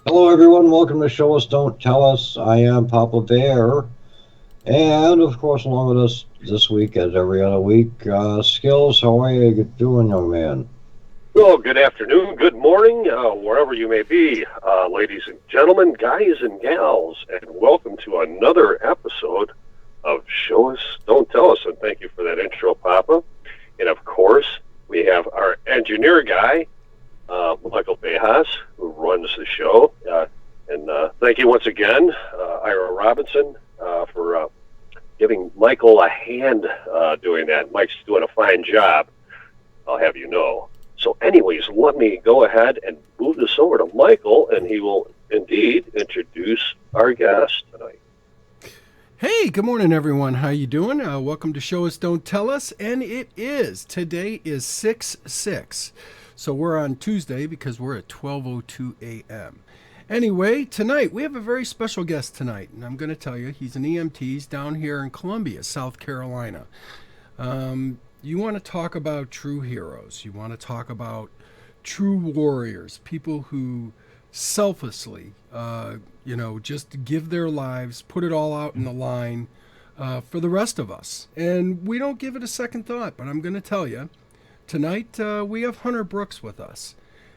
Hello everyone, welcome to Show Us, Don't Tell Us. I am Papa Bear, and of course along with us this week, as every other week, Skillzzz. How are you doing, young man? Well, good afternoon, good morning, wherever you may be, ladies and gentlemen, guys and gals, and welcome to another episode of Show Us, Don't Tell Us, and thank you for that intro, Papa. And of course, we have our engineer guy, Michael Bejas, who runs the show. And thank you once again, Ira Robinson, for giving Michael a hand doing that. Mike's doing a fine job, I'll have you know. So anyways, let me go ahead and move this over to Michael, and he will indeed introduce our guest tonight. Hey, good morning, everyone. How you doing? Welcome to Show Us, Don't Tell Us, and today is 6/6. So we're on Tuesday because we're at 12:02 a.m. Anyway, tonight we have a very special guest tonight, and I'm going to tell you, he's an EMT. He's down here in Columbia, South Carolina. You want to talk about true heroes. You want to talk about true warriors, people who selflessly, just give their lives, put it all out in the line for the rest of us. And we don't give it a second thought, but I'm going to tell you, tonight we have Hunter Brooks with us.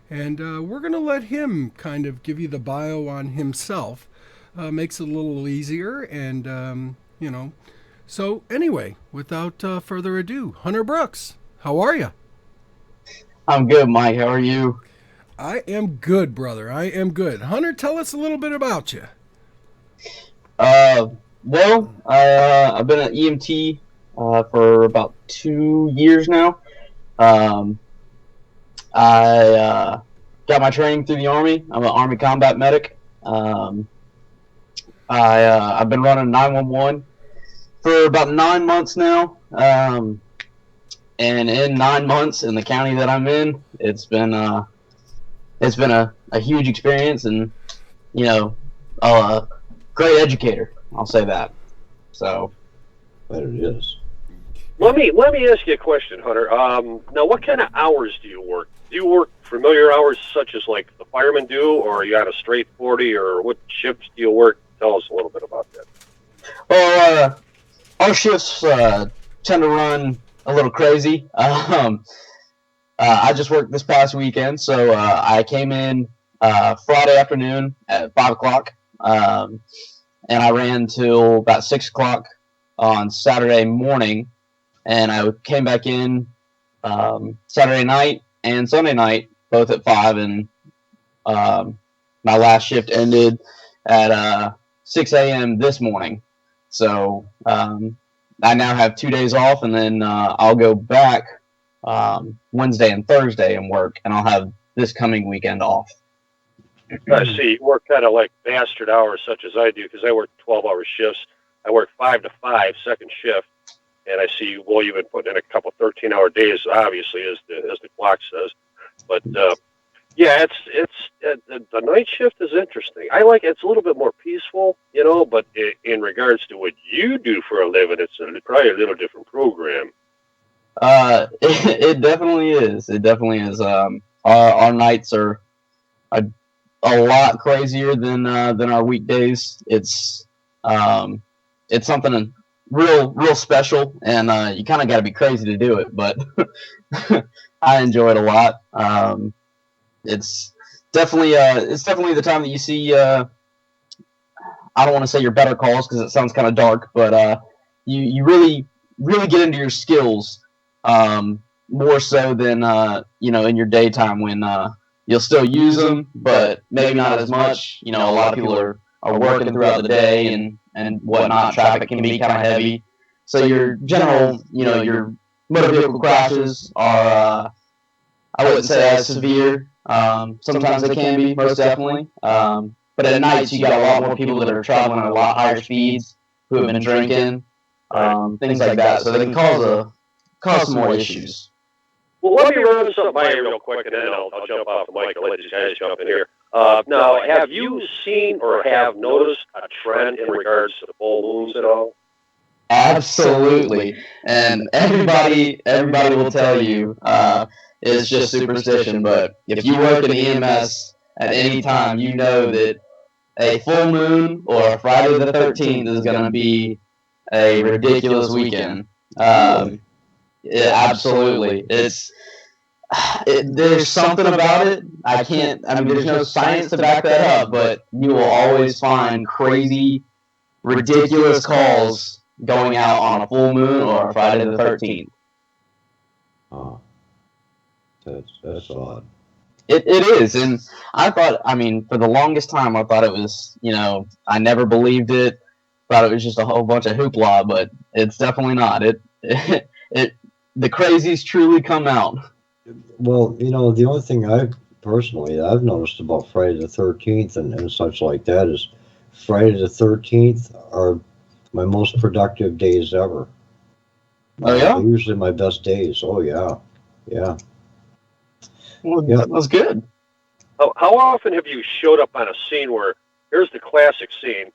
And we're going to let him kind of give you the bio on himself. Makes it a little easier. And, So anyway, without further ado, Hunter Brooks, how are you? I'm good, Mike. How are you? I am good, brother. I am good. Hunter, tell us a little bit about you. I've been an EMT for about 2 years now. I got my training through the Army. I'm an Army combat medic. I've been running 911 for about 9 months now. And in 9 months in the county that I'm in, it's been a huge experience, and a great educator. I'll say that. So, But it is. Let me ask you a question, Hunter. Now, what kind of hours do you work? Do you work familiar hours such as like the firemen do, or are you on a straight 40, or what shifts do you work? Tell us a little bit about that. Well, our shifts tend to run a little crazy. I just worked this past weekend, so I came in Friday afternoon at 5 o'clock, and I ran till about 6 o'clock on Saturday morning, and I came back in Saturday night and Sunday night, both at 5, and my last shift ended at 6 a.m. this morning. So I now have 2 days off, and then I'll go back Wednesday and Thursday and work, and I'll have this coming weekend off. I see. You work kind of like bastard hours, such as I do, because I work 12-hour shifts. I work 5 to 5, second shift, and I see. Well, you've been putting in a couple 13-hour days, obviously, as the clock says. But yeah, the night shift is interesting. I like it. It's a little bit more peaceful, But in regards to what you do for a living, it's probably a little different program. It definitely is. It definitely is. Our nights are a lot crazier than our weekdays. It's something real special, and you kind of got to be crazy to do it. But I enjoy it a lot. It's definitely the time that you see. I don't want to say your better calls because it sounds kind of dark, but you really get into your skills more so than in your daytime when you'll still use them, but maybe not as much. You know, a lot of people are working throughout the day and whatnot. Traffic can be kind of heavy. So your general, you know, your motor vehicle crashes are, I wouldn't say as severe. Sometimes they can be, most definitely. But at nights, you got a lot more people that are traveling at a lot higher speeds, who have been drinking, things like that. So they can cause some more issues. Well, let me run something by you real quick, and then I'll jump off the mic and let these guys jump in here. Now, have you seen or have noticed a trend in regards to the full moons at all? Absolutely, and everybody will tell you it's just superstition. But if you work in EMS at any time, you know that a full moon or a Friday the 13th is going to be a ridiculous weekend. Absolutely, there's something about it. There's no science to back that up, but you will always find crazy, ridiculous calls going out on a full moon or a Friday the 13th. Oh, that's odd. It is, and I thought, for the longest time, I thought it was, I never believed it. Thought it was just a whole bunch of hoopla, but it's definitely not. The crazies truly come out. Well, the only thing I've noticed about Friday the 13th and such like that is Friday the 13th are my most productive days ever. Oh, yeah? They're usually my best days. Oh, yeah. Yeah. Well, yeah. That's good. How often have you showed up on a scene where, here's the classic scene,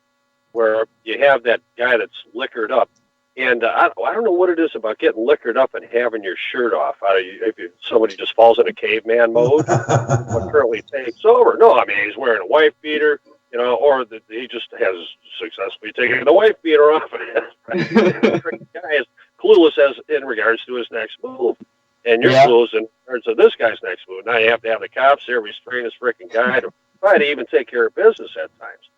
where you have that guy that's liquored up, and I don't know what it is about getting liquored up and having your shirt off. If somebody just falls into caveman mode, what currently takes over? No, he's wearing a wife beater, or he just has successfully taken the wife beater off. The guy is clueless as in regards to his next move, and you're clueless in regards to this guy's next move. Now you have to have the cops there restrain this freaking guy to try to even take care of business at times.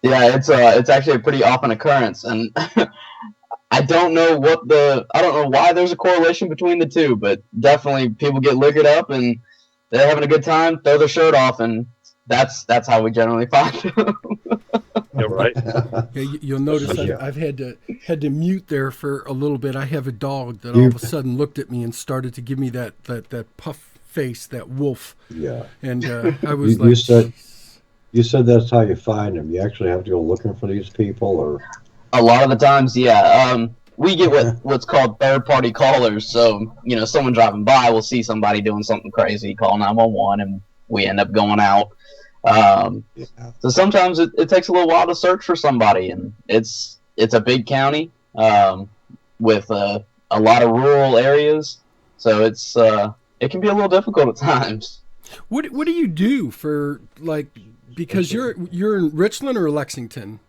Yeah, it's actually a pretty often occurrence, and I don't know why there's a correlation between the two, but definitely people get liquored up and they're having a good time, throw their shirt off, and that's how we generally find them. You're right. Yeah, you'll notice I've had to mute there for a little bit. I have a dog that all of a sudden looked at me and started to give me that puff face, that wolf. Yeah. And I was You said that's how you find them. You actually have to go looking for these people, or a lot of the times, yeah. We get what's called third-party callers. So, someone driving by will see somebody doing something crazy, call 911, and we end up going out. So sometimes it takes a little while to search for somebody, and it's a big county with a lot of rural areas, so it can be a little difficult at times. What do you do for, because you're in Richland or Lexington?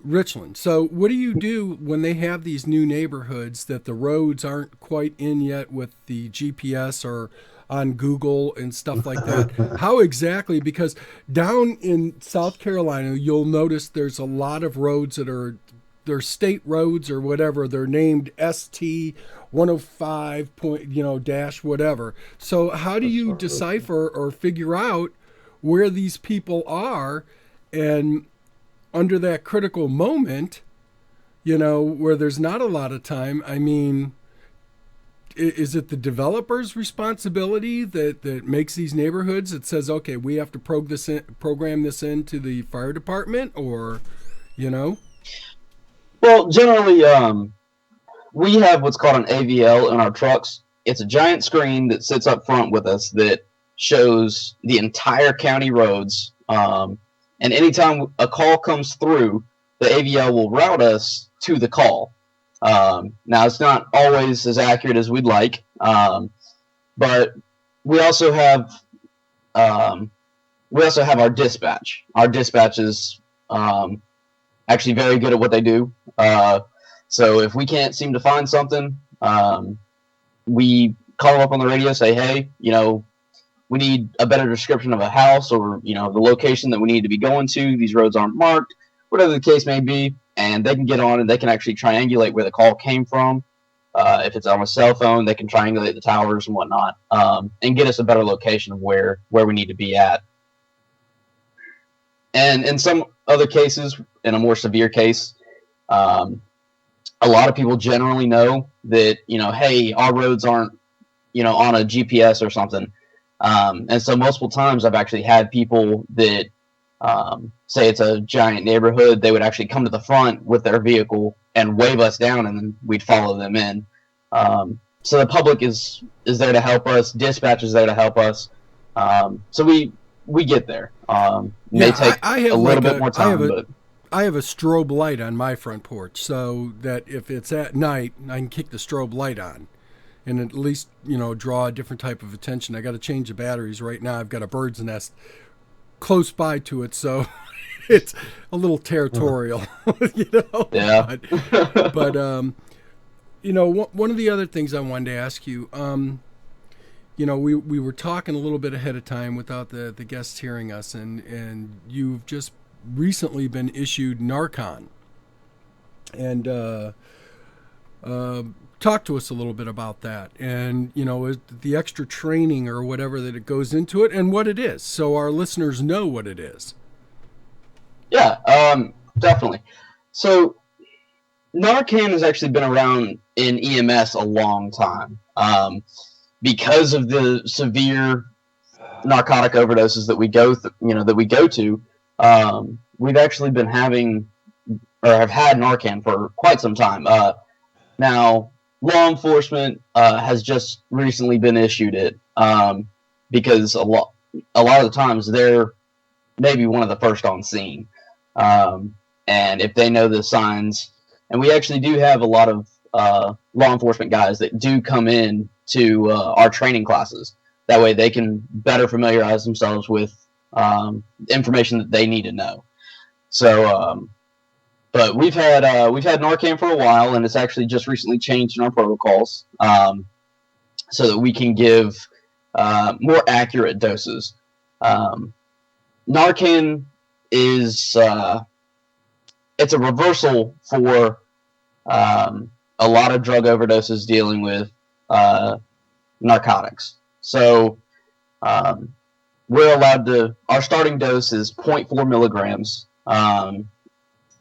Richland. So what do you do when they have these new neighborhoods that the roads aren't quite in yet with the GPS or on Google and stuff like that? How exactly? Because down in South Carolina, you'll notice there's a lot of roads that they're state roads or whatever. They're named ST 105 dash whatever. So how do you decipher or figure out where these people are, and under that critical moment, where there's not a lot of time? Is it the developer's responsibility that makes these neighborhoods? It says, okay, we have to program this into the fire department, or, Well, generally, we have what's called an AVL in our trucks. It's a giant screen that sits up front with us that shows the entire county roads. And anytime a call comes through, the AVL will route us to the call. Now, it's not always as accurate as we'd like, but we also have our dispatch. Our dispatch is actually very good at what they do. So if we can't seem to find something, we call up on the radio, say, hey, we need a better description of a house, or, the location that we need to be going to. These roads aren't marked, whatever the case may be. And they can get on and they can actually triangulate where the call came from. If it's on a cell phone, they can triangulate the towers and whatnot, and get us a better location of where we need to be at. And in some other cases, in a more severe case, a lot of people generally know that, hey, our roads aren't, on a GPS or something. And so multiple times I've actually had people that, say it's a giant neighborhood, they would actually come to the front with their vehicle and wave us down, and then we'd follow them in. So the public is there to help us. Dispatch is there to help us. So we get there. May take I have a little bit more time, but I have a strobe light on my front porch, so that if it's at night, I can kick the strobe light on and at least, draw a different type of attention. I got to change the batteries right now. I've got a bird's nest close by to it, so it's a little territorial, Yeah. But one of the other things I wanted to ask you, we were talking a little bit ahead of time without the guests hearing us, and you've just recently been issued Narcan. And talk to us a little bit about that, and the extra training or whatever that it goes into it, and what it is, so our listeners know what it is. Yeah, definitely. So Narcan has actually been around in EMS a long time, because of the severe narcotic overdoses that we go to. We've actually been having, or have had, Narcan for quite some time. Now, law enforcement has just recently been issued it, because a lot of the times they're maybe one of the first on scene, and if they know the signs, and we actually do have a lot of law enforcement guys that do come in to our training classes. That way they can better familiarize themselves with information that they need to know. So, but we've had Narcan for a while, and it's actually just recently changed in our protocols, so that we can give more accurate doses. Narcan is it's a reversal for a lot of drug overdoses dealing with narcotics. So we're allowed to, our starting dose is 0.4 milligrams, and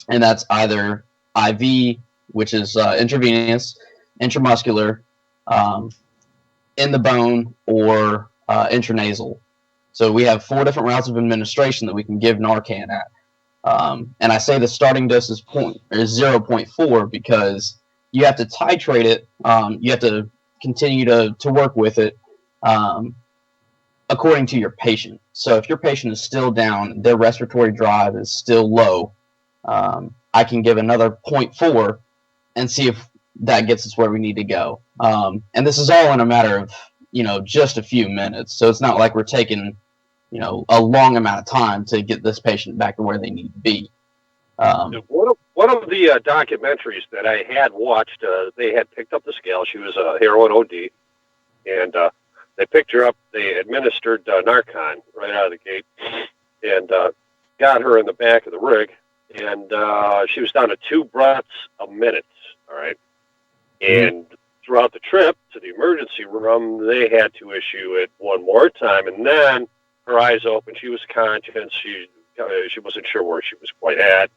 that's either IV, which is intravenous, intramuscular, in the bone, or intranasal. So we have 4 different routes of administration that we can give Narcan at. And I say the starting dose is 0.4 because you have to titrate it. You have to continue to work with it according to your patient. So if your patient is still down, their respiratory drive is still low, I can give another 0.4 and see if that gets us where we need to go. And this is all in a matter of, just a few minutes. So it's not like we're taking, a long amount of time to get this patient back to where they need to be. One of the documentaries that I had watched, they had picked up the scale. She was a heroin OD, and they picked her up. They administered Narcan right out of the gate, and got her in the back of the rig, and she was down to 2 breaths a minute. All right, and throughout the trip to the emergency room, they had to issue it one more time, and then her eyes open. She was conscious. She wasn't sure where she was quite at,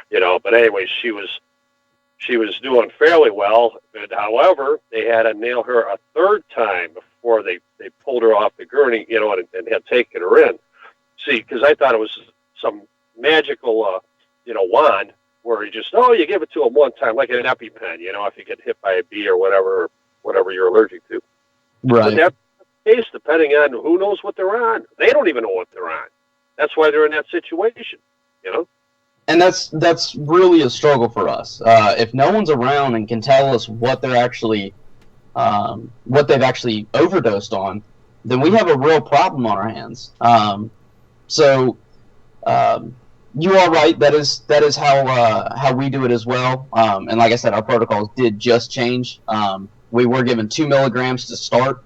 But anyways, she was doing fairly well. But however, they had to nail her a 3rd time before they pulled her off the gurney, and had taken her in. See, because I thought it was some magical, wand where you give it to them one time, like an EpiPen, if you get hit by a bee or whatever you're allergic to. Right. But that's the case, depending on who knows what they're on. They don't even know what they're on. That's why they're in that situation, And that's really a struggle for us. If no one's around and can tell us what they're actually, what they've actually overdosed on, then we have a real problem on our hands. So you are right. That is how we do it as well. And like I said, our protocols did just change. We were given 2 milligrams to start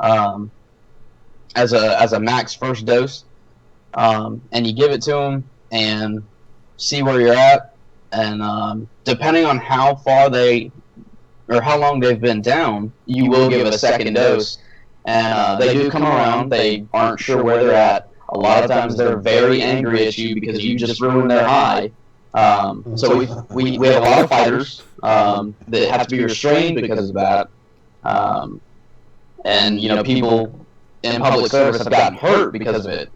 as a max first dose, and you give it to them and see where you're at, and depending on how far they or how long they've been down, you will give a second dose. And they do come around. They aren't sure where they're at. A lot of times they're very angry at you because you just ruined their high. So we have a lot of fighters that have to be restrained because of that. And, you know, people in public service have gotten hurt because of it.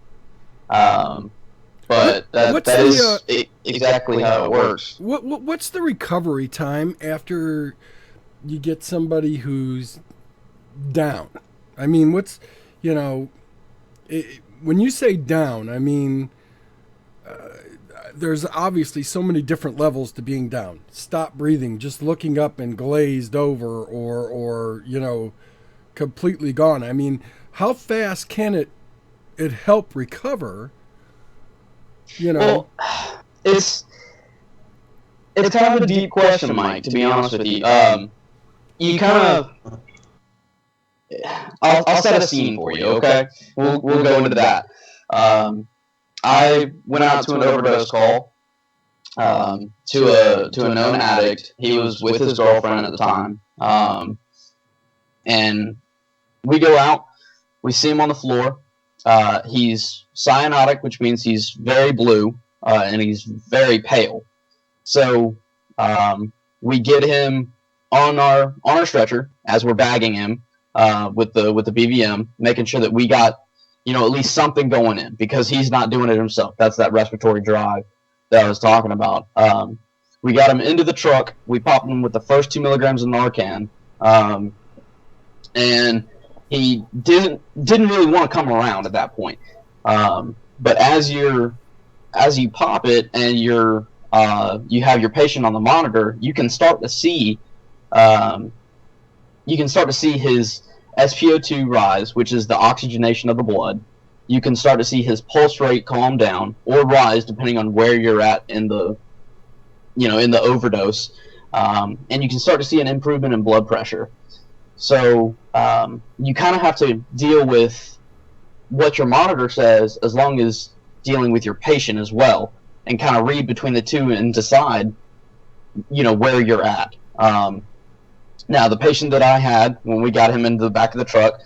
But that is exactly how it works. What's the recovery time after you get somebody who's down? I mean, what's, you know, when you say down, I mean, there's obviously so many different levels to being down. Stop breathing, just looking up and glazed over, or you know, completely gone. I mean, how fast can it help recover? You know, well, it's kind of a deep question, Mike. To be honest with you, you kind of. I'll set a scene for you, okay? We'll go into that. I went out to an overdose call to a known addict. He was with his girlfriend at the time, and we go out. We see him on the floor. He's cyanotic, which means he's very blue, and he's very pale. So we get him on our stretcher as we're bagging him. With the BVM, making sure that we got, you know, at least something going in, because he's not doing it himself. That's that respiratory drive that I was talking about. We got him into the truck. We popped him with the first 2 milligrams of Narcan, and he didn't really want to come around at that point. But as you pop it and you have your patient on the monitor, you can start to see. You can start to see his SpO2 rise, which is the oxygenation of the blood. You can start to see his pulse rate calm down or rise, depending on where you're at in the overdose. And you can start to see an improvement in blood pressure. So you kind of have to deal with what your monitor says, as long as dealing with your patient as well, and kind of read between the two and decide, you know, where you're at. Now, the patient that I had, when we got him into the back of the truck,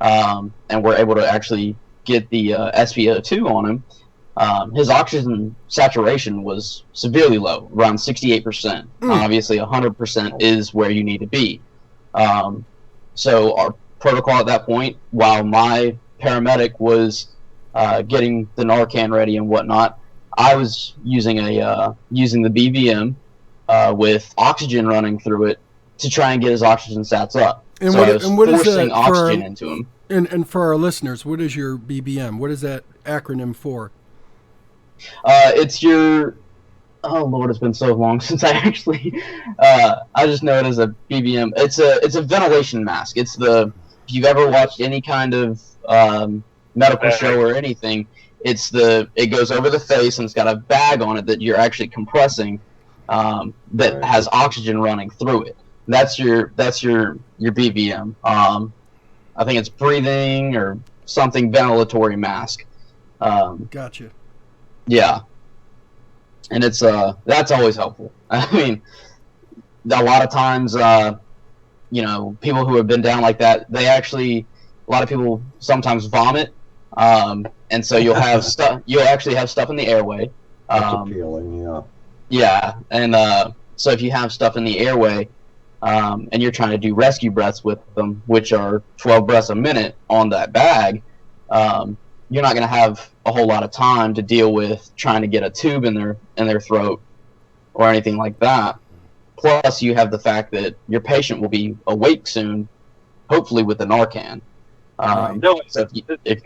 and we're able to actually get the SpO2 on him, his oxygen saturation was severely low, around 68%. Obviously, 100% is where you need to be. So our protocol at that point, while my paramedic was getting the Narcan ready and whatnot, I was using the BVM with oxygen running through it, to try and get his oxygen sats up. And so what, I was and what forcing is oxygen into him. And for our listeners, what is your BBM? What is that acronym for? It's your... Oh, Lord, it's been so long since I actually... I just know it as a BBM. It's a ventilation mask. It's the... If you've ever watched any kind of medical show or anything, it goes over the face, and it's got a bag on it that you're actually compressing, that has oxygen running through it. That's your BVM. I think it's breathing or something ventilatory mask. Gotcha. Yeah, and it's that's always helpful. I mean, a lot of times, you know, people who have been down like that, a lot of people sometimes vomit, and so you'll have stuff. You'll actually have stuff in the airway. That's appealing, yeah. Yeah, and so if you have stuff in the airway, and you're trying to do rescue breaths with them, which are 12 breaths a minute on that bag, you're not going to have a whole lot of time to deal with trying to get a tube in their throat or anything like that. Plus, you have the fact that your patient will be awake soon, hopefully with the Narcan. No, so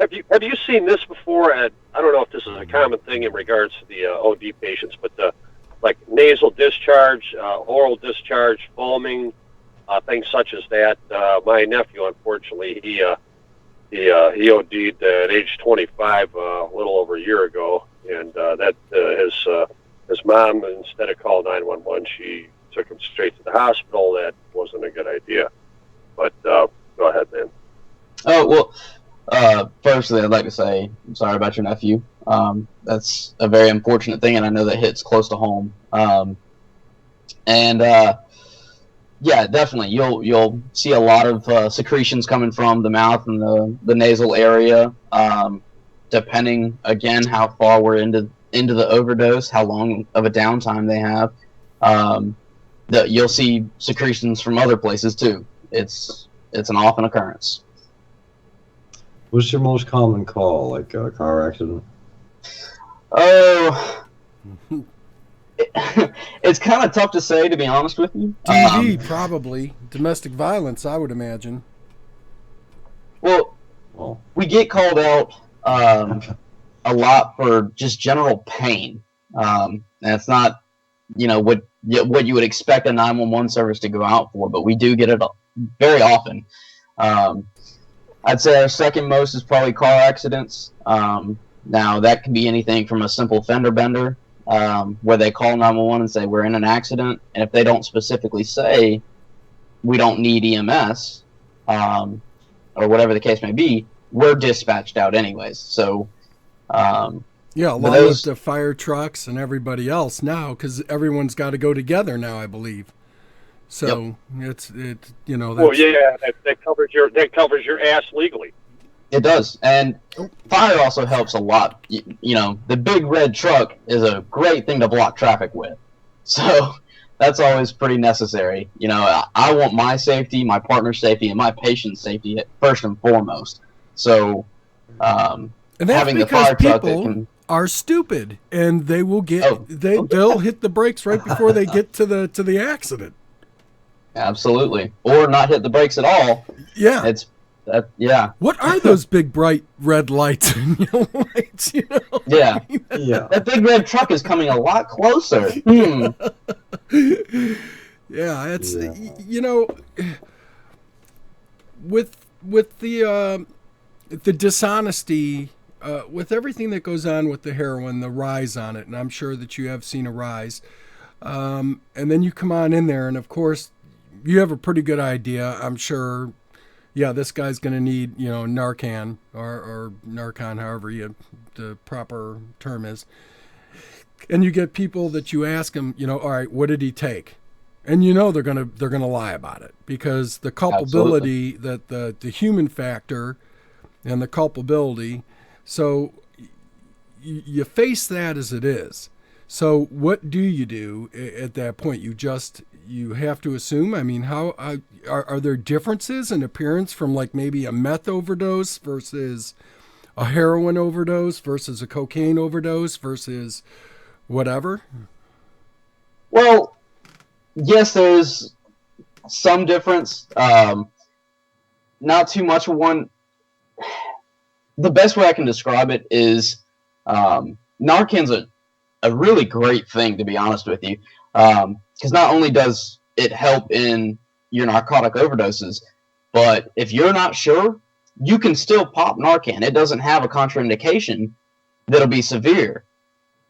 have you seen this before? I don't know if this is a common thing in regards to the OD patients, but like nasal discharge, oral discharge, foaming, things such as that. My nephew, unfortunately, he OD'd at age 25 a little over a year ago, and his mom, instead of calling 911, she took him straight to the hospital. That wasn't a good idea. But go ahead, man. Oh, well, firstly, I'd like to say I'm sorry about your nephew. That's a very unfortunate thing, and I know that hits close to home. And Yeah, definitely. You'll see a lot of secretions coming from the mouth and the nasal area. Depending again how far we're into the overdose, how long of a downtime they have. You'll see secretions from other places too. It's an often occurrence. What's your most common call, like a car accident? Oh, it's kind of tough to say, to be honest with you. TV, probably. Domestic violence, I would imagine. Well, Well, we get called out a lot for just general pain. And it's not, what you would expect a 911 service to go out for, but we do get it very often. I'd say our second most is probably car accidents. Now, that can be anything from a simple fender bender, where they call 911 and say, we're in an accident, and if they don't specifically say, we don't need EMS, or whatever the case may be, we're dispatched out anyways. So, yeah, along with the fire trucks and everybody else now, because everyone's got to go together now, I believe. So it's that's, well, yeah, that covers your ass legally. It does, and fire also helps a lot. The big red truck is a great thing to block traffic with, so that's always pretty necessary. I want my safety, my partner's safety, and my patient's safety first and foremost. So, and that's having the because fire truck that people can are stupid, and they will get they'll hit the brakes right before they get to the accident. Absolutely, or not hit the brakes at all. Yeah, yeah. What are those big bright red lights and yellow lights? Yeah, yeah. that big red truck is coming a lot closer. Yeah, it's with the dishonesty, with everything that goes on with the heroin, the rise on it, and I'm sure that you have seen a rise. And then you come on in there, and of course, you have a pretty good idea, I'm sure. Yeah, this guy's going to need, Narcan or Narcon, however the proper term is. And you get people that you ask them, all right, what did he take? And they're gonna lie about it, because the culpability, that the human factor and the culpability. So you face that as it is. So what do you do at that point? You have to assume. I mean, how are there differences in appearance from like maybe a meth overdose versus a heroin overdose versus a cocaine overdose versus whatever? Well, yes, there's some difference. Not too much of one. The best way I can describe it is Narcan's a really great thing, to be honest with you. Because not only does it help in your narcotic overdoses, but if you're not sure, you can still pop Narcan. It doesn't have a contraindication that'll be severe.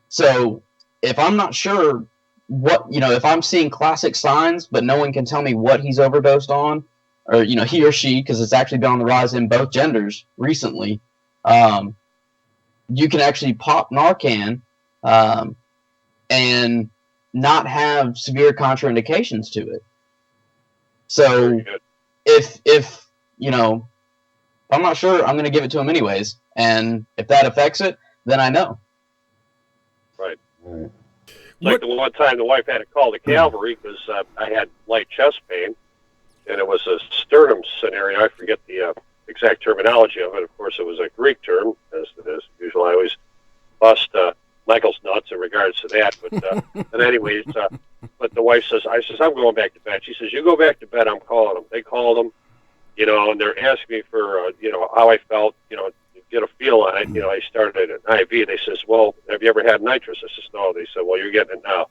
So if I'm not sure if I'm seeing classic signs, but no one can tell me what he's overdosed on, or, he or she, because it's actually been on the rise in both genders recently, you can actually pop Narcan and not have severe contraindications to it. So if I'm not sure, I'm going to give it to him anyways. And if that affects it, then I know. Right. Like the one time the wife had to call the cavalry because I had light chest pain, and it was a sternum scenario. I forget the exact terminology of it. Of course, it was a Greek term, as usual. I always bust Michael's nuts in regards to that. But anyways, but the wife says, I'm going back to bed. She says, you go back to bed. I'm calling them. They called them, and they're asking me for, how I felt, get a feel on it. I started an IV. They says, well, have you ever had nitrous? I says, no. They said, well, you're getting it now.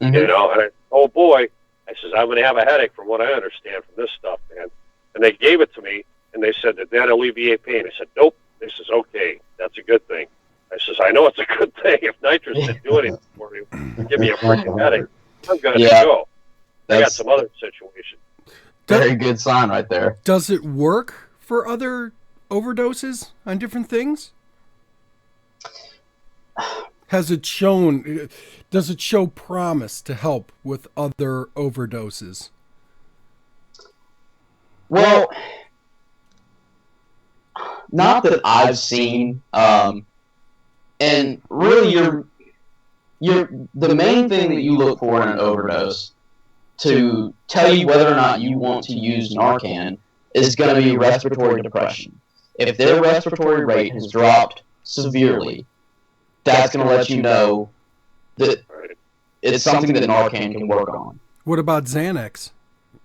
Mm-hmm. And oh boy, I says, I'm going to have a headache from what I understand from this stuff, man. And they gave it to me, and they said that alleviate pain. I said, nope. They says, okay, that's a good thing. I says, I know it's a good thing. If nitrous didn't do anything for me, give me a freaking headache, I'm going to go. I got some other situation. Very good sign right there. Does it work for other overdoses on different things? Does it show promise to help with other overdoses? Well, not that I've seen. And really, the main thing that you look for in an overdose to tell you whether or not you want to use Narcan is going to be respiratory depression. If their respiratory rate has dropped severely, that's going to let you know that it's something that Narcan can work on. What about Xanax?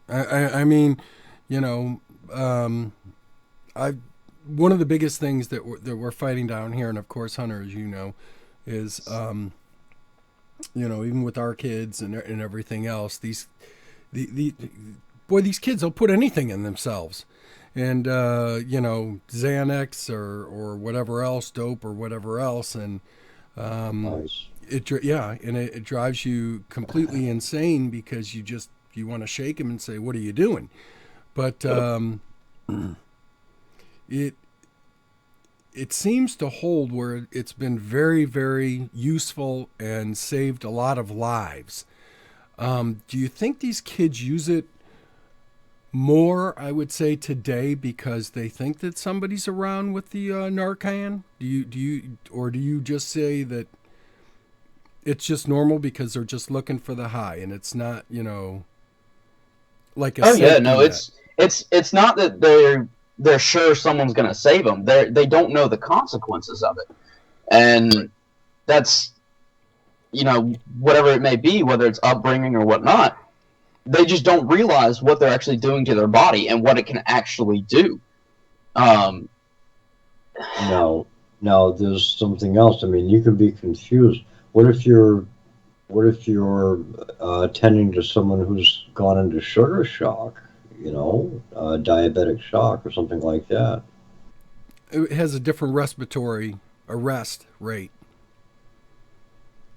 I mean, one of the biggest things that we're fighting down here, and of course, Hunter, as you know, is even with our kids and everything else, these kids will put anything in themselves, and Xanax or whatever else, dope or whatever else, and Nice. it drives you completely insane because you want to shake him and say, "What are you doing?" But it seems to hold where it's been very, very useful and saved a lot of lives. Do you think these kids use it more, I would say, today because they think that somebody's around with the Narcan? Do you just say that it's just normal because they're just looking for the high and it's not, like a safety net? It's not that they're sure someone's going to save them. They don't know the consequences of it. And that's, whatever it may be, whether it's upbringing or whatnot, they just don't realize what they're actually doing to their body and what it can actually do. No, there's something else. I mean, you can be confused. What if you're attending to someone who's gone into sugar shock? Diabetic shock or something like that. It has a different respiratory arrest rate.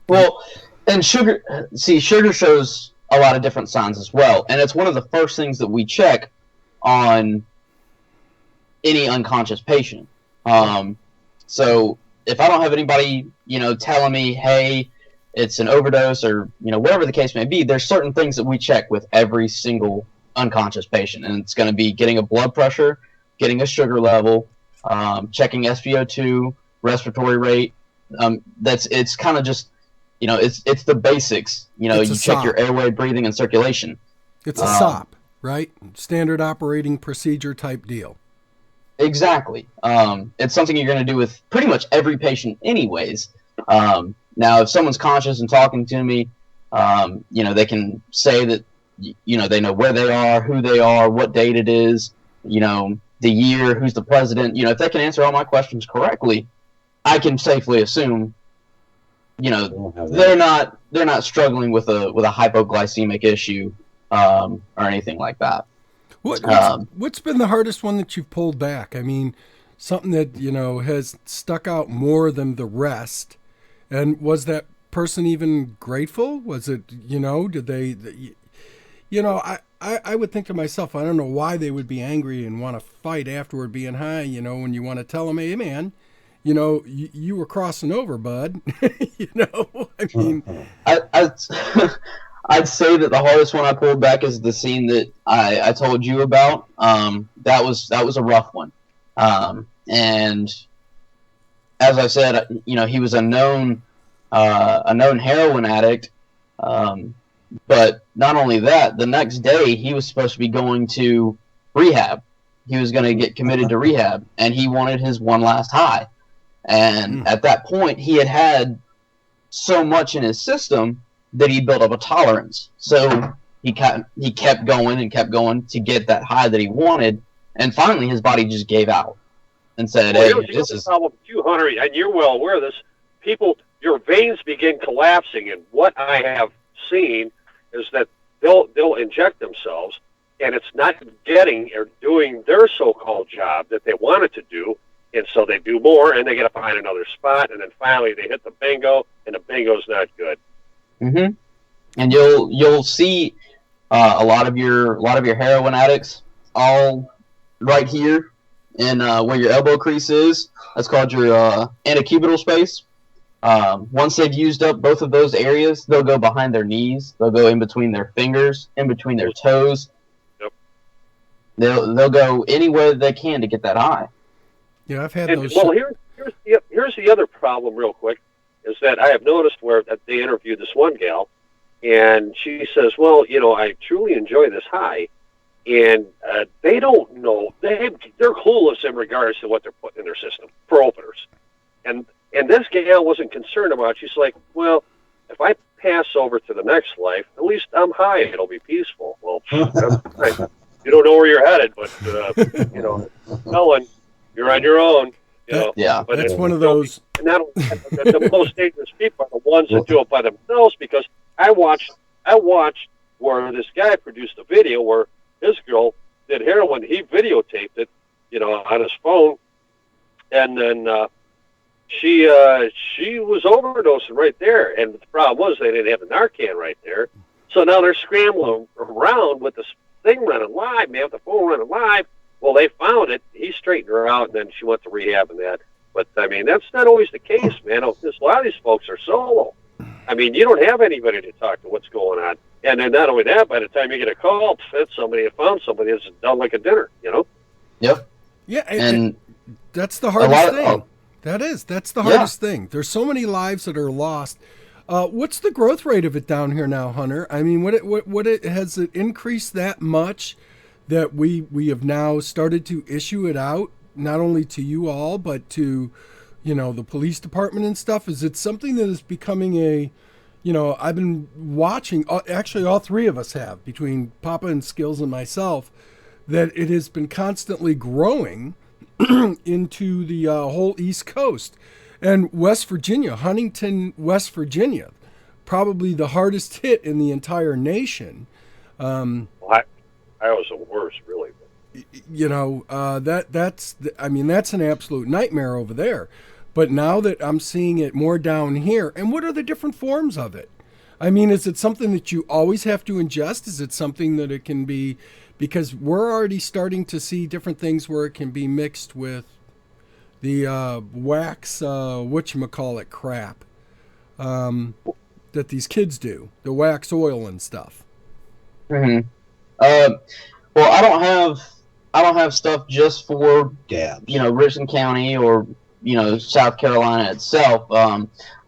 Well, and sugar shows a lot of different signs as well. And it's one of the first things that we check on any unconscious patient. So if I don't have anybody, telling me, hey, it's an overdose or, whatever the case may be, there's certain things that we check with every single unconscious patient, and it's going to be getting a blood pressure, getting a sugar level, checking SpO2, respiratory rate. It's kind of just, it's the basics. You check your airway, breathing, and circulation. It's a SOP, right? Standard operating procedure type deal. Exactly. It's something you're going to do with pretty much every patient anyways. Now, if someone's conscious and talking to me, they can say that, they know where they are, who they are, what date it is, the year, who's the president. If they can answer all my questions correctly, I can safely assume, they're not struggling with a hypoglycemic issue or anything like that. What's been the hardest one that you've pulled back? I mean, something that, has stuck out more than the rest. And was that person even grateful? Was it, did they, I would think to myself, I don't know why they would be angry and want to fight afterward being high, when you want to tell them, hey, man, you were crossing over, bud. I mean. I'd say that the hardest one I pulled back is the scene that I told you about. That was a rough one. And as I said, he was a known heroin addict. But not only that, the next day he was supposed to be going to rehab. He was going to get committed to rehab, and he wanted his one last high. And at that point, he had so much in his system that he built up a tolerance. So he kept going and kept going to get that high that he wanted, and finally his body just gave out and said, "Hey, this is." Problem with you, Hunter, and you're well aware of this. People, your veins begin collapsing, and what I have seen is that they'll inject themselves, and it's not getting or doing their so-called job that they wanted to do, and so they do more, and they got to find another spot, and then finally they hit the bingo, and the bingo's not good. Mm-hmm. And you'll see a lot of your heroin addicts all right here in where your elbow crease is. That's called your antecubital space. Once they've used up both of those areas, they'll go behind their knees. They'll go in between their fingers, in between their toes. Yep. They'll go any way they can to get that high. Yeah, I've had And, those. well, here's the other problem, real quick, is that I have noticed where that they interviewed this one gal, and she says, "Well, I truly enjoy this high," and they don't know. They're clueless in regards to what they're putting in their system for openers, and this gal wasn't concerned about it. She's like, "Well, if I pass over to the next life, at least I'm high. It'll be peaceful." Well, you don't know where you're headed, but Ellen, you're on your own. Yeah, but that's one of those. And not only that, the most dangerous people are the ones that do it by themselves. Because I watched where this guy produced a video where his girl did heroin. He videotaped it, on his phone, and then she was overdosing right there. And the problem was they didn't have the Narcan right there, so now they're scrambling around with this thing running live, man, with the phone running live. Well, they found it. He straightened her out, and then she went to rehab and that. But, I mean, that's not always the case, man. A lot of these folks are solo. I mean, you don't have anybody to talk to what's going on. And then not only that, by the time you get a call, somebody found somebody that's done like a dinner, Yep. Yeah, And that's the hardest thing. That's the hardest thing. There's so many lives that are lost. What's the growth rate of it down here now, Hunter? I mean, has it increased that much that we have now started to issue it out, not only to you all, but to, the police department and stuff? Is it something that is becoming I've been watching, actually all three of us have, between Papa and Skillzzz and myself, that it has been constantly growing into the whole East Coast. And West Virginia, Huntington, West Virginia, probably the hardest hit in the entire nation. I was the worst, really. That's an absolute nightmare over there. But now that I'm seeing it more down here, and what are the different forms of it? I mean, is it something that you always have to ingest? Is it something that it can be, because we're already starting to see different things where it can be mixed with the wax, whatchamacallit crap that these kids do, the wax oil and stuff. Mm-hmm. Well, I don't have stuff just for Dabs. Richland County or South Carolina itself.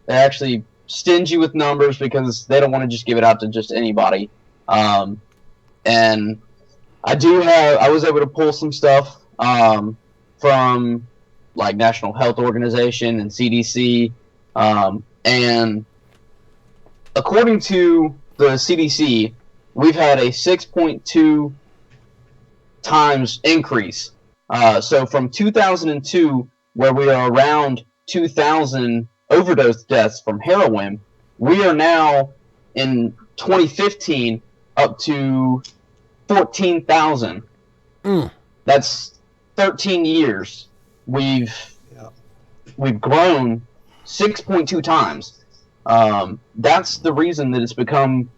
They actually stingy with numbers because they don't want to just give it out to just anybody. And I was able to pull some stuff from like National Health Organization and CDC, and according to the CDC, we've had a 6.2 times increase. So from 2002, where we are around 2,000 overdose deaths from heroin, we are now in 2015 up to 14,000. That's 13 years. We've grown 6.2 times. That's the reason that it's become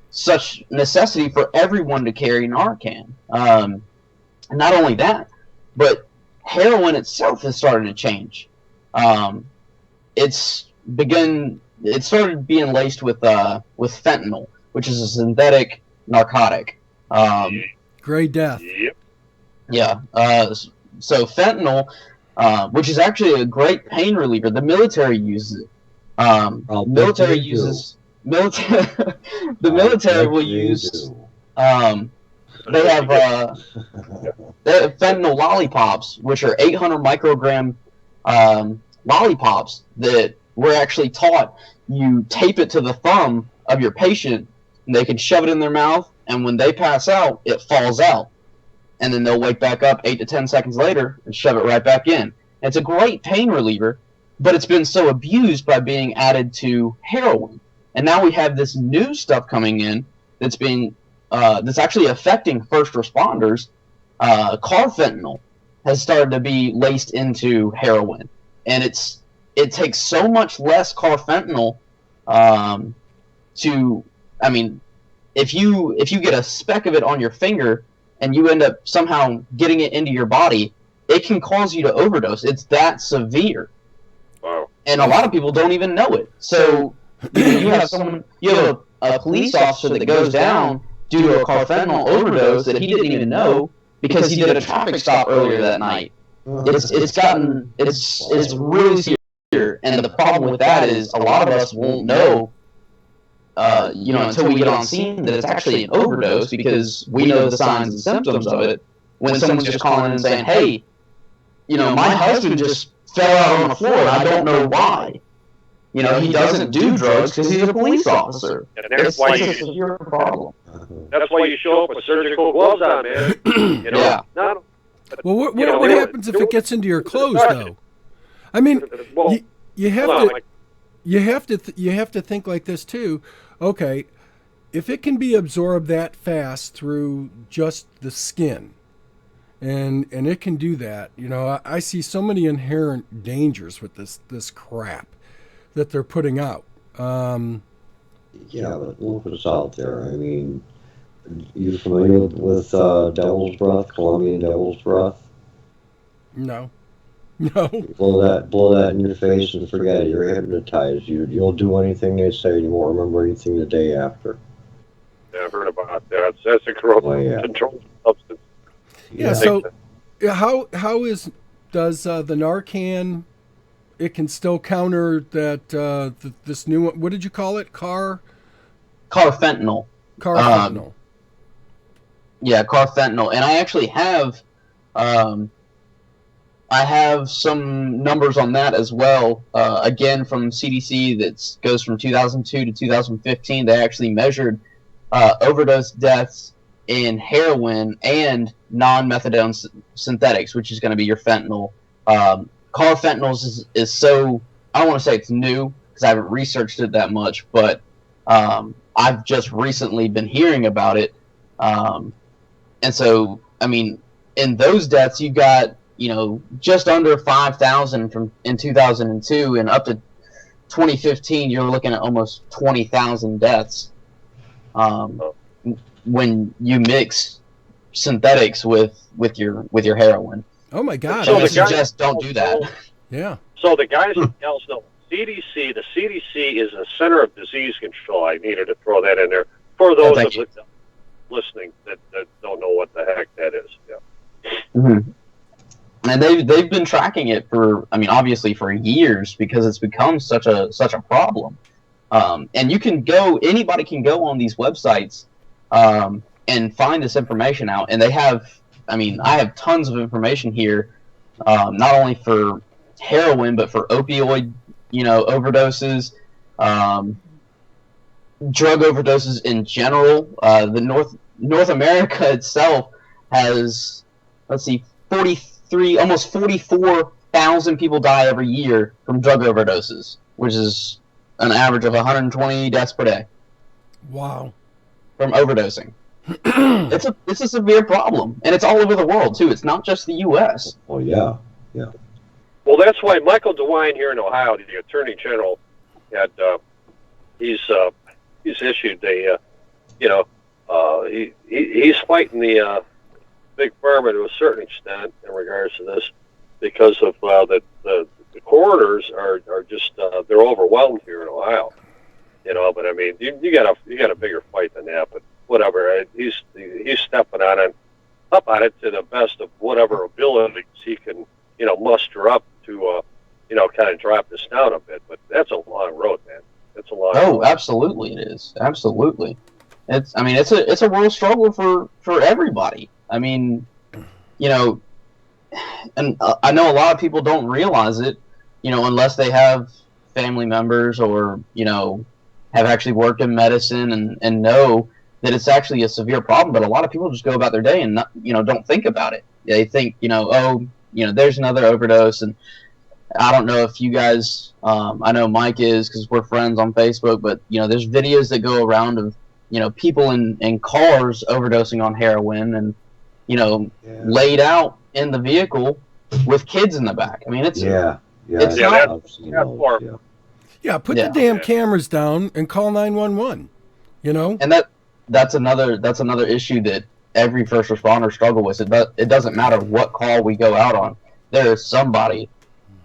such necessity for everyone to carry Narcan. Not only that, but heroin itself has started to change. It started being laced with fentanyl, which is a synthetic narcotic. Gray death. Yep. Yeah. So fentanyl, which is actually a great pain reliever, the military uses it. The military will use. They have fentanyl lollipops, which are 800 microgram lollipops that we're actually taught. You tape it to the thumb of your patient, and they can shove it in their mouth, and when they pass out, it falls out. And then they'll wake back up 8 to 10 seconds later and shove it right back in. And it's a great pain reliever, but it's been so abused by being added to heroin. And now we have this new stuff coming in that's actually affecting first responders. Carfentanil has started to be laced into heroin, and it takes so much less carfentanil if you get a speck of it on your finger and you end up somehow getting it into your body, it can cause you to overdose. It's that severe. Wow. And a lot of people don't even know it. So you have a police officer that goes down due to a carfentanil overdose that he didn't even know, because he did a traffic stop earlier that night. It's really severe, and the problem with that is a lot of us won't know, until we get on scene that it's actually an overdose, because we know the signs and symptoms of it. When someone's just calling in and saying, "Hey, my husband just fell out on the floor and I don't know why." He doesn't do drugs because he's a police officer. And that's why it's a severe problem. That's why you show up with surgical gloves on, man. Yeah. Well, what happens if it gets into your clothes, though? I mean, well, you have to think like this too. Okay, if it can be absorbed that fast through just the skin, and it can do that, I see so many inherent dangers with this crap that they're putting out. Yeah, but lupus out there. I mean, you familiar with devil's breath, Colombian devil's breath? No. You blow that in your face and forget it. You're hypnotized. You'll do anything they say, and you won't remember anything the day after. Yeah, I've heard about that. That's a controlled substance. Yeah. So, how does the Narcan? It can still counter that this new one. What did you call it? Carfentanil. Carfentanil. Yeah, carfentanil. And I actually have some numbers on that as well. Again, from CDC, that goes from 2002 to 2015. They actually measured overdose deaths in heroin and non-methadone synthetics, which is going to be your fentanyl. Carfentanil is so, I don't want to say it's new, because I haven't researched it that much, but I've just recently been hearing about it. And so, I mean, in those deaths, you got, just under 5,000 in 2002, and up to 2015, you're looking at almost 20,000 deaths when you mix synthetics with your heroin. Oh my God! So I suggest don't do that. Yeah. So the guys and gals know the CDC is the Center of Disease Control. I needed to throw that in there for those listening that don't know what the heck that is. Yeah. Mm-hmm. And they've been tracking it for, obviously for years, because it's become such a problem. And anybody can go on these websites and find this information out, and they have. I have tons of information here, not only for heroin, but for opioid, overdoses, drug overdoses in general. The North America itself has, almost 44,000 people die every year from drug overdoses, which is an average of 120 deaths per day. Wow. From overdosing. It's a severe problem, and it's all over the world too. It's not just the U.S. Oh yeah. Well, that's why Michael DeWine here in Ohio, the Attorney General, had he's issued a he's fighting the big pharma to a certain extent in regards to this, because of the coroners are just they're overwhelmed here in Ohio. But I mean, you got a bigger fight than that, but. Whatever, he's stepping on it to the best of whatever abilities he can, muster up to, kind of drop this down a bit. But that's a long road, man. It's a long road. Oh, absolutely, it is. Absolutely, it's a real struggle for everybody. And I know a lot of people don't realize it, unless they have family members or have actually worked in medicine and know that it's actually a severe problem. But a lot of people just go about their day and not, don't think about it. They think, there's another overdose. And I don't know if you guys, I know Mike is, because we're friends on Facebook, but there's videos that go around of people in cars overdosing on heroin and laid out in the vehicle with kids in the back. It's put the damn cameras down and call 911. And that's another issue that every first responder struggle with. It doesn't matter what call we go out on. There is somebody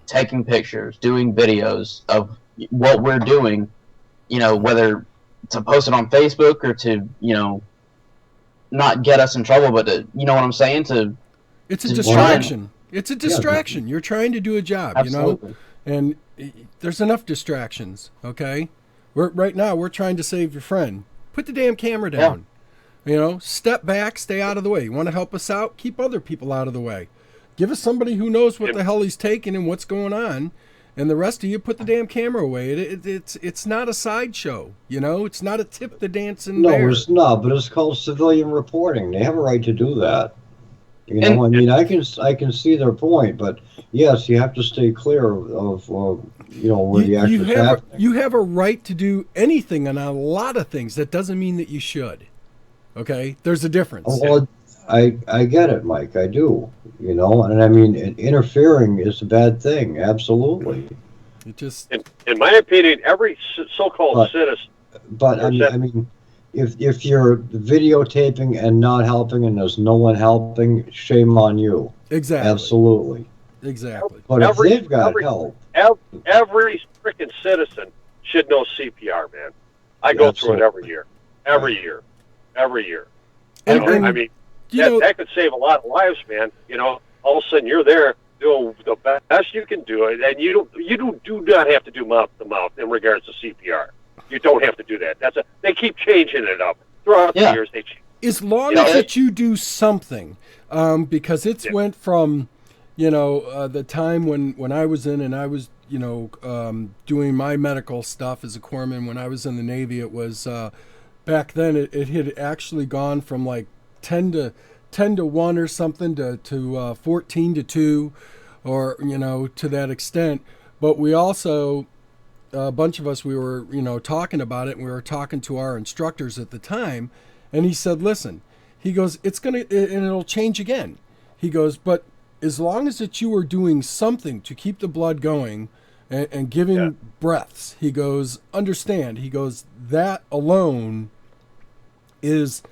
taking pictures, doing videos of what we're doing, whether to post it on Facebook or to, not get us in trouble, but to, you know what I'm saying? It's a to distraction. It's a distraction. You're trying to do a job, Absolutely. and there's enough distractions. Okay, right now we're trying to save your friend. Put the damn camera down. Step back, stay out of the way. You want to help us out? Keep other people out of the way. Give us somebody who knows what the hell he's taking and what's going on. And the rest of you put the damn camera away. It's not a sideshow, It's not a tip the dancing bear. No, it's not. But it's called civilian reporting. They have a right to do that. I can see their point, but yes, you have to stay clear of where the action is happening. You have a right to do anything on a lot of things. That doesn't mean that you should. Okay, there's a difference. Well, I get it, Mike. I do. And I mean, interfering is a bad thing. Absolutely. It just, in my opinion, every so-called citizen. But I mean, if you're videotaping and not helping, and there's no one helping, shame on you. Exactly. Absolutely. Exactly. But if they've got help, every freaking citizen should know CPR, man. I go through it every year. And I mean, that could save a lot of lives, man. All of a sudden you're there doing the best you can do it, and you do not have to do mouth to mouth in regards to CPR. You don't have to do that. They keep changing it up throughout the years. They change. As long as that you do something, because it's went from, the time when I was in and I was, doing my medical stuff as a corpsman. When I was in the Navy, it was back then it had actually gone from like 10 to 1 or something to 14 to 2, or to that extent. But we also, a bunch of us, we were talking about it, and we were talking to our instructors at the time, and he said, listen, he goes, and it'll change again. He goes, but as long as that you are doing something to keep the blood going and giving breaths, he goes, understand, he goes, that alone is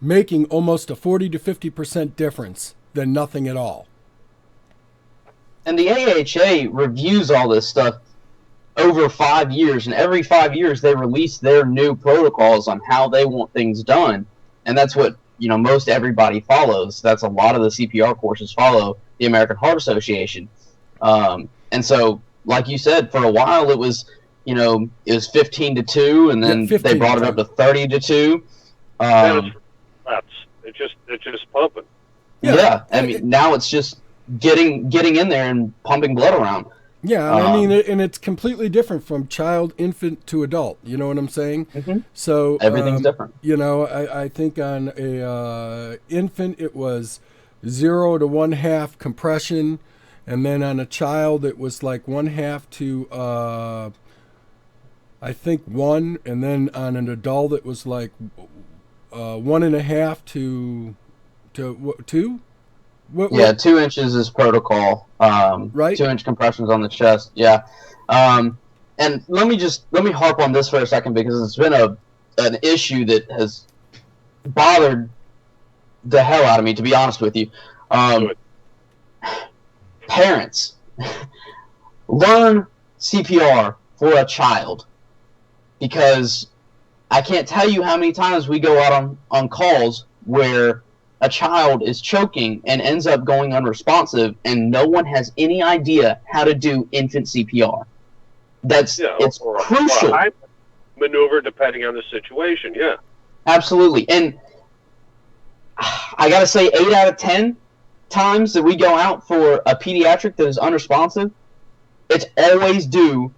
making almost a 40 to 50% difference than nothing at all. And the AHA reviews all this stuff over 5 years, and every 5 years they release their new protocols on how they want things done, and that's what most everybody follows. That's a lot of the CPR courses follow the American Heart Association, and so, like you said, for a while it was 15 to 2, and then they brought it up to 30 to 2. It's just pumping. Yeah, I mean, now it's just getting in there and pumping blood around. Yeah, I mean, and it's completely different from child, infant to adult. You know what I'm saying? Mm-hmm. So everything's different. I think on a infant it was 0 to 1/2 compression, and then on a child it was like 1/2 to I think 1, and then on an adult it was like 1.5 to 2. Yeah, 2 inches is protocol. Right. 2-inch compressions on the chest. Yeah. And let me harp on this for a second, because it's been an issue that has bothered the hell out of me, to be honest with you. Parents, learn CPR for a child, because I can't tell you how many times we go out on calls where a child is choking and ends up going unresponsive, and no one has any idea how to do infant CPR. It's crucial. Or maneuver depending on the situation. Yeah, absolutely. And I gotta say, 8 out of 10 times that we go out for a pediatric that is unresponsive, it's always due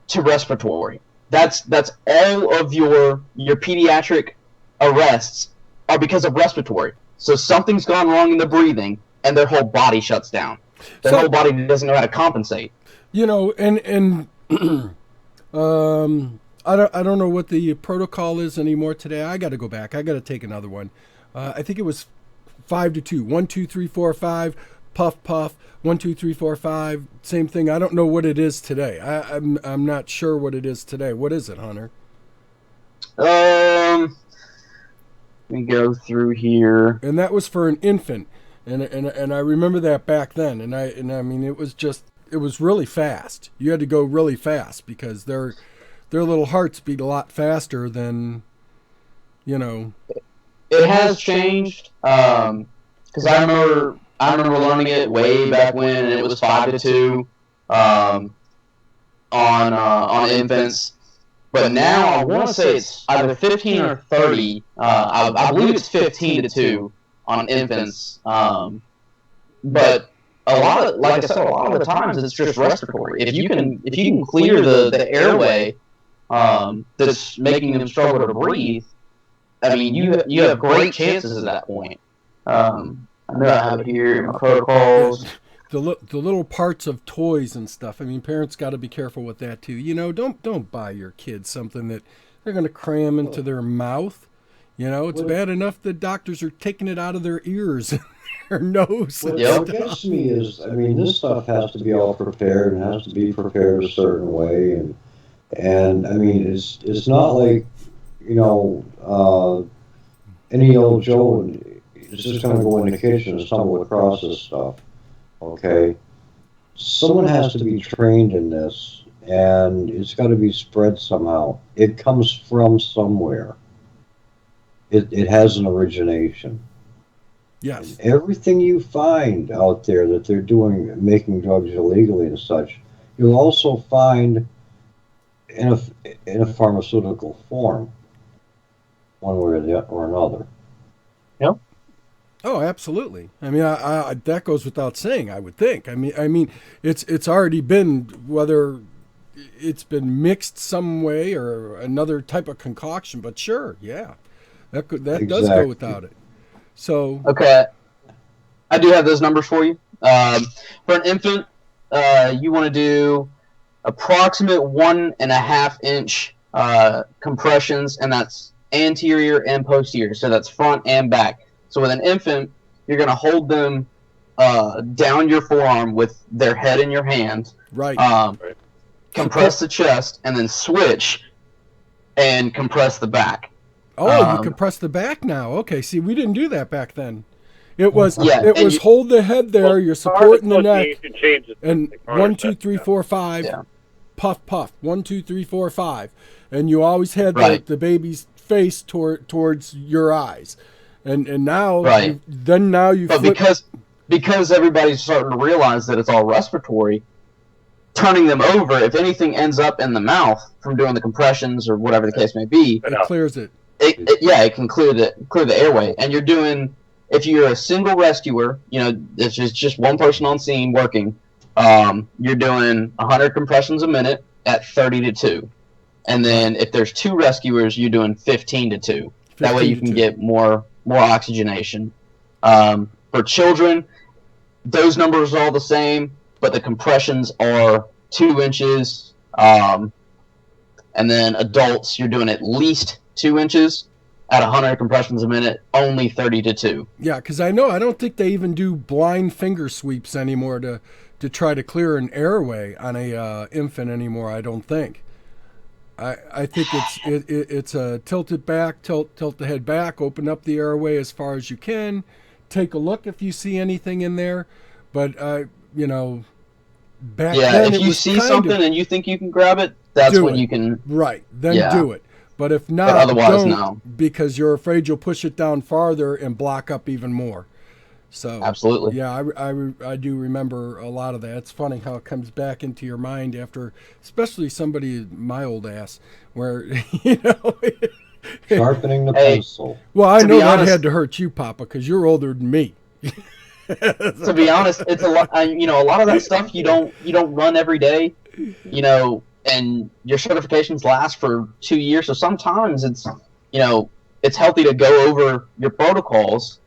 to respiratory. That's all of your pediatric arrests are because of respiratory. So something's gone wrong in the breathing, and their whole body shuts down. Their whole body doesn't know how to compensate. And I don't know what the protocol is anymore today. I got to go back. I got to take another one. I think it was 5 to 2. 1, 2, 3, 4, 5. Puff, puff. 1, 2, 3, 4, 5. Same thing. I don't know what it is today. I'm not sure what it is today. What is it, Hunter? Let me go through here. And that was for an infant, and I remember that back then. And I mean, it was really fast. You had to go really fast because their little hearts beat a lot faster than, it has changed. Because I remember learning it way back when, and it was 5 to 2 on infants. But now I want to say it's either 15 or 30. I believe it's 15 to 2 on infants. But a lot of, like I said, a lot of the times it's just respiratory. If you can clear the airway that's making them struggle to breathe, I mean, you have great chances at that point. I know I have it here in my protocols. The little parts of toys and stuff. I mean, parents got to be careful with that too. You know, don't buy your kids something that they're going to cram into their mouth. You know, it's bad enough that doctors are taking it out of their ears and their nose. What gets me is, I mean, this stuff has to be all prepared and has to be prepared a certain way, and I mean, it's not like, you know, any old Joe is just going to go in the kitchen and stumble across this stuff. Okay, someone has to be trained in this, and it's got to be spread somehow. It comes from somewhere. It has an origination. Yes. And everything you find out there that they're making drugs illegally and such, you'll also find in a pharmaceutical form, one way or another. Yep. Oh, absolutely. I mean, I that goes without saying, I would think. I mean, it's already been, whether it's been mixed some way or another type of concoction, but sure, yeah, that Exactly. does go without it. So okay, I do have those numbers for you. For an infant, you want to do approximate 1.5 inch compressions, and that's anterior and posterior, so that's front and back. So with an infant, you're going to hold them down your forearm with their head in your hand. right. Compress the chest, and then switch and compress the back. Oh, you compress the back now. Okay, see, we didn't do that back then. It was Yeah, hold the head there, you're supporting the neck, and Like 1, 2, 3, 4, 5, Yeah. puff, puff. 1, 2, 3, 4, 5, and you always had Right. the baby's face towards your eyes, and now Right. you But flip. because everybody's starting to realize that it's all respiratory, turning them over, if anything ends up in the mouth from doing the compressions or whatever the case may be, it clears it. it can clear the airway. And you're doing, if you're a single rescuer, you know, it's just one person on scene working, you're doing 100 compressions a minute at 30 to 2. And then if there's 2 rescuers, you're doing 15 to 2. That way you 15 to can 2. get more oxygenation. For children, those numbers are all the same, but the compressions are 2 inches. And then adults, you're doing at least 2 inches at 100 compressions a minute, only 30 to 2. Yeah, because I don't think they even do blind finger sweeps anymore to try to clear an airway on a infant anymore. I don't think. I think it's a tilt it back, tilt the head back, open up the airway as far as you can, take a look if you see anything in there. But you know, back then if it you was see kind something of, and you think you can grab it, that's Do when it. you can. right, then Yeah. do it. But if not, But otherwise, don't, no. because you're afraid you'll push it down farther and block up even more. So Absolutely. yeah, I do remember a lot of that. It's funny how it comes back into your mind after, especially somebody my old ass, where you know. Sharpening the Hey. pencil. Well, I To know be that honest- had to hurt you, Papa, because you're older than me. To be honest, it's a lot. You know, a lot of that stuff you don't run every day. You know, and your certifications last for 2 years, so sometimes it's, you know, it's healthy to go over your protocols.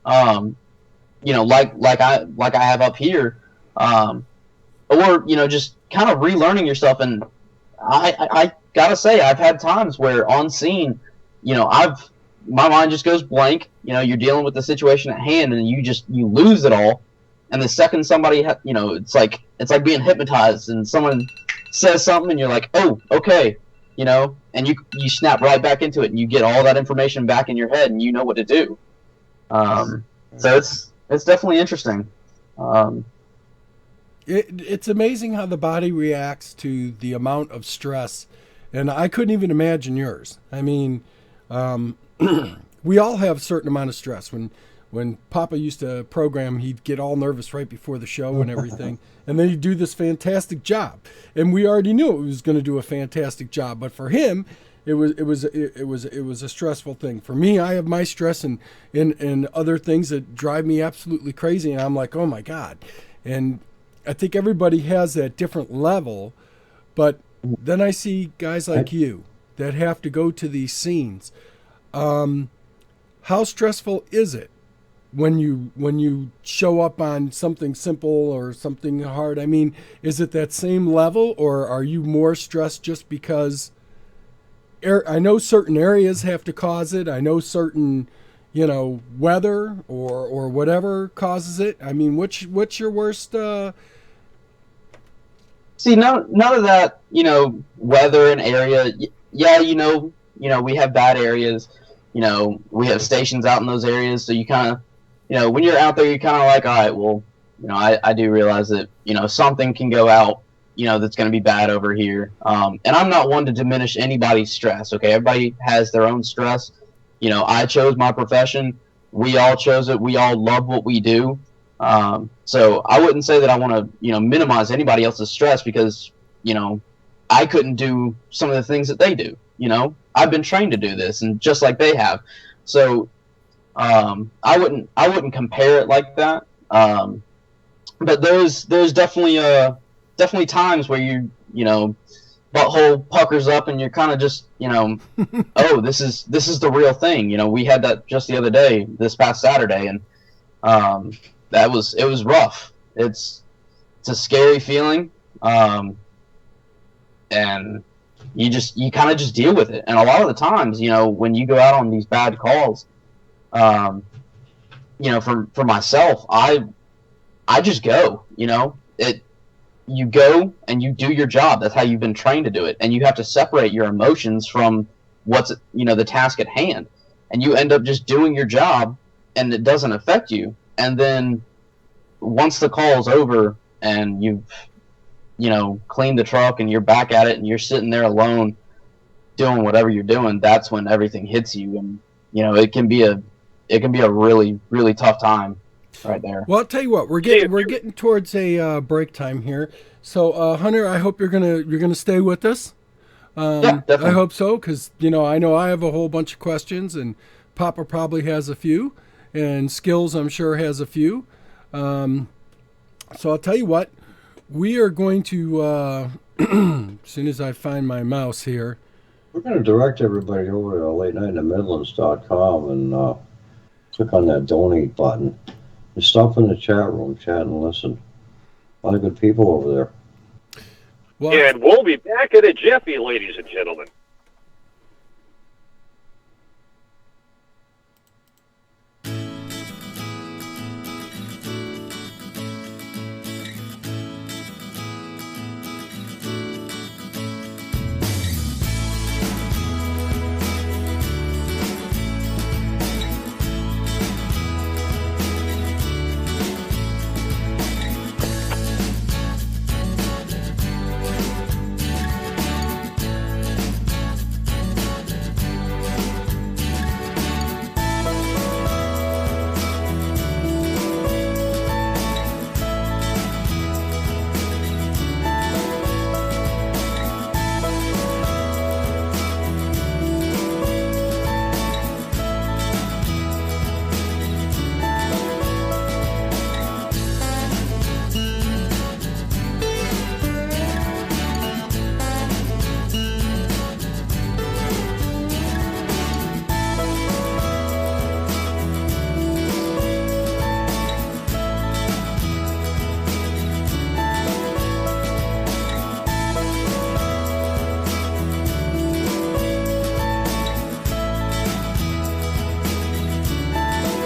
You know, like I have up here, or you know, just kind of relearning yourself. And I gotta say, I've had times where on scene, you know, my mind just goes blank. You know, you're dealing with the situation at hand, and you lose it all. And the second somebody, you know, it's like being hypnotized, and someone says something, and you're like, oh, okay, you know, and you snap right back into it, and you get all that information back in your head, and you know what to do. So it's definitely interesting. It's amazing how the body reacts to the amount of stress, and I couldn't even imagine yours. I mean, we all have a certain amount of stress. When Papa used to program, he'd get all nervous right before the show and everything, and then he'd do this fantastic job. And we already knew it was going to do a fantastic job, but for him, it was a stressful thing. For me, I have my stress and other things that drive me absolutely crazy, and I'm like, oh my God. And I think everybody has that different level, but then I see guys like you that have to go to these scenes. How stressful is it when you show up on something simple or something hard? I mean, is it that same level, or are you more stressed just because I know certain areas have to cause it? I know certain, weather or whatever causes it. I mean, what's your worst? See, none of that, weather and area. Yeah, we have bad areas. We have stations out in those areas, so you kind of, when you're out there, you're kind of like, all right, well, I do realize that, something can go out, that's going to be bad over here. And I'm not one to diminish anybody's stress. Okay. Everybody has their own stress. I chose my profession. We all chose it. We all love what we do. So I wouldn't say that I want to, minimize anybody else's stress because, I couldn't do some of the things that they do. I've been trained to do this, and just like they have. So, I wouldn't compare it like that. But there's definitely times where butthole puckers up and you're kind of just, oh, this is the real thing. We had that just the other day, this past Saturday, and it was rough. It's a scary feeling, and you kind of just deal with it. And a lot of the times, when you go out on these bad calls, for myself, I just go. You go and you do your job. That's how you've been trained to do it. And you have to separate your emotions from what's, the task at hand. And you end up just doing your job, and it doesn't affect you. And then once the call is over and you've, cleaned the truck and you're back at it and you're sitting there alone doing whatever you're doing, that's when everything hits you. And, it can be a really, really tough time. Right there. Well, I'll tell you what, we're getting towards a break time here. So, Hunter, I hope you're gonna stay with us. Yeah, definitely. I hope so, because I know I have a whole bunch of questions, and Papa probably has a few, and Skillzzz I'm sure has a few. So I'll tell you what, we are going to as soon as I find my mouse here. We're going to direct everybody over to latenightinthemidlands.com and click on that donate button. And stop in the chat room, chat and listen. A lot of good people over there. Well, and we'll be back in a jiffy, ladies and gentlemen.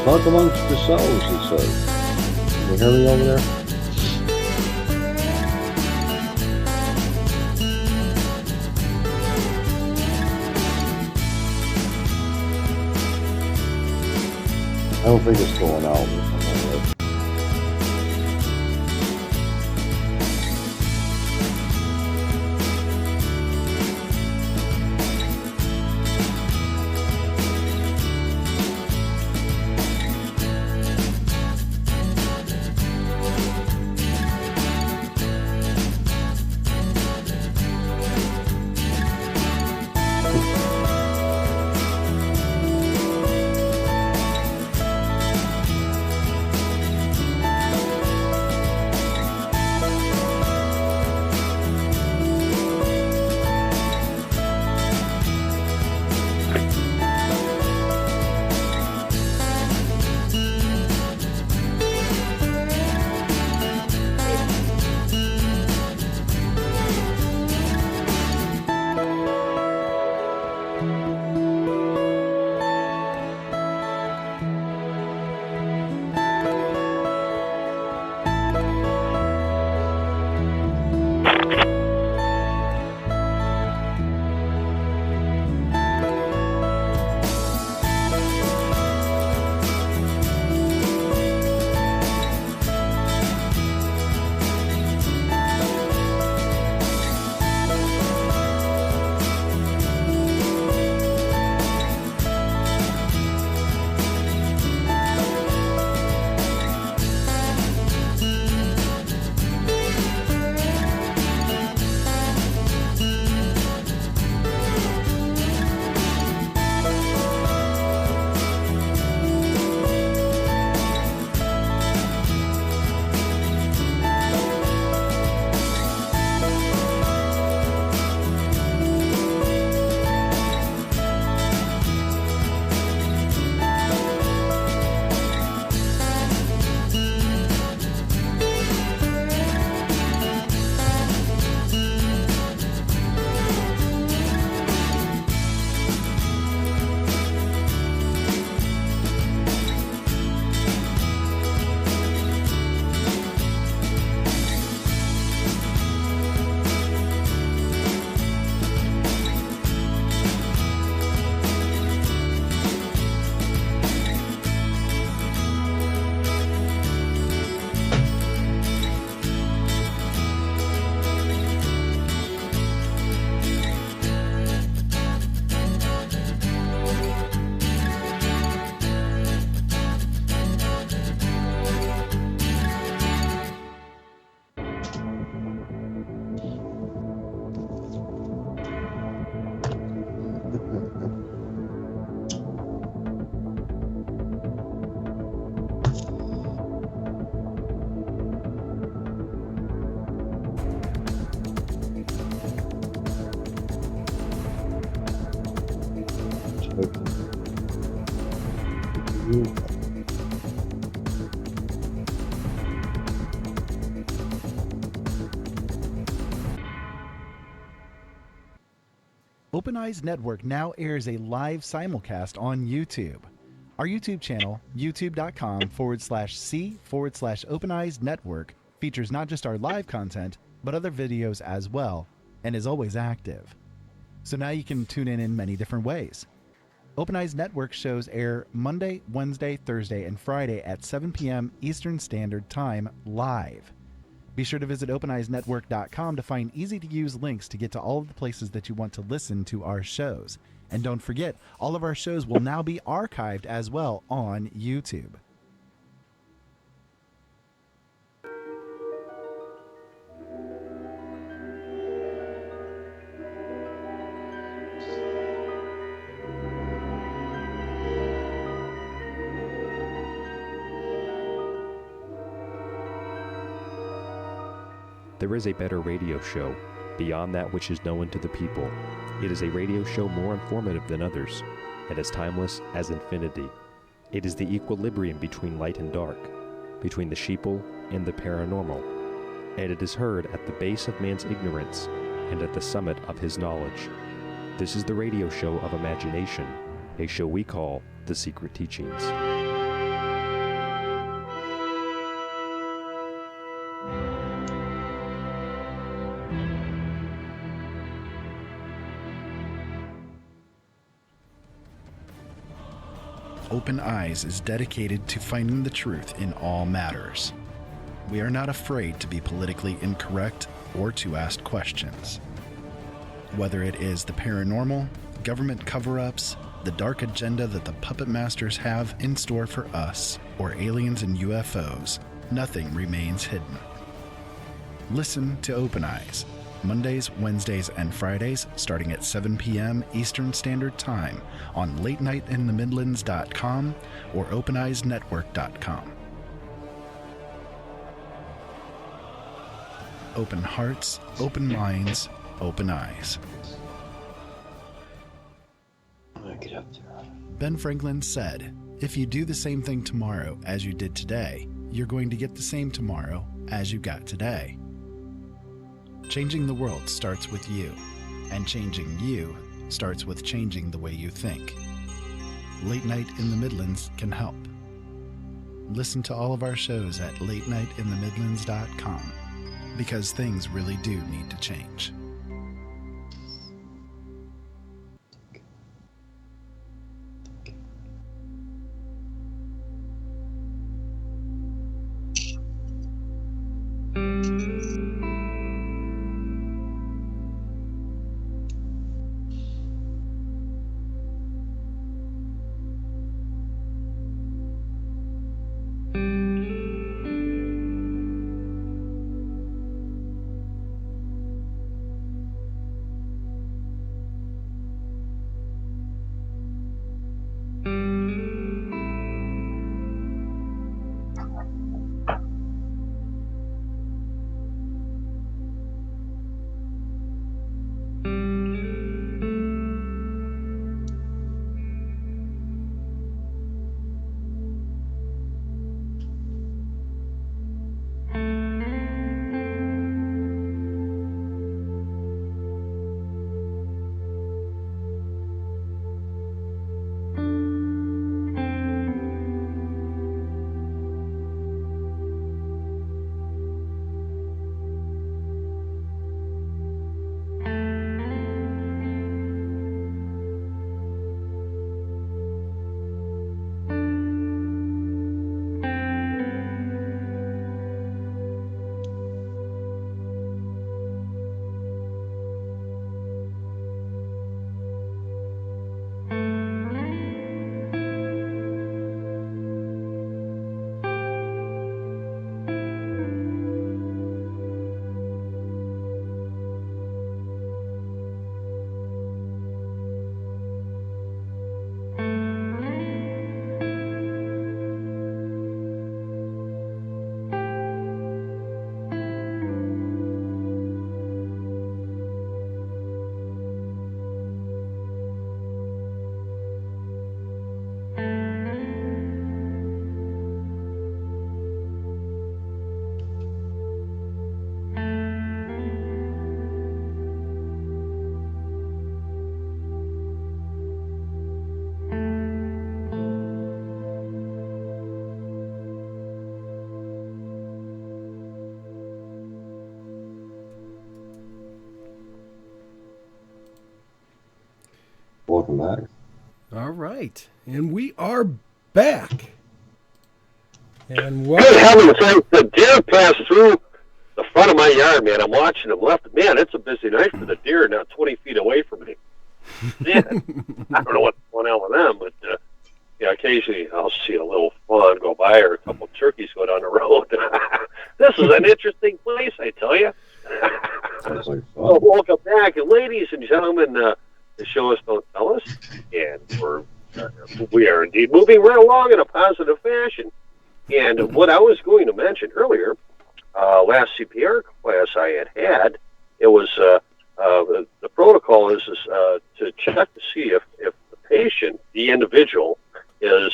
Talk amongst yourselves, he said. Can you hear me over there? I don't think it's going out. Open Eyes Network now airs a live simulcast on YouTube. Our YouTube channel, youtube.com/c/Open Eyes Network, features not just our live content, but other videos as well, and is always active. So now you can tune in many different ways. Open Eyes Network shows air Monday, Wednesday, Thursday, and Friday at 7 p.m. Eastern Standard Time live. Be sure to visit openeyesnetwork.com to find easy-to-use links to get to all of the places that you want to listen to our shows. And don't forget, all of our shows will now be archived as well on YouTube. There is a better radio show, beyond that which is known to the people. It is a radio show more informative than others, and as timeless as infinity. It is the equilibrium between light and dark, between the sheeple and the paranormal, and it is heard at the base of man's ignorance and at the summit of his knowledge. This is the radio show of imagination, a show we call The Secret Teachings. Open Eyes is dedicated to finding the truth in all matters. We are not afraid to be politically incorrect or to ask questions. Whether it is the paranormal, government cover-ups, the dark agenda that the puppet masters have in store for us, or aliens and UFOs, nothing remains hidden. Listen to Open Eyes, Mondays, Wednesdays, and Fridays starting at 7 p.m. Eastern Standard Time on LateNightInTheMidlands.com or OpenEyesNetwork.com. Open hearts, open minds, open eyes. I'm gonna get up there. Ben Franklin said, "If you do the same thing tomorrow as you did today, you're going to get the same tomorrow as you got today." Changing the world starts with you, and changing you starts with changing the way you think. Late Night in the Midlands can help. Listen to all of our shows at LateNightInTheMidlands.com, because things really do need to change. back. All right. And we are back. And Good heavens, the deer passed through the front of my yard, man. I'm watching them left. Man, it's a busy night for the deer now 20 feet away from me. Man, I don't know what's going on with them, but yeah, occasionally I'll see a little fawn go by or a couple of turkeys go down the road. This is an interesting place, I tell you. Sounds like Well, fun. welcome back, and ladies and gentlemen. The show us don't tell us, and we are indeed moving right along in a positive fashion. And what I was going to mention earlier, last CPR class I had, it was the protocol is to check to see if the patient, the individual, is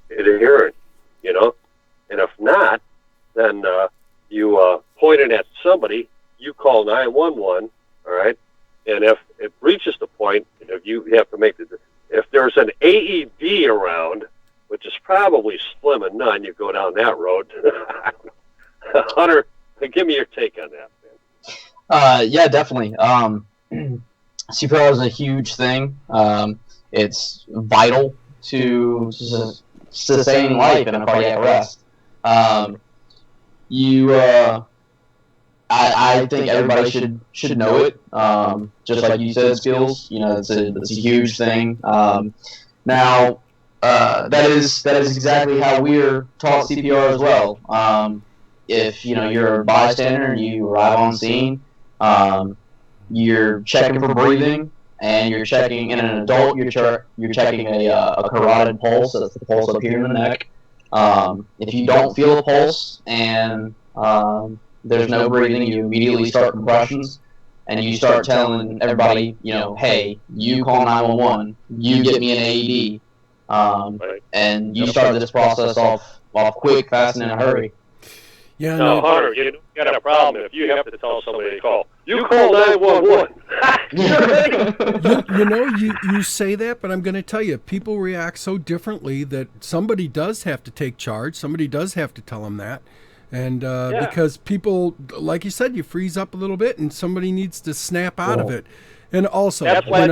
adherent, you know, and if not, then you point it at somebody, you call 911, all right, and if it reaches the point, if you have to make if there's an AED around, which is probably slim and none, you go down that road. Hunter, give me your take on that, man. Yeah, definitely. CPR is a huge thing. It's vital to sustaining life in a cardiac arrest. I think everybody should know it. Just like you said, Skillzzz. You know, it's a huge thing. Now, that is exactly how we're taught CPR as well. If you're a bystander and you arrive on scene, you're checking for breathing, and you're checking in an adult. You're checking a carotid pulse. That's the pulse up here in the neck. If you don't feel a pulse and there's no breathing, you immediately start compressions, and you start telling everybody, hey, you call 911, you get me an AED, and you start this process off quick, fast, and in a hurry. Yeah, No, Hunter, you got a problem if you have to tell somebody to call. You call 911. You say that, but I'm going to tell you, people react so differently that somebody does have to take charge. Somebody does have to tell them that. And because people, like you said, you freeze up a little bit and somebody needs to snap out of it. And also, That's why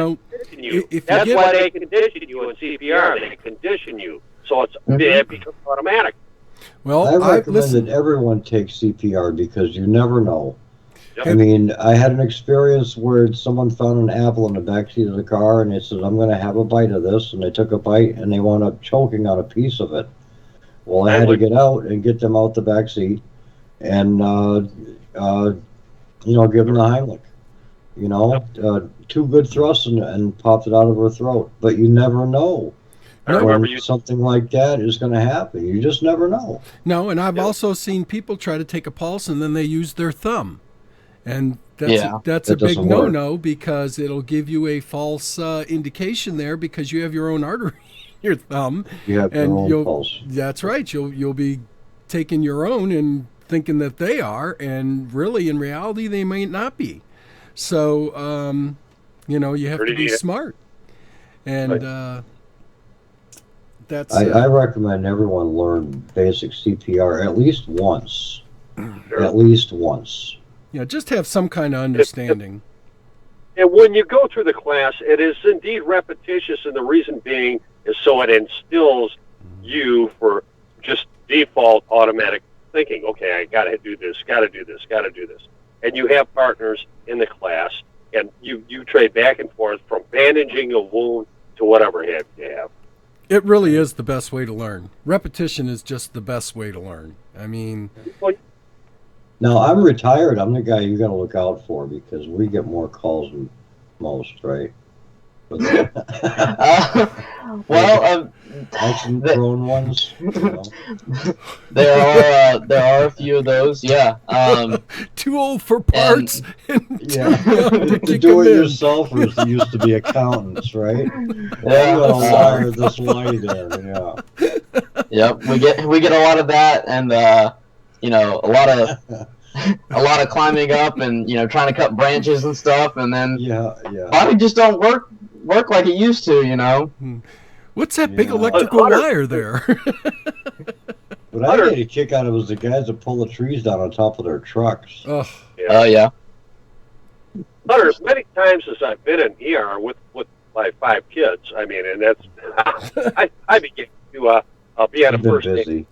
if why they condition you in CPR. They condition you. So it becomes automatic. Well, I recommend that everyone take CPR because you never know. Yep. I mean, I had an experience where someone found an apple in the backseat of the car, and they said, I'm going to have a bite of this, and they took a bite, and they wound up choking on a piece of it. Well, I had to get out and get them out the backseat and, give them the Heimlich. Two good thrusts and popped it out of her throat. But you never know. Something like that is going to happen. You just never know. No, and I've also seen people try to take a pulse and then they use their thumb. And that's a big no-no because it'll give you a false indication there because you have your own artery in your thumb. You have your own pulse. That's right. You'll be taking your own and thinking that they are, and really in reality they may not be. So, you have to be smart. And I recommend everyone learn basic CPR at least once. Sure. At least once. Yeah, just have some kind of understanding. And when you go through the class, it is indeed repetitious, and the reason being is so it instills you for just default automatic thinking. Okay, I got to do this, got to do this, got to do this. And you have partners in the class, and you trade back and forth from bandaging a wound to whatever you have. It really is the best way to learn. Repetition is just the best way to learn. I mean... Now, I'm retired. I'm the guy you got to look out for because we get more calls than most, right? Action-prone ones. There are a few of those, yeah. Too old for parts. The do-it-yourselfers used to be accountants, right? Wire this light in, Yep, we get a lot of that, and a lot of climbing up and trying to cut branches and stuff, and then body just don't work like it used to, What's that big electrical wire there? What I get a kick out of was the guys that pull the trees down on top of their trucks. Oh yeah. Hunter, as many times as I've been in ER with my 5 kids. I mean, and that's I began to be on a I've been first name busy. with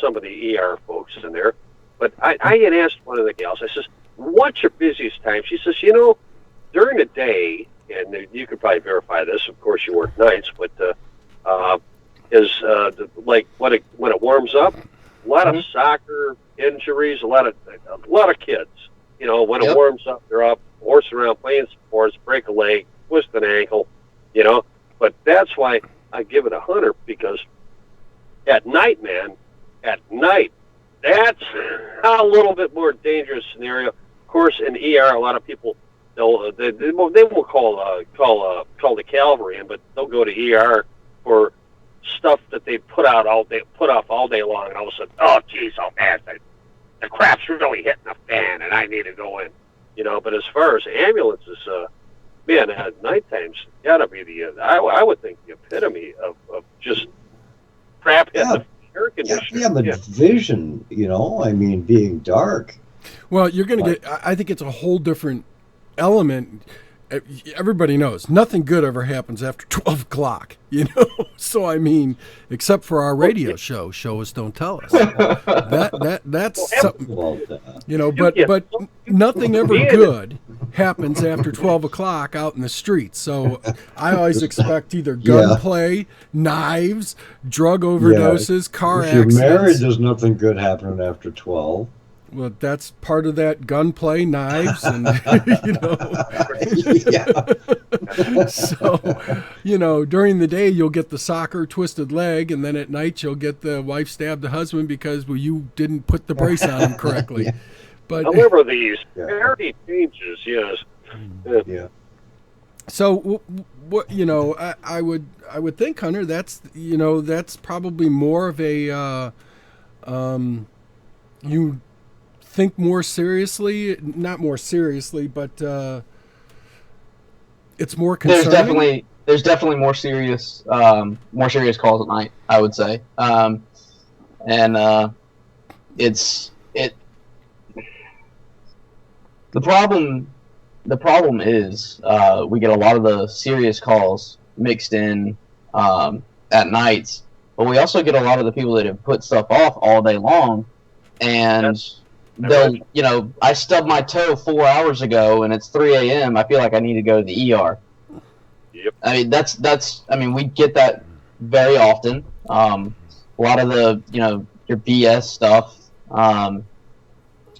some of the ER folks in there. But I had asked one of the gals, I says, what's your busiest time? She says, during the day, and you could probably verify this, of course you work nights, but like when it warms up, a lot of soccer injuries, a lot of kids. When it warms up, they're up, horsing around, playing sports, break a leg, twist an ankle, But that's why I give it 100, because at night, man, that's a little bit more dangerous scenario. Of course, in ER, a lot of people they won't call the cavalry in, but they'll go to ER for stuff that they put off all day long, and all of a sudden, oh geez, oh man, the crap's really hitting the fan, and I need to go in. But as far as ambulances, man, at night times gotta be I would think the epitome of just crap hitting the air conditioner. Yeah, but vision, I mean, being dark. Well, you're going to get, I think it's a whole different element. Everybody knows nothing good ever happens after 12 o'clock, So, I mean, except for our radio show, Show Us, Don't Tell Us. That's something, but nothing ever good happens after 12 o'clock out in the streets. So I always expect either gunplay, knives, drug overdoses, car accidents. If you're married, there's nothing good happening after 12. Well, that's part of that gunplay, knives, and So, during the day you'll get the soccer twisted leg, and then at night you'll get the wife stabbed the husband because you didn't put the brace on him correctly. But however, these parity changes, yes. Yeah. So what I would think, Hunter, that's probably more of a you think more seriously, not more seriously, but it's more concerning. There's definitely more serious calls at night, I would say. The problem is we get a lot of the serious calls mixed in at nights, but we also get a lot of the people that have put stuff off all day long, and they'll, I stubbed my toe 4 hours ago and it's 3 a.m. I feel like I need to go to the ER. Yep. I mean, we get that very often. A lot of the, your BS stuff,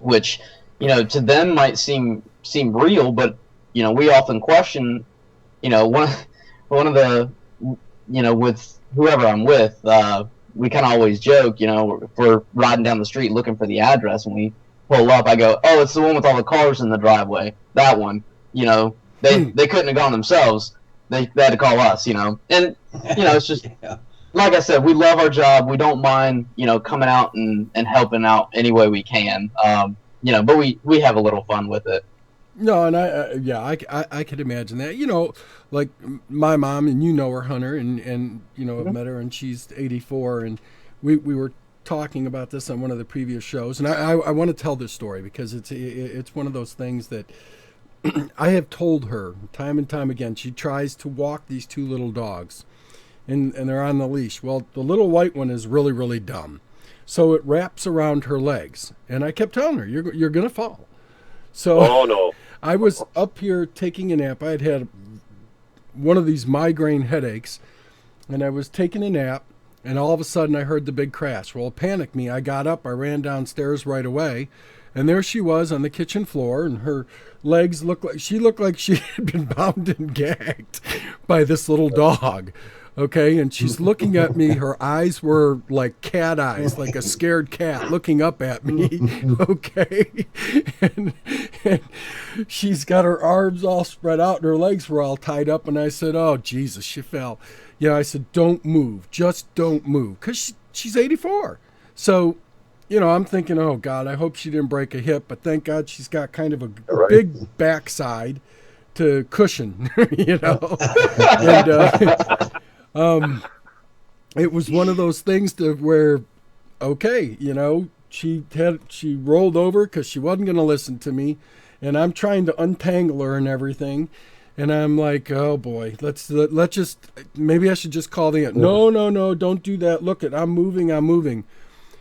which, to them might seem real, but, we often question, one of the, with whoever I'm with, we kind of always joke, if we're riding down the street looking for the address, and we pull up, I go, oh, it's the one with all the cars in the driveway. That one, they couldn't have gone themselves. They had to call us, and, it's just, like I said, we love our job. We don't mind, coming out and helping out any way we can, but we have a little fun with it. No, and I could imagine that. Like my mom, and her, Hunter, and I've met her, and she's 84, and we were talking about this on one of the previous shows, and I want to tell this story because it's one of those things that I have told her time and time again. She tries to walk these 2 little dogs, and they're on the leash. Well, the little white one is really, really dumb, so it wraps around her legs, and I kept telling her, you're gonna fall. So oh no. I was up here taking a nap. I had one of these migraine headaches, and I was taking a nap, and all of a sudden I heard the big crash. Well, it panicked me. I got up, I ran downstairs right away, and there she was on the kitchen floor, and her legs looked like she had been bound and gagged by this little dog. Okay, and she's looking at me. Her eyes were like cat eyes, like a scared cat looking up at me. Okay, and she's got her arms all spread out and her legs were all tied up. And I said, "Oh Jesus, she fell." Yeah, I said, "Don't move, just don't move," because she's 84. So, I'm thinking, "Oh God, I hope she didn't break a hip." But thank God she's got kind of a big backside to cushion, And it was one of those things to where, okay, she rolled over because she wasn't going to listen to me, and I'm trying to untangle her and everything, And I'm like, oh boy, let's just, maybe I should just call the, no, don't do that. Look, I'm moving.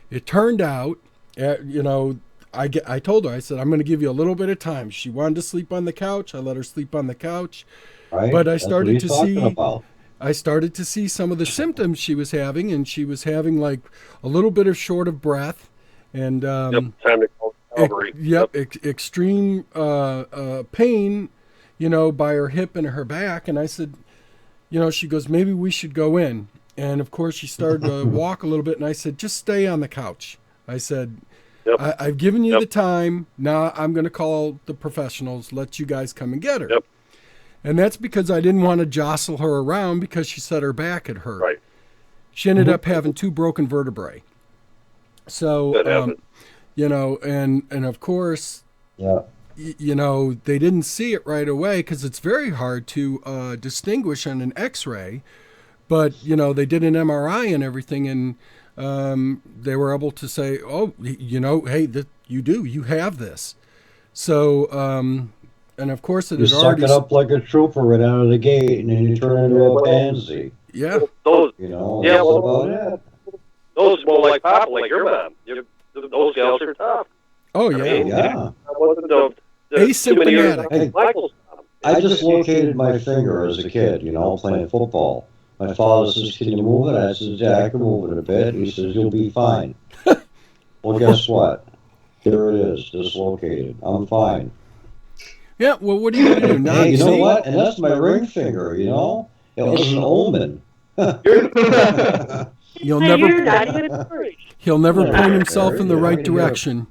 It turned out, I told her, I said, I'm going to give you a little bit of time. She wanted to sleep on the couch. I let her sleep on the couch. Right? But I That's what started he's to talking see, about. I started to see some of the symptoms she was having, and she was having like a little bit of short of breath, and Time to call Calvary. extreme pain, by her hip and her back. And I said, she goes, maybe we should go in. And of course, she started to walk a little bit, and I said, just stay on the couch. I said, I've given you the time. Now I'm going to call the professionals, let you guys come and get her. Yep. And that's because I didn't want to jostle her around because she said her back had hurt. Right. She ended up having 2 broken vertebrae. So, and of course, they didn't see it right away because it's very hard to distinguish on an X-ray. But, they did an MRI and everything, and they were able to say, oh, hey, you have this. So, and of course it You had suck already... it up like a trooper right out of the gate, and then you turn into a pansy. Yeah. Those, That's well, about it. those more like Papa, like your mom. Those gals are tough. Oh, yeah. I mean, Yeah. I wasn't the Asymptomatic. Hey, Michael's mom. I dislocated my finger as a kid, playing football. My father says, can you move it? I said, yeah, I can move it a bit. He says, you'll be fine. Well, guess what? There it is, dislocated. I'm fine. Yeah, well, what are you going to do? Now, Hey, you know what? And that's my ring finger, It was an omen. He'll Hey, never... you're not even free. He'll never Yeah, point himself in the yeah, right yeah. direction.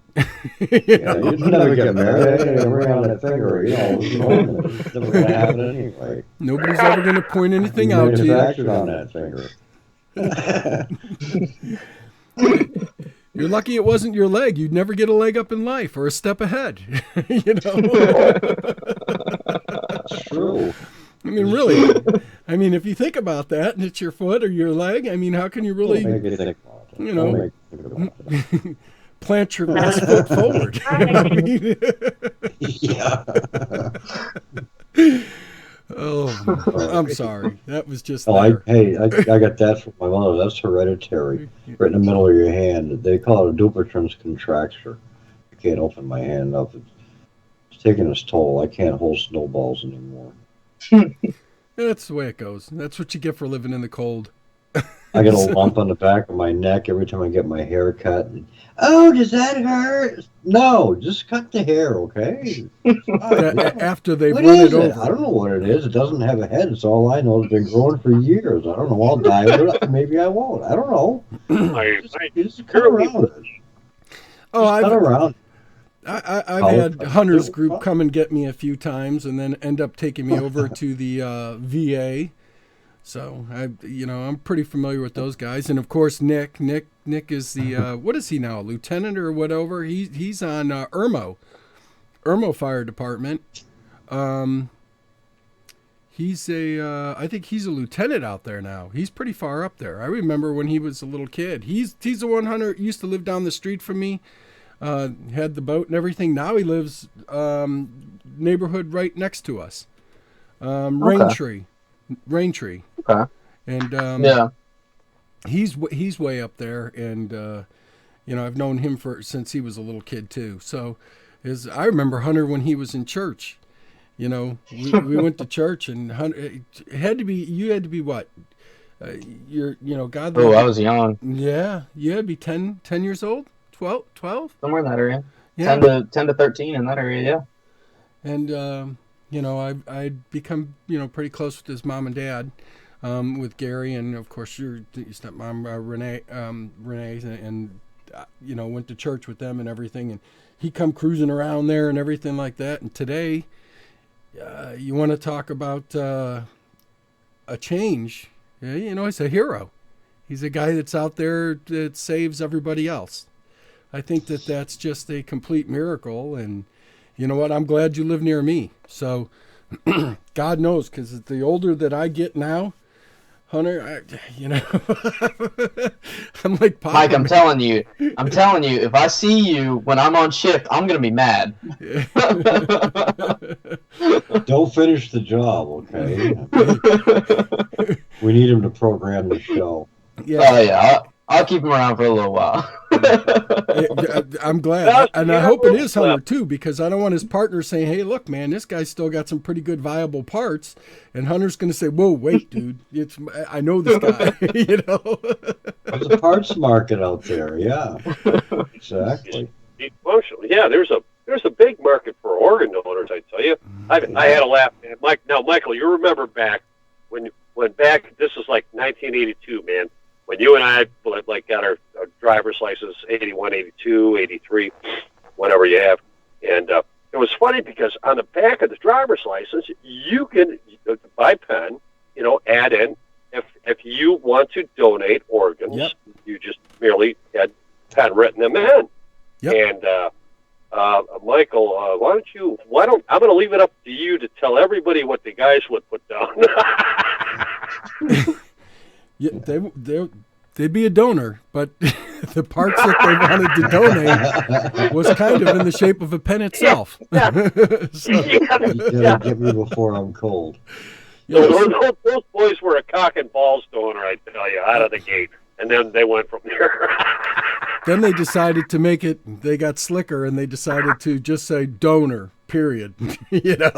You'd never get married. I didn't ring on that finger, it was an omen. It's never going to happen anyway. Nobody's ever going to point anything out to you. Manufactured on that finger. You're lucky it wasn't your leg. You'd never get a leg up in life or a step ahead. That's true. I mean, really. I mean, if you think about that and it's your foot or your leg, I mean, how can you really, Don't make me think about it. Don't make me think about it. plant your best foot forward? Yeah. Oh, I'm sorry. That was just I there. got that from my mother. That's hereditary. Right in the middle of your hand. They call it a Dupuytren's contracture. I can't open my hand up. It's taking its toll. I can't hold snowballs anymore. That's the way it goes. That's what you get for living in the cold. I get a lump on the back of my neck every time I get my hair cut. Oh, does that hurt? No, just cut the hair, okay? After they've What run is it it? over. I don't know what it is. It doesn't have a head. It's all I know. It's been growing for years. I don't know. I'll die with it. Maybe I won't. I don't know. Just cut around it. Oh, Cut around. I've had Hunter's Group come and get me a few times and then end up taking me over to the VA. So I'm pretty familiar with those guys, and of course Nick is the what is he now, a lieutenant or whatever? He's on Irmo Fire Department. He's I think he's a lieutenant out there now. He's pretty far up there. I remember when he was a little kid. He's the one Hunter used to live down the street from me. Had the boat and everything. Now he lives neighborhood right next to us. Raintree. Okay. And he's way up there, and I've known him since he was a little kid too. So I remember Hunter when he was in church. We went to church, and Hunter, you had to be what? God. Oh, I was young. Yeah, you had to be 10 years old, 12? Somewhere in that area. Yeah. 10 to 13 in that area, yeah. And I'd become pretty close with his mom and dad, with Gary, and of course your stepmom Renee, and went to church with them and everything, and he come cruising around there and everything like that. And today, you want to talk about a change? He's a hero. He's a guy that's out there that saves everybody else. I think that's just a complete miracle, and you know what? I'm glad you live near me. So, God knows, because the older that I get now, Hunter, I'm like, Papa, Mike, I'm telling you, if I see you when I'm on shift, I'm gonna be mad. Don't finish the job, okay? We need him to program the show. Yeah. I'll keep him around for a little while. I'm glad, and I hope it is Hunter too, because I don't want his partner saying, "Hey, look, man, this guy's still got some pretty good viable parts," and Hunter's going to say, "Whoa, wait, dude, I know this guy." There's a parts market out there, yeah, exactly. Functional, yeah. There's a big market for organ donors. I tell you, I had a laugh, man. Michael, you remember back when back? This was like 1982, man. When you and I like got our driver's license, 81, 82, 83, whatever you have. And it was funny because on the back of the driver's license, you can, by pen, add in, if you want to donate organs, yep. You just merely had pen written them in. Yep. And Michael, I'm going to leave it up to you to tell everybody what the guys would put down. Yeah, they'd be a donor, but the parts that they wanted to donate was kind of in the shape of a pen itself. Yeah. So, You gotta get me before I'm cold. yes. Those boys were a cock and balls donor, I tell you, out of the gate. And then they went from there. Then they decided to make it, they got slicker, and they decided to just say donor, period. Yeah.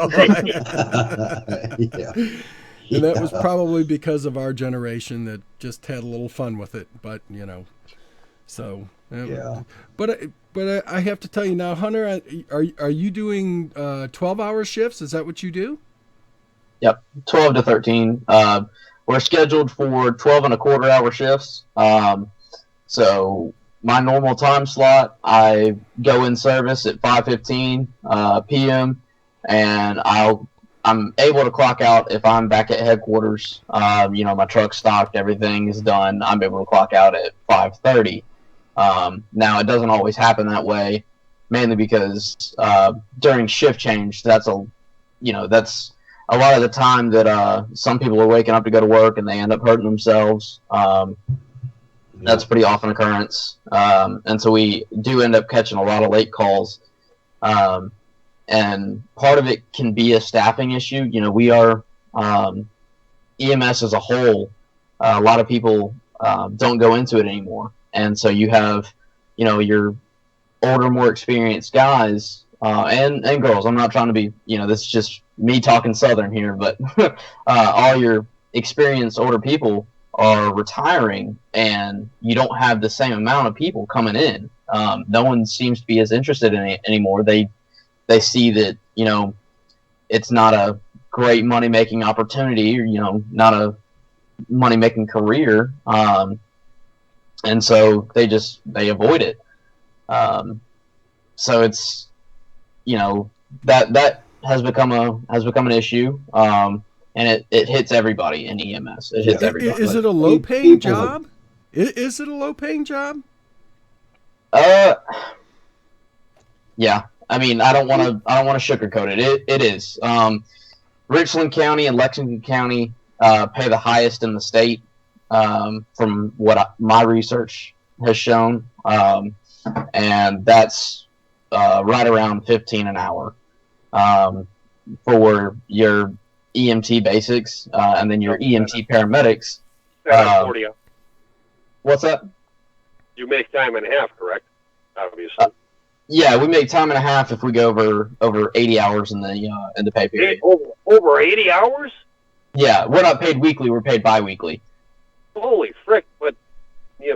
And that was probably because of our generation that just had a little fun with it. But, so. Yeah. But I have to tell you now, Hunter, are you doing 12-hour shifts? Is that what you do? Yep, 12 to 13. We're scheduled for 12 and a quarter hour shifts. So my normal time slot, I go in service at 5:15 p.m. and I'm able to clock out if I'm back at headquarters. My truck's stocked, everything is done. I'm able to clock out at 5:30. Now it doesn't always happen that way, mainly because during shift change, that's a lot of the time that some people are waking up to go to work and they end up hurting themselves. That's a pretty often occurrence. And so we do end up catching a lot of late calls. And part of it can be a staffing issue. We are EMS as a whole. A lot of people don't go into it anymore. And so you have, your older, more experienced guys and girls. I'm not trying to be, this is just me talking Southern here, but all your experienced older people are retiring, and you don't have the same amount of people coming in. No one seems to be as interested in it anymore. They see that, it's not a great money-making opportunity, or, not a money-making career. And so they avoid it. So it's, that has become an issue. And it hits everybody in EMS. It hits everybody. Is it a low-paying job? Is it a low-paying job? Yeah. I mean, I don't want to sugarcoat it. It is. Richland County and Lexington County pay the highest in the state, from what my research has shown, and that's right around $15 an hour for your EMT basics, and then your EMT paramedics. 40. What's that? You make time and a half, correct? Obviously. Yeah, we make time and a half if we go over 80 hours in the pay period. Over 80 hours? Yeah, we're not paid weekly; we're paid bi-weekly. Holy frick! But okay.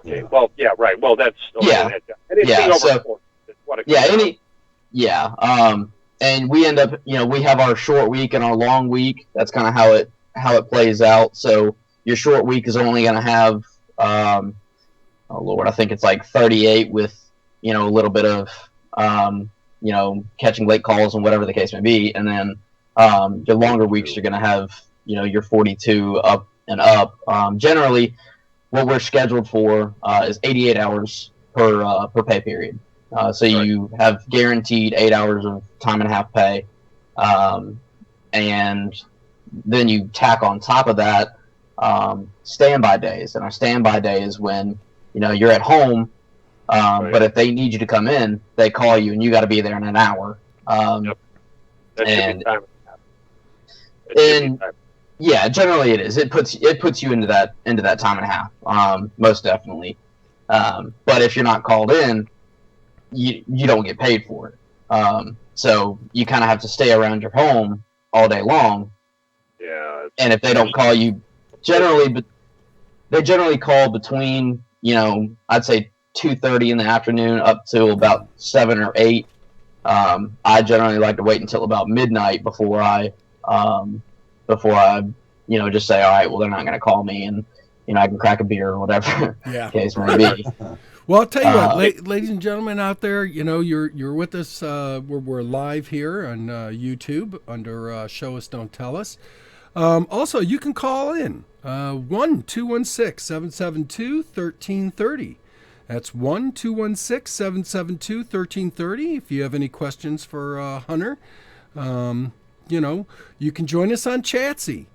Yeah. Well, yeah, right. Well, that's okay. Yeah. Anything over So, 40 is what it yeah, comes and we end up, we have our short week and our long week. That's kind of how it plays out. So your short week is only going to have, oh Lord, I think it's like 38 with, a little bit of, catching late calls and whatever the case may be. And then your longer weeks, you're going to have, your 42 up and up. Generally, what we're scheduled for is 88 hours per pay period. So you have guaranteed 8 hours of time and a half pay. And then you tack on top of that standby days, and our standby day is when you're at home, Right. but if they need you to come in, they call you, and you got to be there in an hour. Yep. That should and- be time. It should be and- time. Yeah, generally it is. It puts you into that time and a half, most definitely. But if you're not called in, you don't get paid for it. So you kind of have to stay around your home all day long. Yeah. And if they don't call you, they generally call between I'd say 2:30 in the afternoon up to about 7 or 8. I generally like to wait until about midnight before I just say, all right, well, they're not going to call me, and I can crack a beer or whatever Yeah. the case may be. Well, I'll tell you what, ladies and gentlemen out there, you're with us. We're live here on YouTube under Show Us, Don't Tell Us. Also, you can call in 1-216-772-1330. That's 1-216-772-1330. If you have any questions for Hunter, you can join us on Chatsy.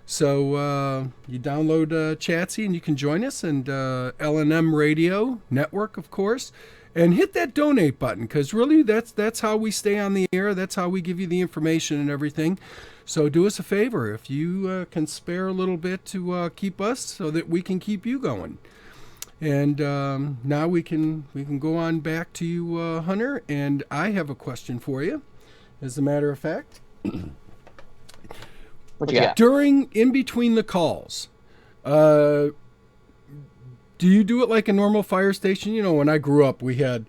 So you download Chatsy and you can join us, and LNM Radio Network, of course, and hit that donate button, because really that's how we stay on the air. That's how we give you the information and everything. So do us a favor, if you can spare a little bit to keep us, so that we can keep you going. And now we can go on back to you, Hunter, and I have a question for you, as a matter of fact. What you got? In between the calls, do you do it like a normal fire station? When I grew up, we had,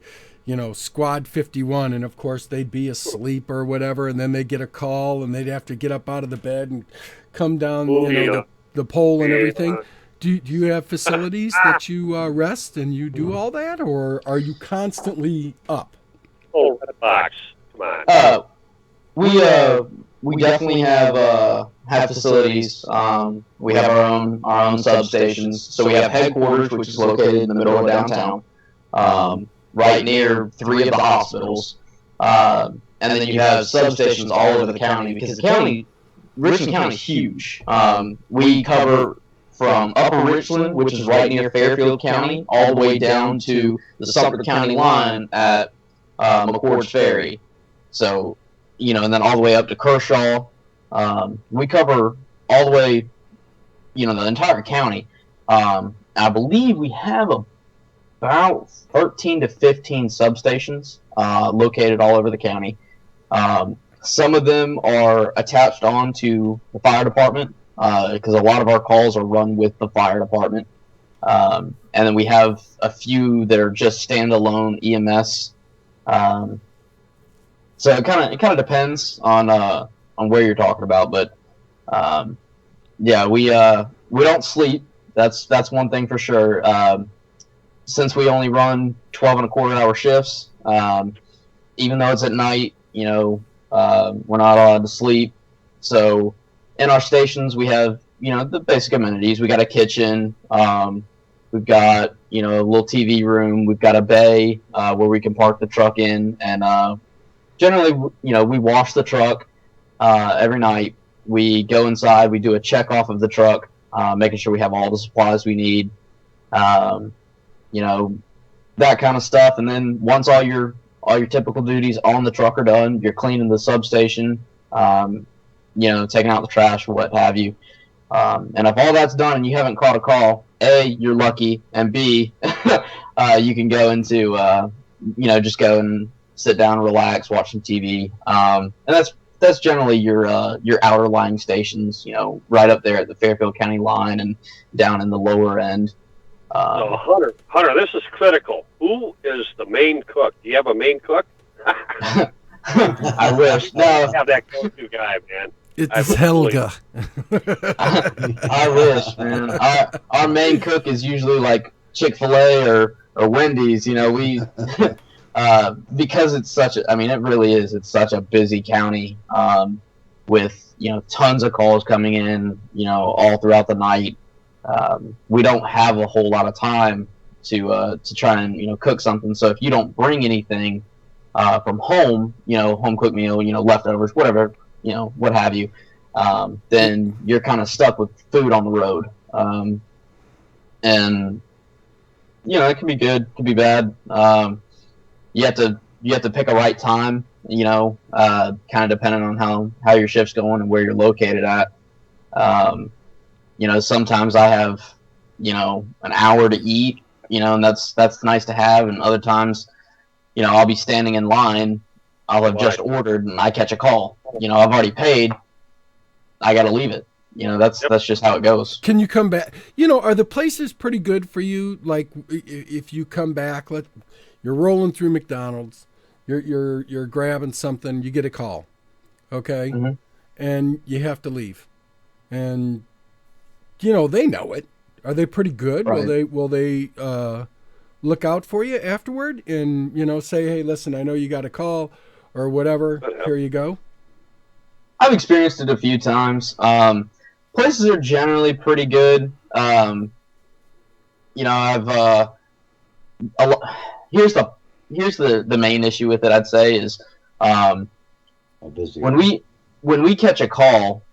Squad 51, and of course they'd be asleep or whatever, and then they'd get a call, and they'd have to get up out of the bed and come down, the pole and everything. Do you have facilities that you rest and you do all that, or are you constantly up? Oh, box. Come on. We definitely have facilities. We have our own substations. So we have headquarters, which is located in the middle of downtown, right near 3 of the hospitals. And then you have substations all over the county, because Richland County is huge. We cover from Upper Richland, which is right near Fairfield County, all the way down to the Sumter County line at McCord's Ferry. So, and then all the way up to Kershaw. We cover all the way, the entire county. I believe we have about 13 to 15 substations located all over the county. Some of them are attached on to the fire department, because a lot of our calls are run with the fire department. And then we have a few that are just standalone EMS. So it kind of depends on where you're talking about, but yeah, we don't sleep. That's one thing for sure. Since we only run 12.25-hour shifts, even though it's at night, we're not allowed to sleep. So in our stations, we have the basic amenities. We got a kitchen. We've got a little TV room. We've got a bay where we can park the truck in, and generally, we wash the truck every night. We go inside. We do a check off of the truck, making sure we have all the supplies we need. That kind of stuff. And then once all your typical duties on the truck are done, you're cleaning the substation, taking out the trash or what have you. And if all that's done and you haven't caught a call, A, you're lucky, and B, you can go into, just go and sit down, relax, watch some TV. And that's generally your outer lying stations, right up there at the Fairfield County line and down in the lower end. So Hunter, this is critical. Who is the main cook? Do you have a main cook? I wish. No. I have that go-to guy, man. It's Helga. I wish, man. Our main cook is usually like Chick-fil-A or Wendy's. We because it's it really is. It's such a busy county, with tons of calls coming in, all throughout the night. We don't have a whole lot of time to try and cook something. So if you don't bring anything from home, home cooked meal, leftovers, whatever, what have you, then you're kind of stuck with food on the road. And it can be good, can be bad. You have to pick a right time. Kind of depending on how your shift's going and where you're located at. Sometimes I have an hour to eat. And that's nice to have. And other times, I'll be standing in line. I'll have just ordered and I catch a call. I've already paid. I got to leave it. That's just how it goes. Can you come back? Are the places pretty good for you? Like if you come back, you're rolling through McDonald's, you're grabbing something, you get a call, okay, Mm-hmm. and you have to leave, and they know it. Are they pretty good? Right. Will they look out for you afterward and say, hey, listen, I know you got a call or whatever. Here you go. I've experienced it a few times. Places are generally pretty good. I've here's the main issue with it. I'd say is when we catch a call.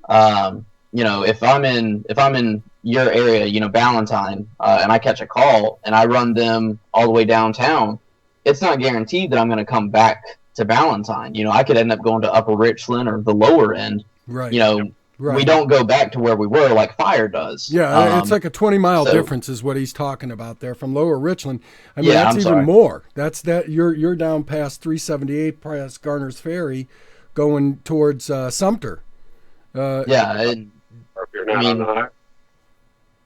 If I'm in your area, Ballantyne, and I catch a call and I run them all the way downtown, it's not guaranteed that I'm going to come back to Ballantyne. I could end up going to Upper Richland or the lower end. Right. Right. We don't go back to where we were like Fire does. Yeah, it's like a 20-mile difference is what he's talking about there from Lower Richland. I mean, that's even more. That's you're down past 378 past Garner's Ferry going towards Sumter. Or if you're not on the high.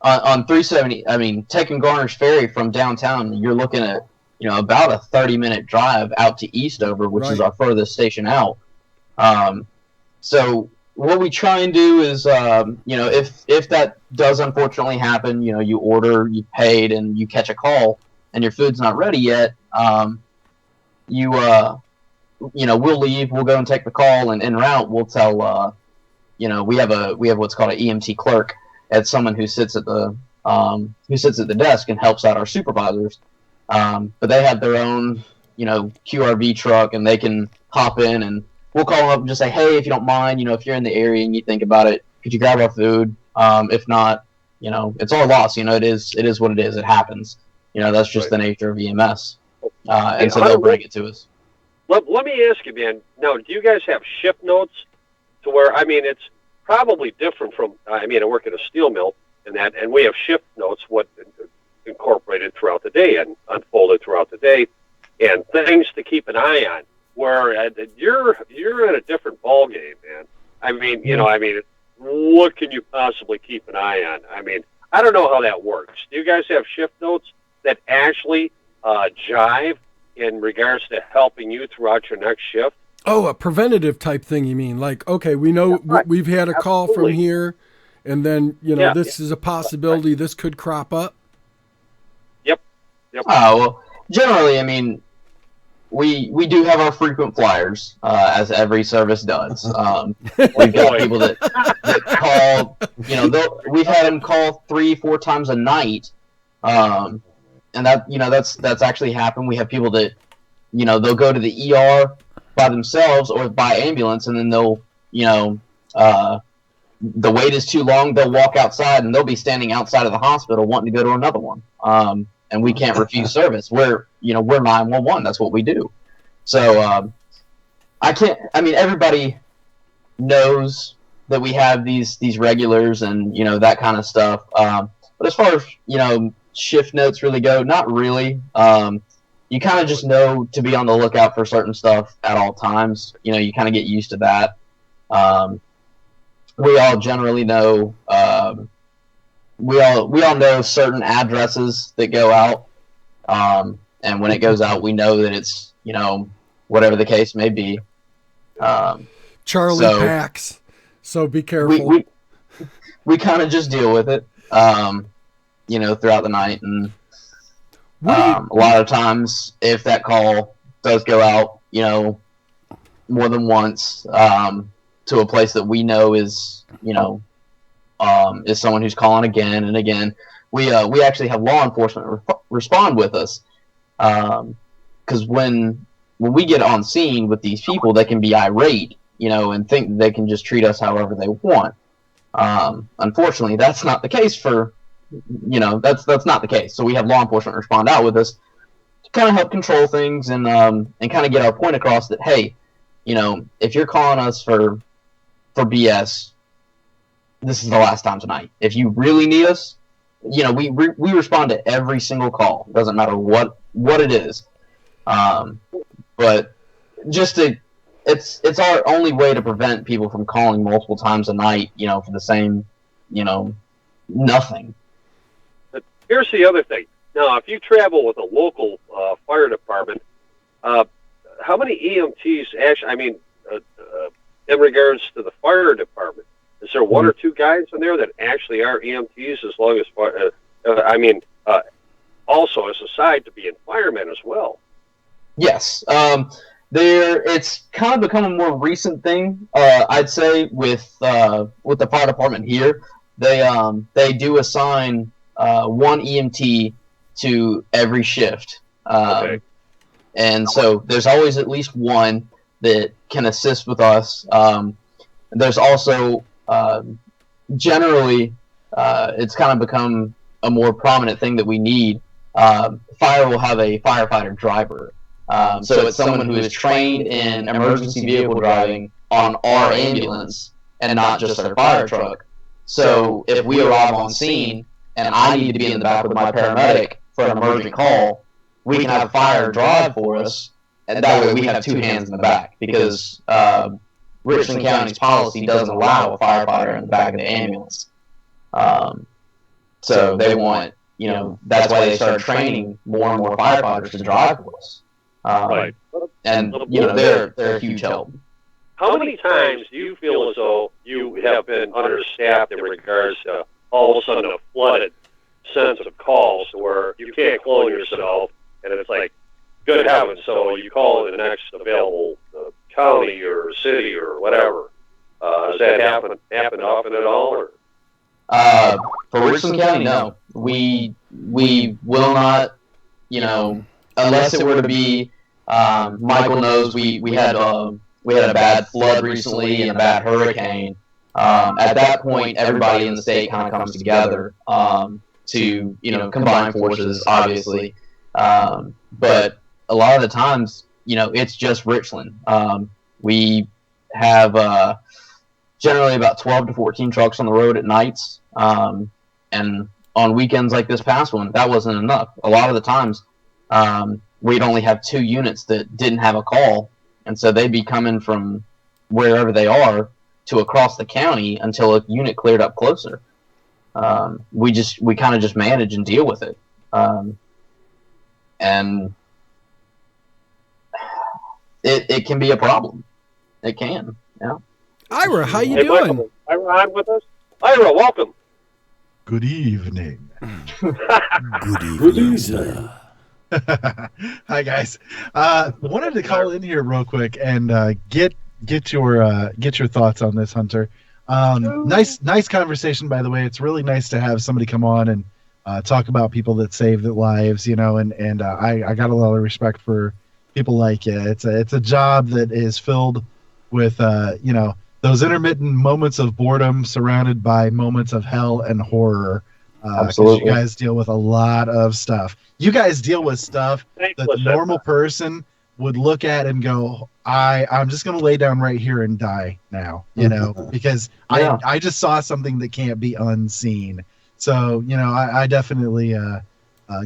On 370, taking Garner's Ferry from downtown, you're looking at about a 30-minute drive out to Eastover, which is our furthest station out. So what we try and do is, if that does unfortunately happen, you order, you paid, and you catch a call, and your food's not ready yet, we'll leave, we'll go and take the call, and en route we'll tell, we have what's called an EMT clerk. It's someone who sits at the desk and helps out our supervisors. But they have their own, QRV truck, and they can hop in, and we'll call them up and just say, hey, if you don't mind, if you're in the area and you think about it, could you grab our food? If not, it's our loss. It is what it is. It happens. That's just the nature of EMS. And so they'll bring it to us. Let me ask you, man. Now, do you guys have shift notes to where, it's probably different from, I work at a steel mill and we have shift notes, what incorporated throughout the day and unfolded throughout the day, and things to keep an eye on. Where you're in a different ball game, man. What can you possibly keep an eye on? I don't know how that works. Do you guys have shift notes that actually jive in regards to helping you throughout your next shift? Oh, a preventative type thing, you mean? Like, okay, we know we've had a call from here, and then, this is a possibility. Right. This could crop up. Yep. Well, generally, we do have our frequent flyers, as every service does. We've got people that call, we've had them call 3-4 times a night. And that's actually happened. We have people that, they'll go to the ER by themselves or by ambulance, and then they'll, the wait is too long, they'll walk outside and they'll be standing outside of the hospital wanting to go to another one. And we can't refuse service. We're 911. That's what we do. So everybody knows that we have these regulars and, that kind of stuff. But as far as, shift notes really go, not really. You kind of just know to be on the lookout for certain stuff at all times. You kind of get used to that. We all generally know, we all know certain addresses that go out. And when it goes out, we know that it's, whatever the case may be. Charlie packs. So be careful. We kind of just deal with it, throughout the night. And a lot of times, if that call does go out, more than once, to a place that we know is, is someone who's calling again and again, we actually have law enforcement respond with us. Because when we get on scene with these people, they can be irate and think they can just treat us however they want. Unfortunately, that's not the case that's not the case. So we have law enforcement respond out with us to kind of help control things and kind of get our point across that, hey, if you're calling us for BS, this is the last time tonight. If you really need us, we respond to every single call. Doesn't matter what it is. But it's our only way to prevent people from calling multiple times a night, for the same, nothing. But here's the other thing. Now, if you travel with a local fire department, how many EMTs actually, in regards to the fire department, is there one or two guys in there that actually are EMTs as long as, also as a side to being firemen as well? Yes. It's kind of become a more recent thing, I'd say, with the fire department here. They do assign one EMT to every shift. Okay. And so there's always at least one that can assist with us. There's also generally it's kind of become a more prominent thing that we need. Fire will have a firefighter driver. So it's someone who is trained in emergency vehicle driving on our ambulance and not just our fire truck. So if we arrive on scene and I need to be in the back with my paramedic for an emergent call, we can have fire drive for us, and that way we have two hands in the back, because Richland County's policy doesn't allow a firefighter in the back of the ambulance. So they want, that's why they started training more and more firefighters to drive for us. Right. And, they're a huge help. How many times do you feel as though you have been understaffed in regards to all of a sudden a flooded sense of calls where you can't clone yourself, and it's like, good heavens, so you call the next available county or city or whatever. Does that happen often at all? Or? For Richland County, no. We will not, unless it were to be, Michael knows we had a bad flood recently and a bad hurricane. At that point, everybody in the state kind of comes together to combine forces, obviously. But a lot of the times, it's just Richland. We have generally about 12 to 14 trucks on the road at nights, and on weekends like this past one, that wasn't enough. A lot of the times, we'd only have 2 units that didn't have a call, and so they'd be coming from wherever they are to across the county until a unit cleared up closer. We kind of just manage and deal with it. And it can be a problem. It can, yeah. Ira, how you Hey, doing? Michael, Ira on with us? Ira, welcome. Good evening. Good evening, sir. Hi guys. Wanted to call in here real quick and get your thoughts on this, Hunter. Nice conversation, by the way. It's really nice to have somebody come on and talk about people that saved lives, and I got a lot of respect for people like you. It's a job that is filled with those intermittent moments of boredom surrounded by moments of hell and horror. Absolutely. You guys deal with a lot of stuff. You guys deal with stuff that the normal person would look at and go, I'm just going to lay down right here and die now, because Yeah. I just saw something that can't be unseen. So, I definitely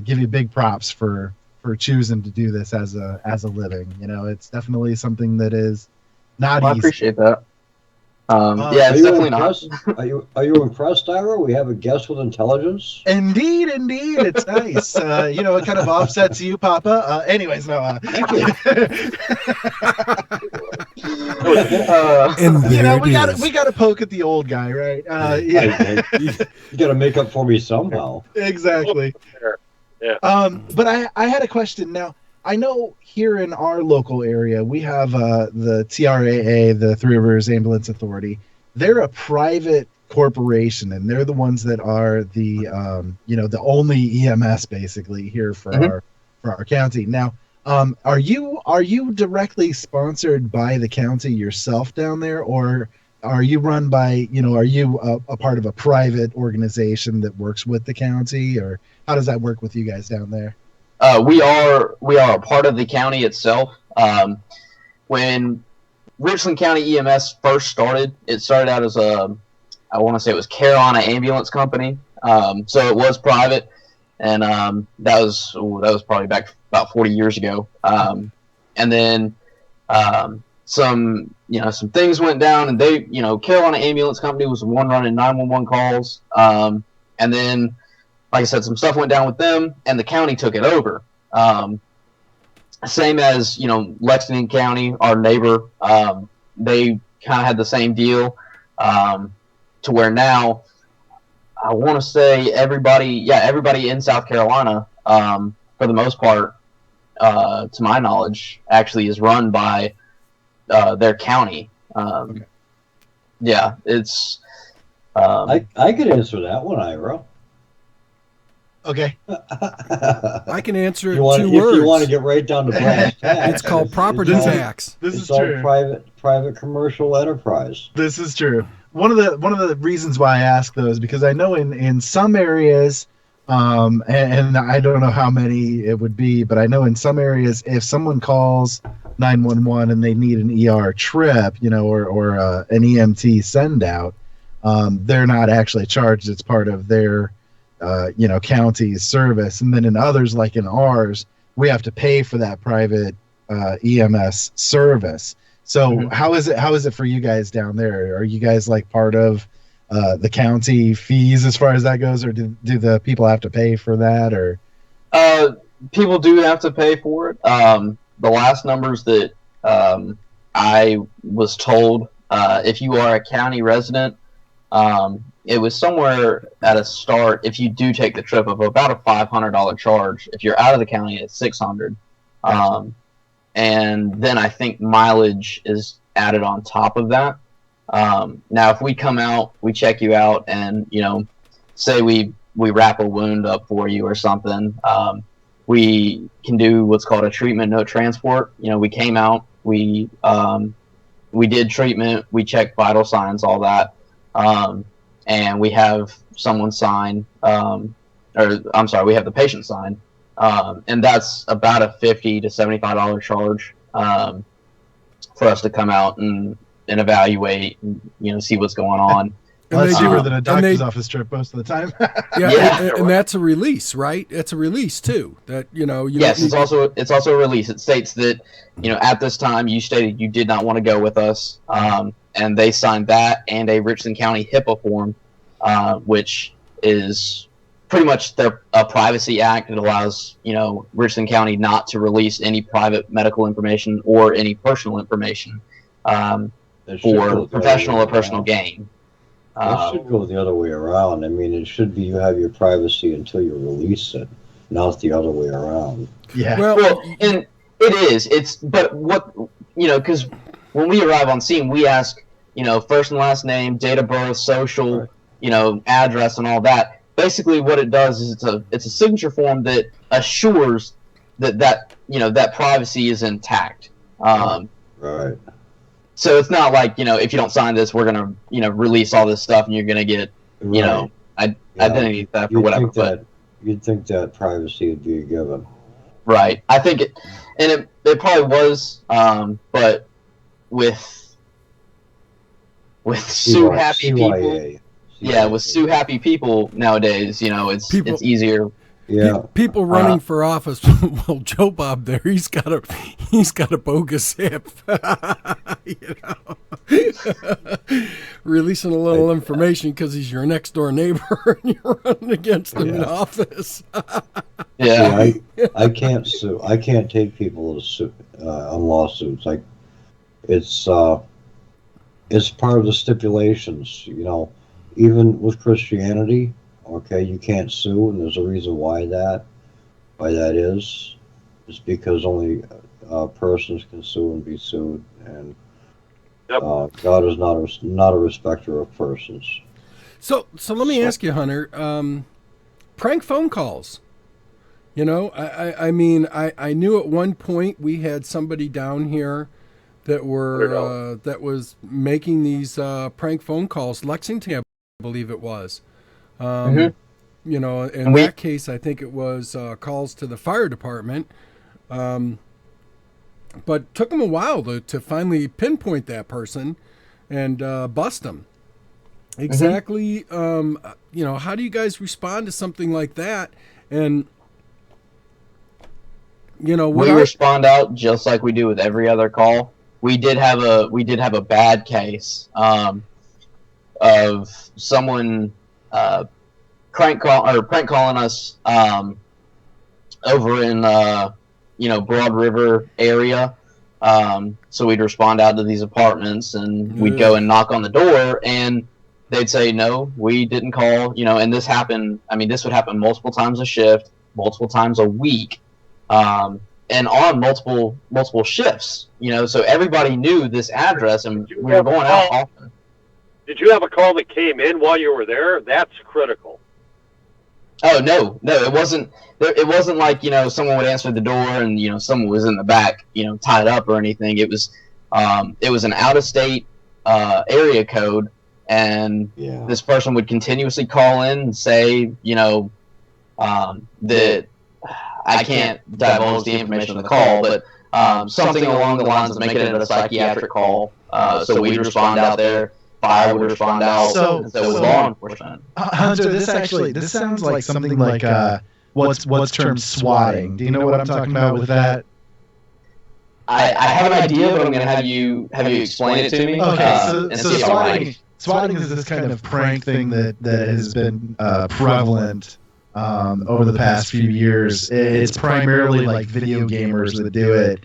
give you big props for choosing to do this as a living. It's definitely something that is not Well, I easy. appreciate that. Yeah, Are it's you definitely not. impressed? Are you impressed, Ira? We have a guest with intelligence. Indeed, it's nice. It kind of offsets you, Papa. Anyways, no. Thank you. And there we it is. got to poke at the old guy, right? Yeah. You got to make up for me somehow. Exactly. Yeah. But I had a question. Now, I know here in our local area, we have the TRAA, the Three Rivers Ambulance Authority. They're a private corporation, and they're the ones that are the the only EMS basically here for our county. Now, Are you directly sponsored by the county yourself down there, or are you run by, are you a part of a private organization that works with the county, or how does that work with you guys down there? We are a part of the county itself. When Richland County EMS first started, it started out as I want to say it was Carolina Ambulance Company. So it was private, and that was probably back about 40 years ago. And then some things went down, and they, Carolina Ambulance Company was the one running 911 calls. And then, like I said, some stuff went down with them, and the county took it over. Same as, Lexington County, our neighbor, they kind of had the same deal, to where now I want to say everybody in South Carolina, for the most part, to my knowledge, actually is run by their county. Okay. Yeah, it's. I could answer that one, Ira. Okay. I can answer it If two words. you want to get right down to brass tacks, It's called property it's all- tax. This It's is all true. private commercial enterprise. This is true. One of the reasons why I ask though is because I know in some areas, and I don't know how many it would be, but I know in some areas, if someone calls 911 and they need an ER trip, or an EMT send out, they're not actually charged. It's part of their county's service. And then in others, like in ours, we have to pay for that private EMS service. So Mhm. how is it for you guys down there? Are you guys like part of the county fees as far as that goes, or do the people have to pay for that, or? People do have to pay for it. The last numbers that I was told, if you are a county resident, it was somewhere at a start, if you do take the trip, of about a $500 charge. If you're out of the county, it's $600. And then I think mileage is added on top of that. Now, if we come out, we check you out, and say we wrap a wound up for you or something, we can do what's called a treatment note transport. We came out, we did treatment, we checked vital signs, all that, and we have someone sign, we have the patient sign, and that's about a $50 to $75 charge for us to come out and evaluate and see what's going on. Well, that's they do- cheaper than a and doctor's they- office trip most of the time. Yeah, Yeah. and that's a release, right? It's a release too. That you Yes, don't it's also a release. It states that at this time you stated you did not want to go with us, and they signed that and a Richland County HIPAA form, which is pretty much a privacy act. It allows Richland County not to release any private medical information or any personal information It should go for the other professional way or personal around. gain. It should go the other way around. I mean, it should be you have your privacy until you release it, not the other way around. Yeah. Well, and it is. But what because when we arrive on scene, we ask first and last name, date of birth, social, Right. Address, and all that. Basically, what it does is it's a signature form that assures that privacy is intact. Right. So it's not like if you don't sign this, we're gonna release all this stuff and you're gonna get Right. identity theft or whatever. But You'd think that privacy would be a given. right, I think it probably was, but with sue happy people, CYA. yeah, with sue happy people nowadays, People- it's easier. Yeah. people running for office. Well, Joe Bob there, he's got a bogus hip. Releasing a little information because he's your next door neighbor and you're running against him in Yeah. office. Yeah, I can't sue. I can't take people to sue on lawsuits. It's part of the stipulations. Even with Christianity, okay, you can't sue, and there's a reason why that is. It's because only persons can sue and be sued, and Yep. God is not a respecter of persons. So let me ask you, Hunter, prank phone calls. You know, I mean, I knew at one point we had somebody down here that were that was making these prank phone calls. Lexington, I believe it was. You know, in that case, I think it was calls to the fire department. But it took them a while to finally pinpoint that person and bust them. Exactly. You know, how do you guys respond to something like that? And you know, we respond out just like we do with every other call. We did have a bad case of someone prank calling us over in you know, Broad River area. So we'd respond out to these apartments and we'd go and knock on the door and they'd say, no, we didn't call, you know, and this happened. I mean, this would happen multiple times a shift, multiple times a week, and on multiple shifts, you know, so everybody knew this address and we were going out often. Did you have a call that came in while you were there? That's critical. Oh, no, it wasn't. It wasn't like, you know, someone would answer the door and, you know, someone was in the back, you know, tied up or anything. It was an out-of-state area code, and this person would continuously call in and say, you know, that I can't divulge the information of the call, but something along the lines of making it a psychiatric call. So we'd respond out there. Fire would respond out. So law enforcement. Hunter, this sounds like something like what's termed swatting. Do you know what I'm talking about with that? I have an idea, but I'm going to have you explain it to me. Okay, so swatting is this kind of prank thing that has been prevalent over the past few years. It's primarily like video gamers that do it.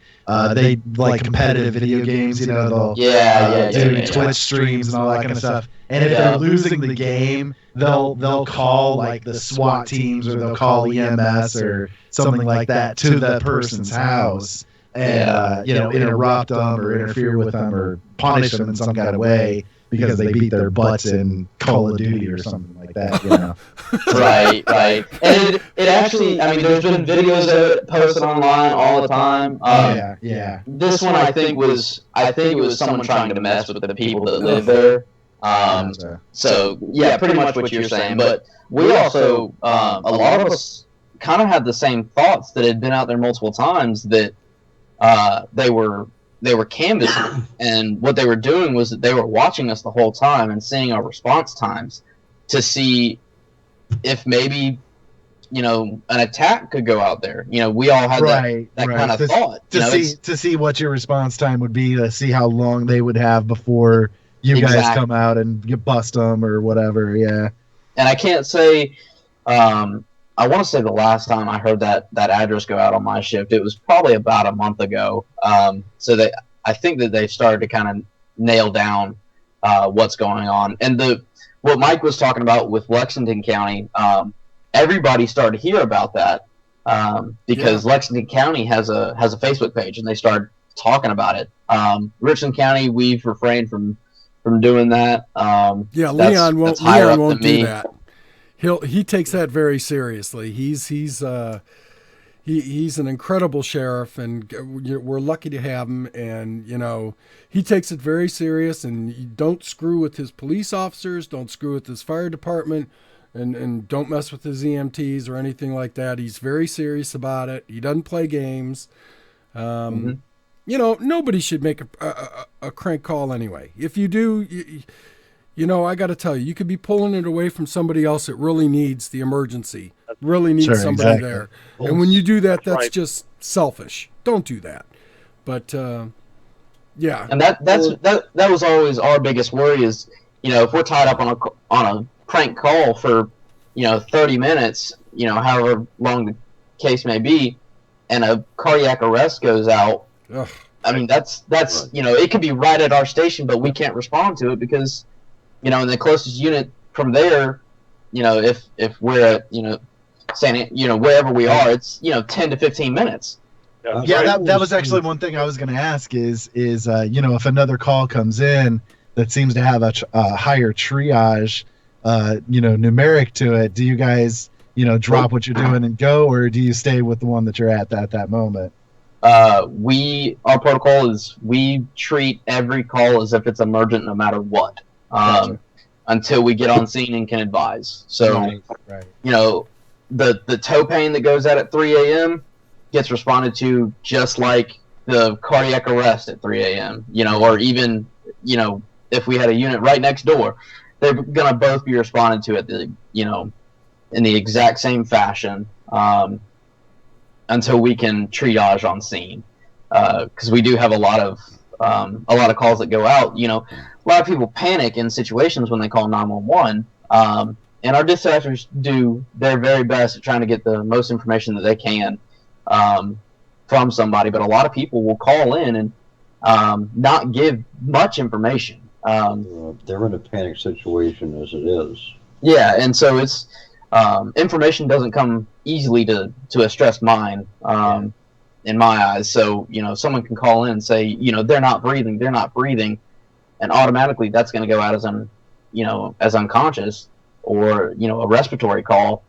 They like competitive video games, you know, they'll do Twitch streams and all that kind of stuff. And if they're losing the game, they'll call like the SWAT teams or they'll call EMS or something like that to that person's house and you know, interrupt them or interfere with them or punish them in some kind of way because they beat their butts in Call of Duty or something like that, you know. Right. And it actually, I mean, there's been videos of it posted online all the time. This one I think it was someone trying to mess with the people that live there. So yeah, pretty much what you're saying. But we also, a lot of us kind of had the same thoughts that had been out there multiple times that they were canvassing, and what they were doing was that they were watching us the whole time and seeing our response times to see if maybe, you know, an attack could go out there. You know, we all had that kind of thought. To see what your response time would be, to see how long they would have before you guys come out and you bust them or whatever, yeah. And I can't say, I want to say the last time I heard that address go out on my shift, it was probably about a month ago. So I think that they started to kind of nail down what's going on. And what Mike was talking about with Lexington County, everybody started to hear about that because Lexington County has a Facebook page and they started talking about it. Richland County, we've refrained from doing that. Leon won't do that. He takes that very seriously. He's an incredible sheriff, and we're lucky to have him. And you know, he takes it very serious. And you don't screw with his police officers, don't screw with his fire department, and don't mess with his EMTs or anything like that. He's very serious about it. He doesn't play games. You know, nobody should make a crank call anyway. If you do, you know, I got to tell you, you could be pulling it away from somebody else that really needs the emergency, really needs somebody there. And when you do that, that's just selfish. Don't do that. But, yeah. And that was always our biggest worry is, you know, if we're tied up on a prank call for, you know, 30 minutes, you know, however long the case may be, and a cardiac arrest goes out, I mean, that's you know, it could be right at our station, but we can't respond to it because, you know, in the closest unit from there, you know, if we're at, you know, saying, you know, wherever we are, it's, you know, 10 to 15 minutes. That was actually one thing I was going to ask is you know, if another call comes in that seems to have a higher triage, you know, numeric to it, do you guys drop what you're doing and go, or do you stay with the one that you're at that moment? Our protocol is we treat every call as if it's emergent no matter what, Gotcha. until we get on scene and can advise. So, right. The toe pain that goes out at 3 a.m. gets responded to just like the cardiac arrest at 3 a.m., or even, if we had a unit right next door, they're going to both be responded to at the, in the exact same fashion. Until we can triage on scene, because we do have a lot of calls that go out. A lot of people panic in situations when they call 911, and our dispatchers do their very best at trying to get the most information that they can from somebody. But a lot of people will call in and not give much information. They're in a panic situation as it is. Yeah, and so it's information doesn't come easily to a stressed mind, in my eyes. So, someone can call in and say, they're not breathing, and automatically that's going to go out as unconscious, or, a respiratory call,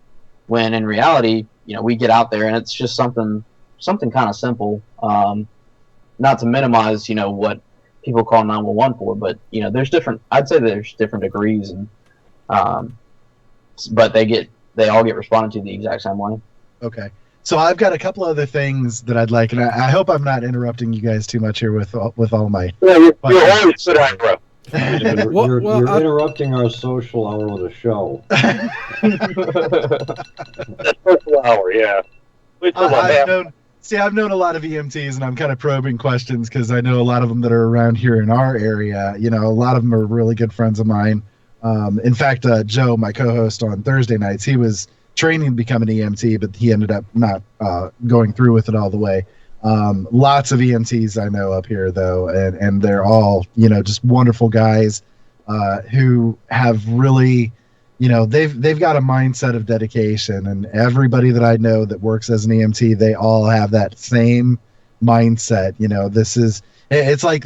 when in reality, we get out there and it's just something kind of simple, not to minimize, what people call 911 for, but, I'd say there's different degrees, and, but they all get responded to the exact same way. Okay. So I've got a couple other things that I'd like, and I hope I'm not interrupting you guys too much here with all my... Yeah, you're always good at it, You're interrupting our social hour of the show. That social hour, yeah. I've known a lot of EMTs, and I'm kind of probing questions because I know a lot of them that are around here in our area. A lot of them are really good friends of mine. In fact, Joe, my co-host on Thursday nights, he was training to become an EMT, but he ended up not going through with it all the way. Lots of EMTs I know up here, though, and they're all, just wonderful guys who have really, they've got a mindset of dedication. And everybody that I know that works as an EMT, they all have that same mindset. It's like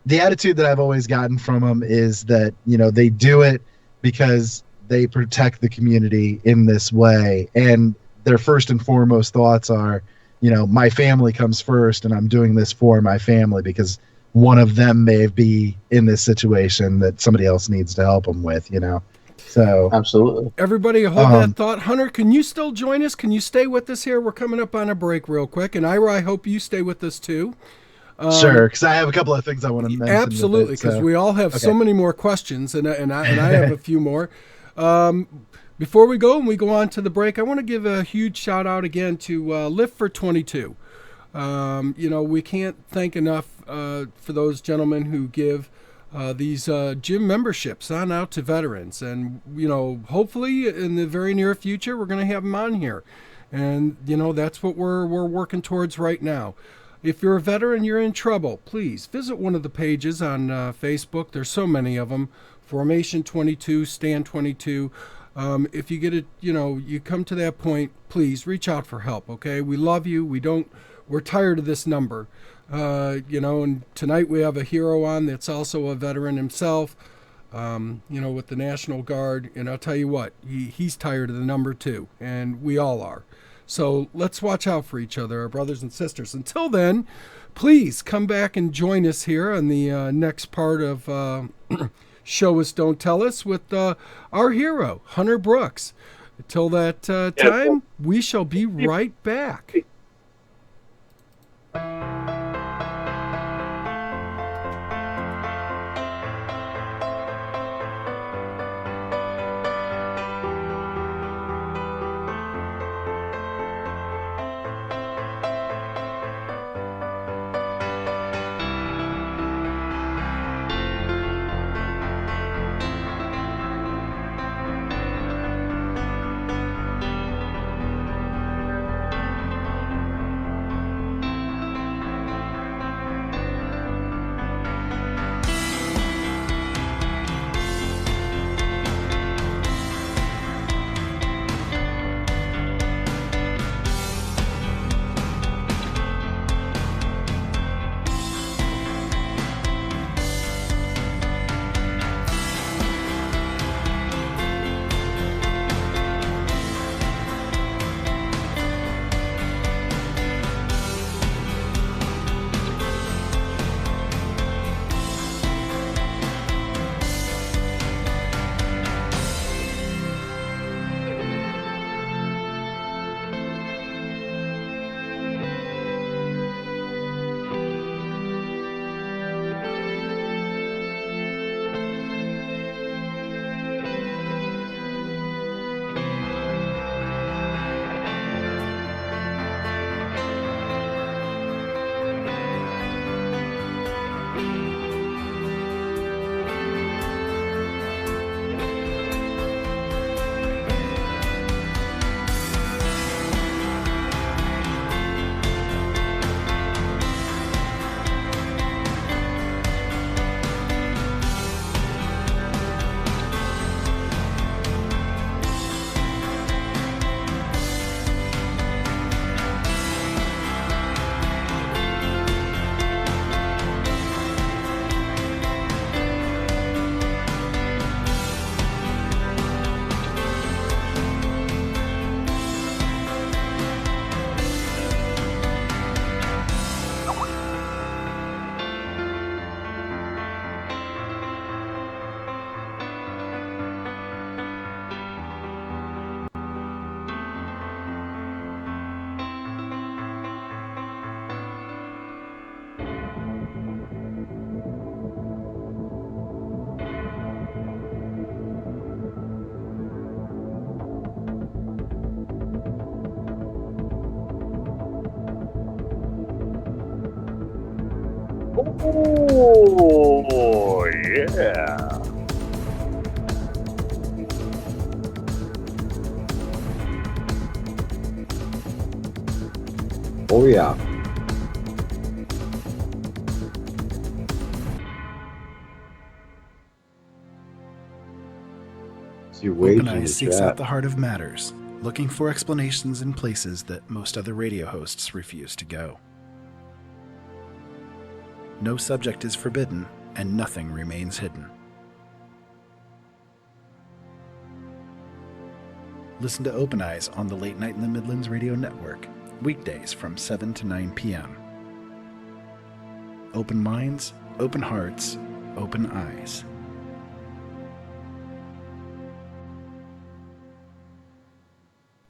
the attitude that I've always gotten from them is that, they do it because they protect the community in this way. And their first and foremost thoughts are, my family comes first, and I'm doing this for my family because one of them may be in this situation that somebody else needs to help them with, So absolutely. Everybody hold that thought. Hunter, can you still join us? Can you stay with us here? We're coming up on a break real quick. And Ira, I hope you stay with us too. Sure, because I have a couple of things I want to mention. Absolutely, because we all have so many more questions, and I have a few more. Before we go on to the break, I want to give a huge shout out again to Lift for 22. We can't thank enough for those gentlemen who give these gym memberships on out to veterans, and hopefully in the very near future we're going to have them on here, and that's what we're working towards right now. If you're a veteran, you're in trouble, please visit one of the pages on Facebook. There's so many of them. Formation 22, Stand 22. If you get it, you come to that point, please reach out for help, okay? We love you. We're tired of this number. And tonight we have a hero on that's also a veteran himself, with the National Guard. And I'll tell you what, he's tired of the number too, and we all are. So let's watch out for each other, our brothers and sisters. Until then, please come back and join us here on the next part of Show Us, Don't Tell Us with our hero, Hunter Brooks. Until that time, we shall be right back. Oh, yeah. Oh yeah. See Wade Open in the Eyes seeks out chat. the heart of matters, looking for explanations in places that most other radio hosts refuse to go. No subject is forbidden, and nothing remains hidden. Listen to Open Eyes on the Late Night in the Midlands Radio Network, weekdays from 7 to 9 p.m. Open minds, open hearts, open eyes.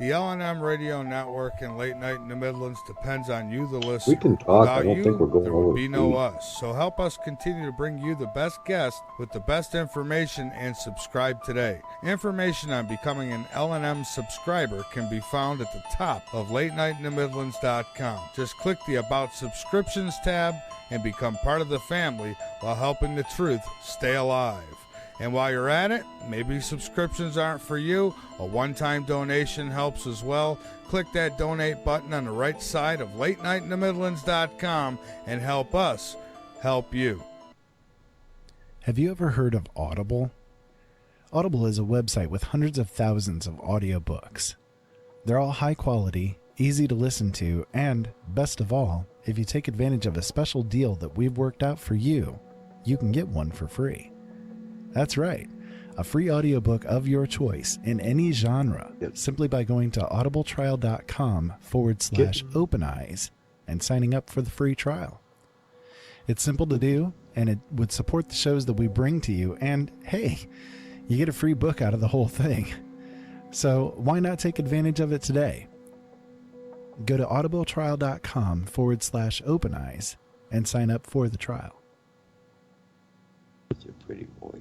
The L&M Radio Network and Late Night in the Midlands depends on you, the listener. We can talk. I Without don't you, think we're going there over would be no feet. us. So help us continue to bring you the best guests with the best information and subscribe today. Information on becoming an L&M subscriber can be found at the top of LateNightInTheMidlands.com. Just click the About Subscriptions tab and become part of the family while helping the truth stay alive. And while you're at it, maybe subscriptions aren't for you. A one-time donation helps as well. Click that donate button on the right side of LateNightInTheMidlands.com and help us help you. Have you ever heard of Audible? Audible is a website with hundreds of thousands of audiobooks. They're all high quality, easy to listen to, and, best of all, if you take advantage of a special deal that we've worked out for you, you can get one for free. That's right, a free audiobook of your choice in any genre, simply by going to audibletrial.com/openeyes and signing up for the free trial. It's simple to do, and it would support the shows that we bring to you, and hey, you get a free book out of the whole thing. So why not take advantage of it today? Go to audibletrial.com/openeyes and sign up for the trial. You're a pretty boy.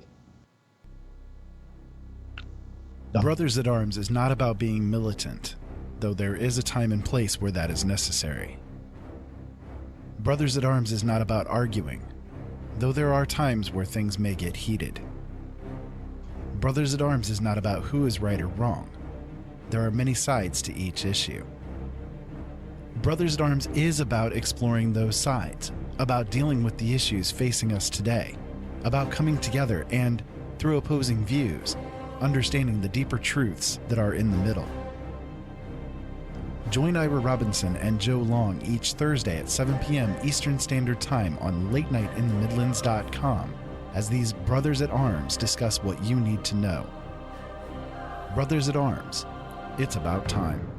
Brothers at Arms is not about being militant, though there is a time and place where that is necessary. Brothers at Arms is not about arguing, though there are times where things may get heated. Brothers at Arms is not about who is right or wrong. There are many sides to each issue. Brothers at Arms is about exploring those sides, about dealing with the issues facing us today, about coming together and, through opposing views, understanding the deeper truths that are in the middle. Join Ira Robinson and Joe Long each Thursday at 7 p.m. Eastern Standard Time on LateNightInTheMidlands.com as these Brothers at Arms discuss what you need to know. Brothers at Arms, it's about time.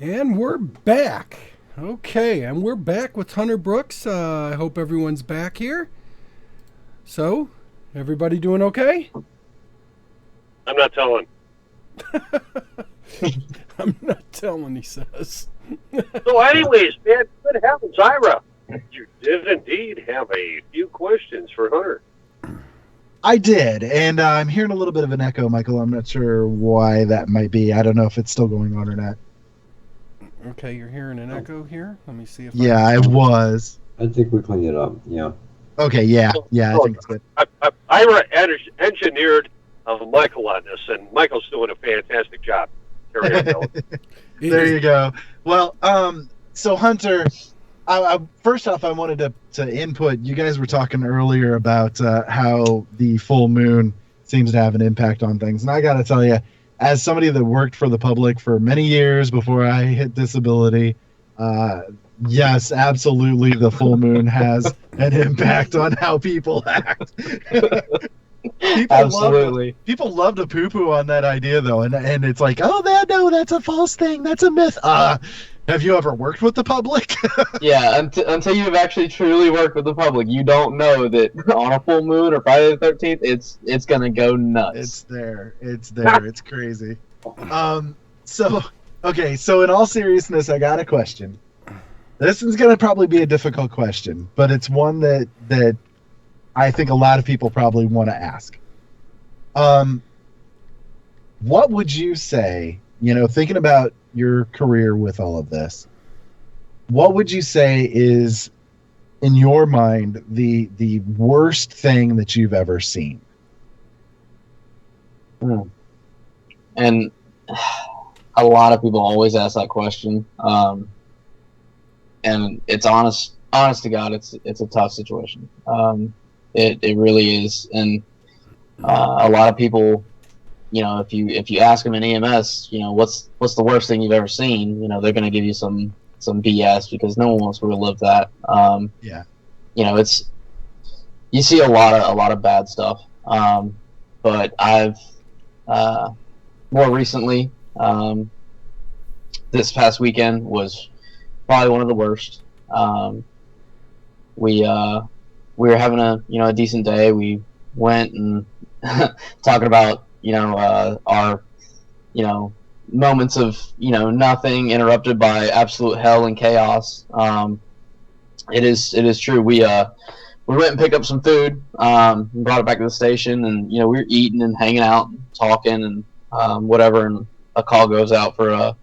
And we're back. Okay, and we're back with Hunter Brooks. I hope everyone's back here. So, everybody doing okay? I'm not telling. I'm not telling, he says. So anyways, man, good heavens, Ira. did indeed have a few questions for Hunter. I did, and I'm hearing a little bit of an echo, Michael. I'm not sure why that might be. I don't know if it's still going on or not. Okay, you're hearing an echo here. Let me see if. Yeah, I was. I think we cleaned it up. Yeah. Okay, yeah, I think it's good. I engineered Michael on this, and Michael's doing a fantastic job. Carry on, Bill. There you go. Well, so Hunter, first off, I wanted to input. You guys were talking earlier about how the full moon seems to have an impact on things, and I got to tell you, as somebody that worked for the public for many years before I hit disability, yes, absolutely, the full moon has an impact on how people act. People love to poo-poo on that idea, though, and it's like, oh, no, that's a false thing, that's a myth. Have you ever worked with the public? Yeah, until you've actually truly worked with the public, you don't know that on a full moon or Friday the 13th, it's gonna go nuts. It's there, it's crazy. So in all seriousness, I got a question. This is gonna probably be a difficult question, but it's one that I think a lot of people probably want to ask. What would you say, thinking about your career with all of this, what would you say is, in your mind, the worst thing that you've ever seen? And a lot of people always ask that question. And it's honest to God, it's a tough situation. It really is. And a lot of people, if you ask them in EMS, what's the worst thing you've ever seen, they're going to give you some BS, because no one wants to relive that. Yeah. You see a lot of bad stuff. But I've more recently, this past weekend was probably one of the worst. We were having a decent day. We went and talking about our moments of nothing interrupted by absolute hell and chaos. It is true. We went and picked up some food, and brought it back to the station, and we were eating and hanging out and talking and whatever, and a call goes out for a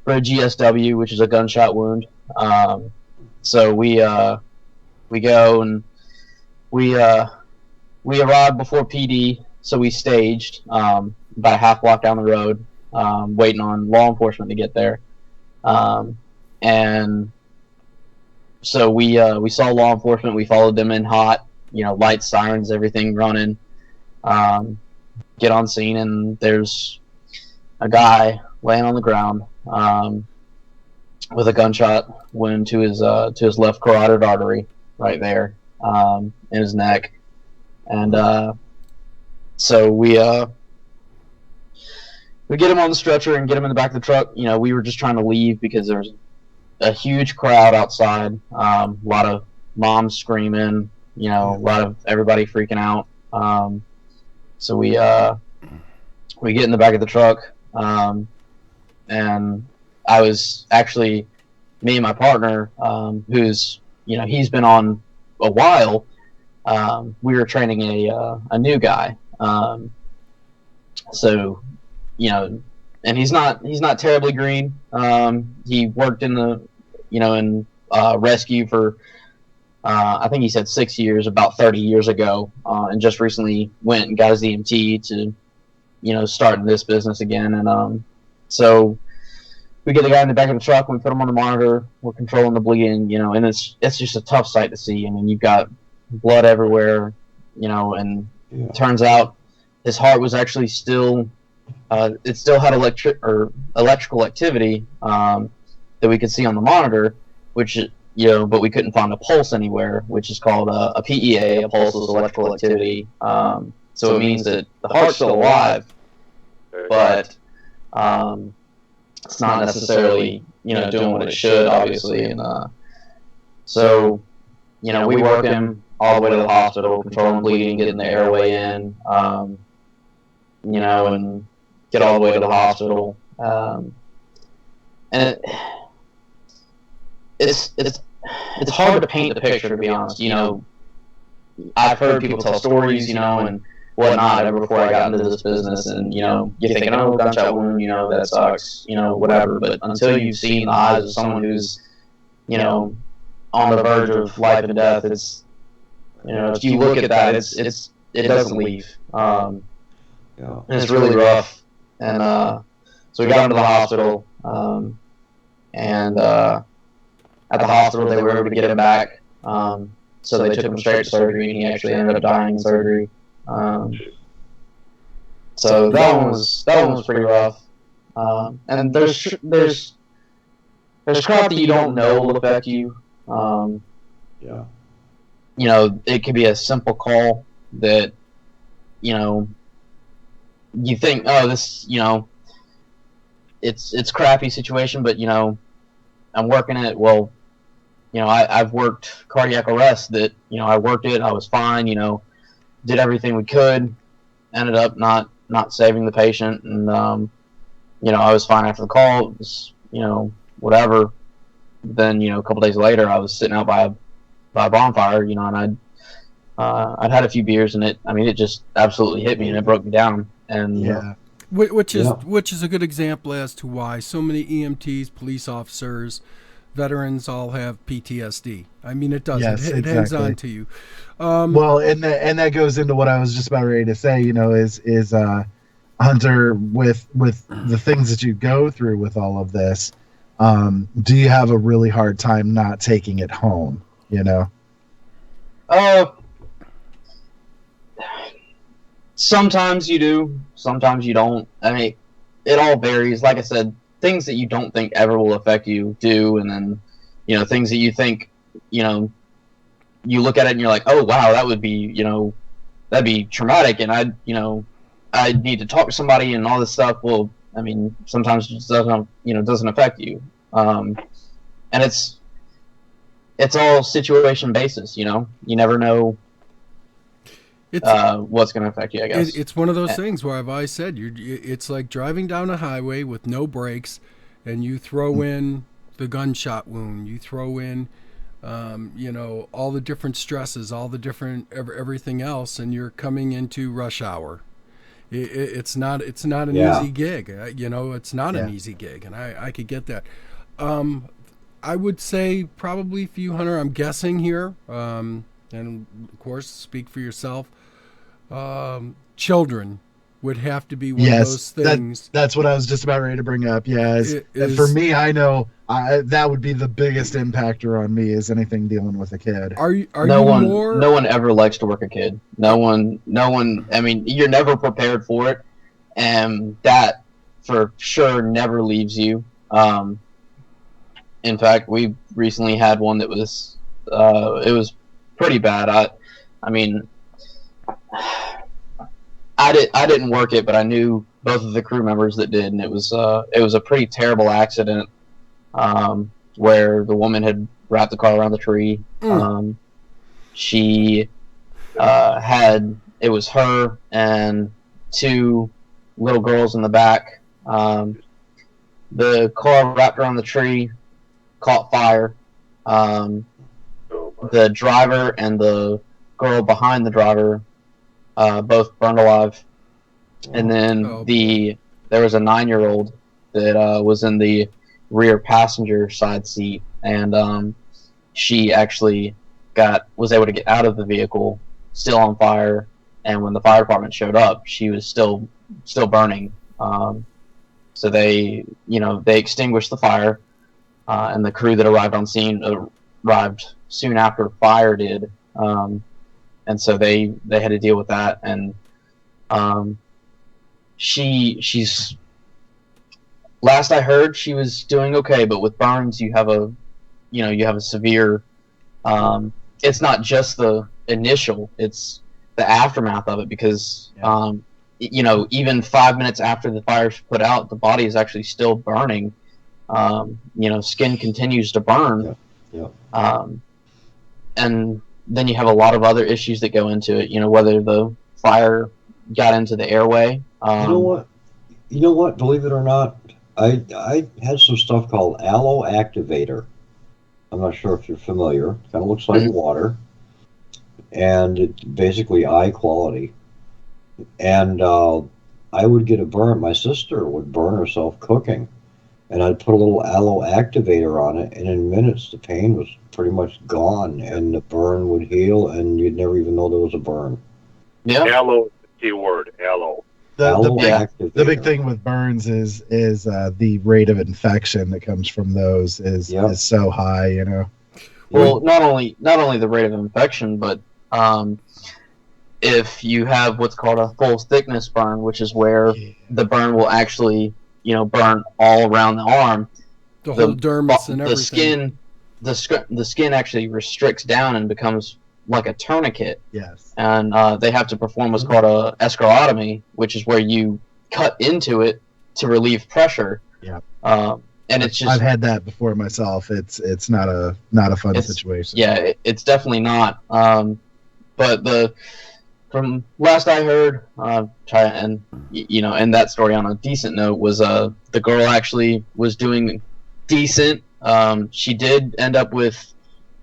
GSW, which is a gunshot wound. So we go and we arrived before PD, so we staged about a half block down the road, waiting on law enforcement to get there. And so we saw law enforcement. We followed them in hot, lights, sirens, everything running. Get on scene, and there's a guy laying on the ground with a gunshot wound to his left carotid artery right there, in his neck. And so we get him on the stretcher and get him in the back of the truck. We were just trying to leave because there's a huge crowd outside, a lot of moms screaming, a lot of everybody freaking out. So we get in the back of the truck, and I was actually, me and my partner, who's he's been on a while. We were training a new guy, so and he's not terribly green. He worked in the in rescue for I think he said 6 years, about 30 years ago, and just recently went and got his EMT to start this business again. And so we get the guy in the back of the truck, and we put him on the monitor. We're controlling the bleeding, and it's just a tough sight to see. I mean, you've got blood everywhere, and it turns out his heart was actually still, it still had electrical activity that we could see on the monitor, which but we couldn't find a pulse anywhere, which is called a PEA, a pulseless electrical activity. So it means that the heart's still alive, but it's not necessarily doing what it should, obviously. And so we work him all the way to the hospital, controlling bleeding, getting the airway in, and get all the way to the hospital. And it's it's hard to paint the picture, to be honest. I've heard people tell stories, and whatnot ever before I got into this business, and you're thinking, oh, gunshot wound, that sucks, whatever. But until you've seen the eyes of someone who's, on the verge of life and death, it's, if you look at that, it doesn't leave. And it's really rough. And so we got him to the hospital, and at the hospital they were able to get him back. So they took him straight to surgery, and he actually ended up dying in surgery. So that one was pretty rough. And there's crap that you don't know will affect you. It could be a simple call that, you think, oh, this, it's crappy situation, but, I'm working it. Well, I've worked cardiac arrest that, I worked it. I was fine, did everything we could, ended up not saving the patient. And, I was fine after the call. It was, whatever. Then, a couple days later, I was sitting out by a bonfire, and I'd had a few beers, and it just absolutely hit me, and it broke me down. And which is a good example as to why so many EMTs, police officers, veterans all have PTSD. It does. Yes, it hangs on to you. Well, and that goes into what I was just about ready to say. Is Hunter, with the things that you go through with all of this, do you have a really hard time not taking it home? Sometimes you do, sometimes you don't. It all varies. Like I said, things that you don't think ever will affect you do, and then, things that you think, you look at it and you're like, oh wow, that would be, that'd be traumatic, and I need to talk to somebody and all this stuff. Well, sometimes it just doesn't affect you. And it's all situation basis, you never know what's going to affect you, I guess. It's one of those things where I've always said, it's like driving down a highway with no brakes, and you throw in the gunshot wound, you throw in, all the different stresses, all the different everything else, and you're coming into rush hour. It's not an easy gig. It's not an easy gig, and I could get that. I would say probably for you, Hunter, I'm guessing here, and of course, speak for yourself. Children would have to be one of those things. That's what I was just about ready to bring up. For me, I know that would be the biggest impactor on me, is anything dealing with a kid. No one ever likes to work a kid. No one. You're never prepared for it, and that for sure never leaves you. In fact, we recently had one that was it was pretty bad. I didn't work it, but I knew both of the crew members that did, and it was a pretty terrible accident, where the woman had wrapped the car around the tree. She it was her and two little girls in the back. The car wrapped around the tree, caught fire. The driver and the girl behind the driver both burned alive. And then there was a 9-year-old that was in the rear passenger side seat, and she actually was able to get out of the vehicle, still on fire. And when the fire department showed up, she was still burning. So they extinguished the fire, and the crew that arrived on scene arrived soon after fire did. And so they had to deal with that. And she's last I heard, she was doing okay, but with burns you have a severe it's not just the initial, it's the aftermath of it, because even 5 minutes after the fire's put out, the body is actually still burning. Skin continues to burn. And then you have a lot of other issues that go into it, whether the fire got into the airway. You know what? Believe it or not, I had some stuff called aloe activator. I'm not sure if you're familiar. Kind of looks like water, and it's basically eye quality. And I would get a burn. My sister would burn herself cooking, and I'd put a little aloe activator on it, and in minutes the pain was pretty much gone, and the burn would heal, and you'd never even know there was a burn. Yeah. Aloe is the key word. Aloe. The big thing with burns is the rate of infection that comes from those is so high, you know. Well, not only the rate of infection, but if you have what's called a full thickness burn, which is where the burn will actually, burn all around the arm, the whole dermis and everything. The skin actually restricts down and becomes like a tourniquet. Yes. And they have to perform what's called a escharotomy, which is where you cut into it to relieve pressure. Yeah. And it's just, I've had that before myself. It's not a fun situation. Yeah, it's definitely not. But from last I heard, and that story on a decent note was the girl actually was doing decent. She did end up with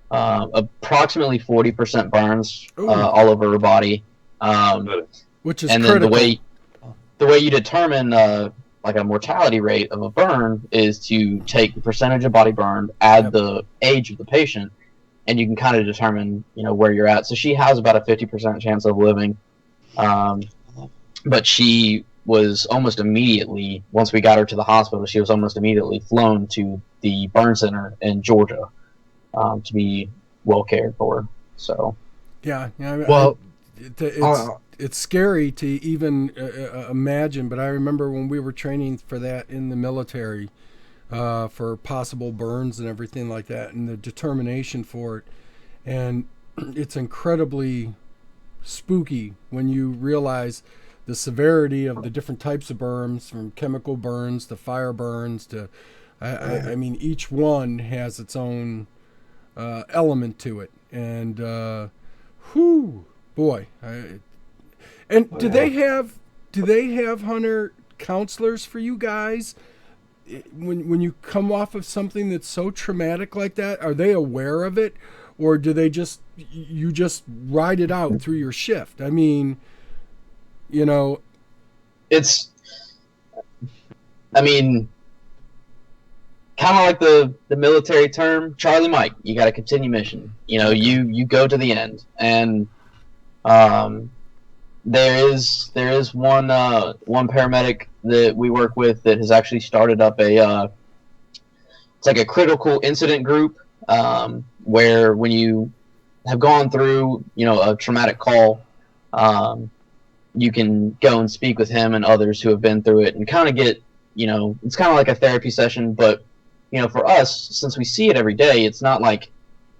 approximately 40% burns all over her body, which is and critical. Then the way you determine like a mortality rate of a burn is to take the percentage of body burned, add the age of the patient, and you can kind of determine where you're at. So she has about a 50% chance of living, but she was almost immediately, once we got her to the hospital, she was almost immediately flown to the burn center in Georgia to be well cared for. So it's scary to even imagine, but I remember when we were training for that in the military, for possible burns and everything like that, and the determination for it. And it's incredibly spooky when you realize the severity of the different types of burns, from chemical burns to fire burns to, I mean, each one has its own element to it. And, boy. And do they have Hunter counselors for you guys when you come off of something that's so traumatic like that? Are they aware of it, or do they just ride it out through your shift? I mean, it's kind of like the military term, Charlie Mike. You got to continue mission. You go to the end, and there is one paramedic that we work with that has actually started up it's like a critical incident group, where when you have gone through a traumatic call, you can go and speak with him and others who have been through it, and kind of get it's kind of like a therapy session. But for us, since we see it every day, it's not like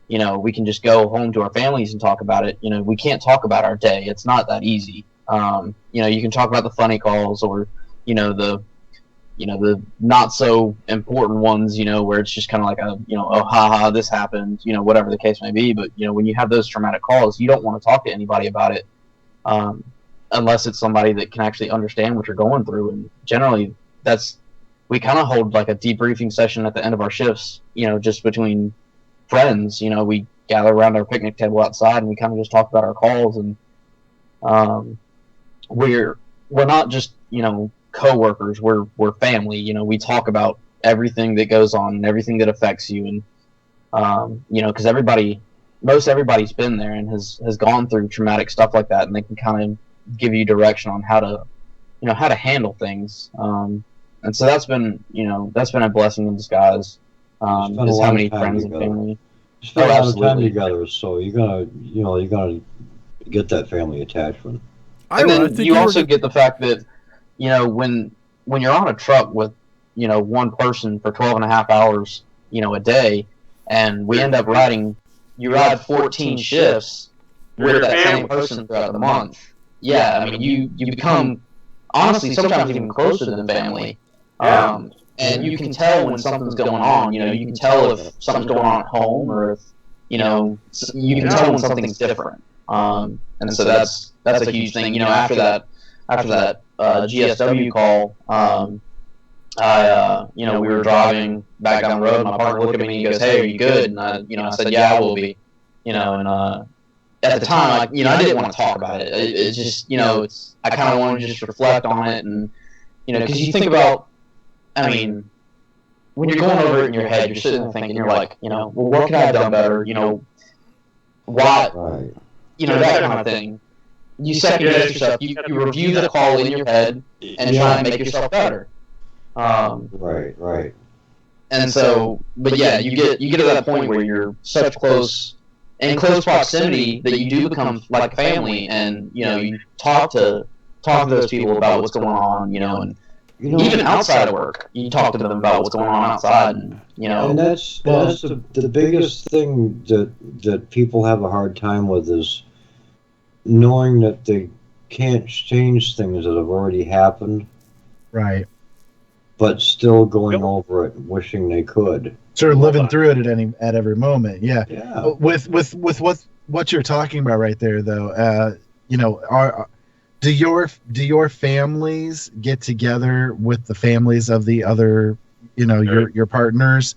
we can just go home to our families and talk about it. We can't talk about our day. It's not that easy. You can talk about the funny calls, or the not so important ones, where it's just kind of like oh, haha, this happened, whatever the case may be. But when you have those traumatic calls, you don't want to talk to anybody about it, unless it's somebody that can actually understand what you're going through. And generally, we kind of hold like a debriefing session at the end of our shifts, just between friends. We gather around our picnic table outside, and we kind of just talk about our calls. And we're not just co-workers, we're family. We talk about everything that goes on and everything that affects you. And because most everybody's been there and has gone through traumatic stuff like that, and they can kind of give you direction on how to handle things. And so that's been a blessing in disguise. Is how many friends and family. Spend a lot of time together, so you're gonna get that family attachment. And then you also get the fact that when you're on a truck with one person for 12 and a half hours a day, and we end up you ride 14 shifts with that same person throughout the month. Yeah, I mean you become honestly sometimes even closer than family. And you can tell when something's going on. You can tell if something's going on at home, or if you can tell when something's different. And so that's a huge thing. After that GSW call, we were driving back down the road. My partner looked at me and he goes, "Hey, are you good?" And I said, "Yeah, I will be." And at the time, I didn't want to talk about it. It's just, I kind of wanted to just reflect on it, and because you think about, I mean, when you're going over it in your head, you're sitting there thinking, you're like, well, what could I have done better? Why, Right. That kind of thing. You second guess yourself. You review the call in your head and try and make yourself better. Right. And so, but yeah, you get to that point where you're such close proximity that you do become like family, and you talk to those people about what's going on, and even outside of work, you talk to them about what's going on outside, and And that's the biggest thing that people have a hard time with is knowing that they can't change things that have already happened, Right. but still going over it and wishing they could. Sort of living through it at every moment. Yeah. Yeah. With what you're talking about right there, though, do your families get together with the families of the other, your partners,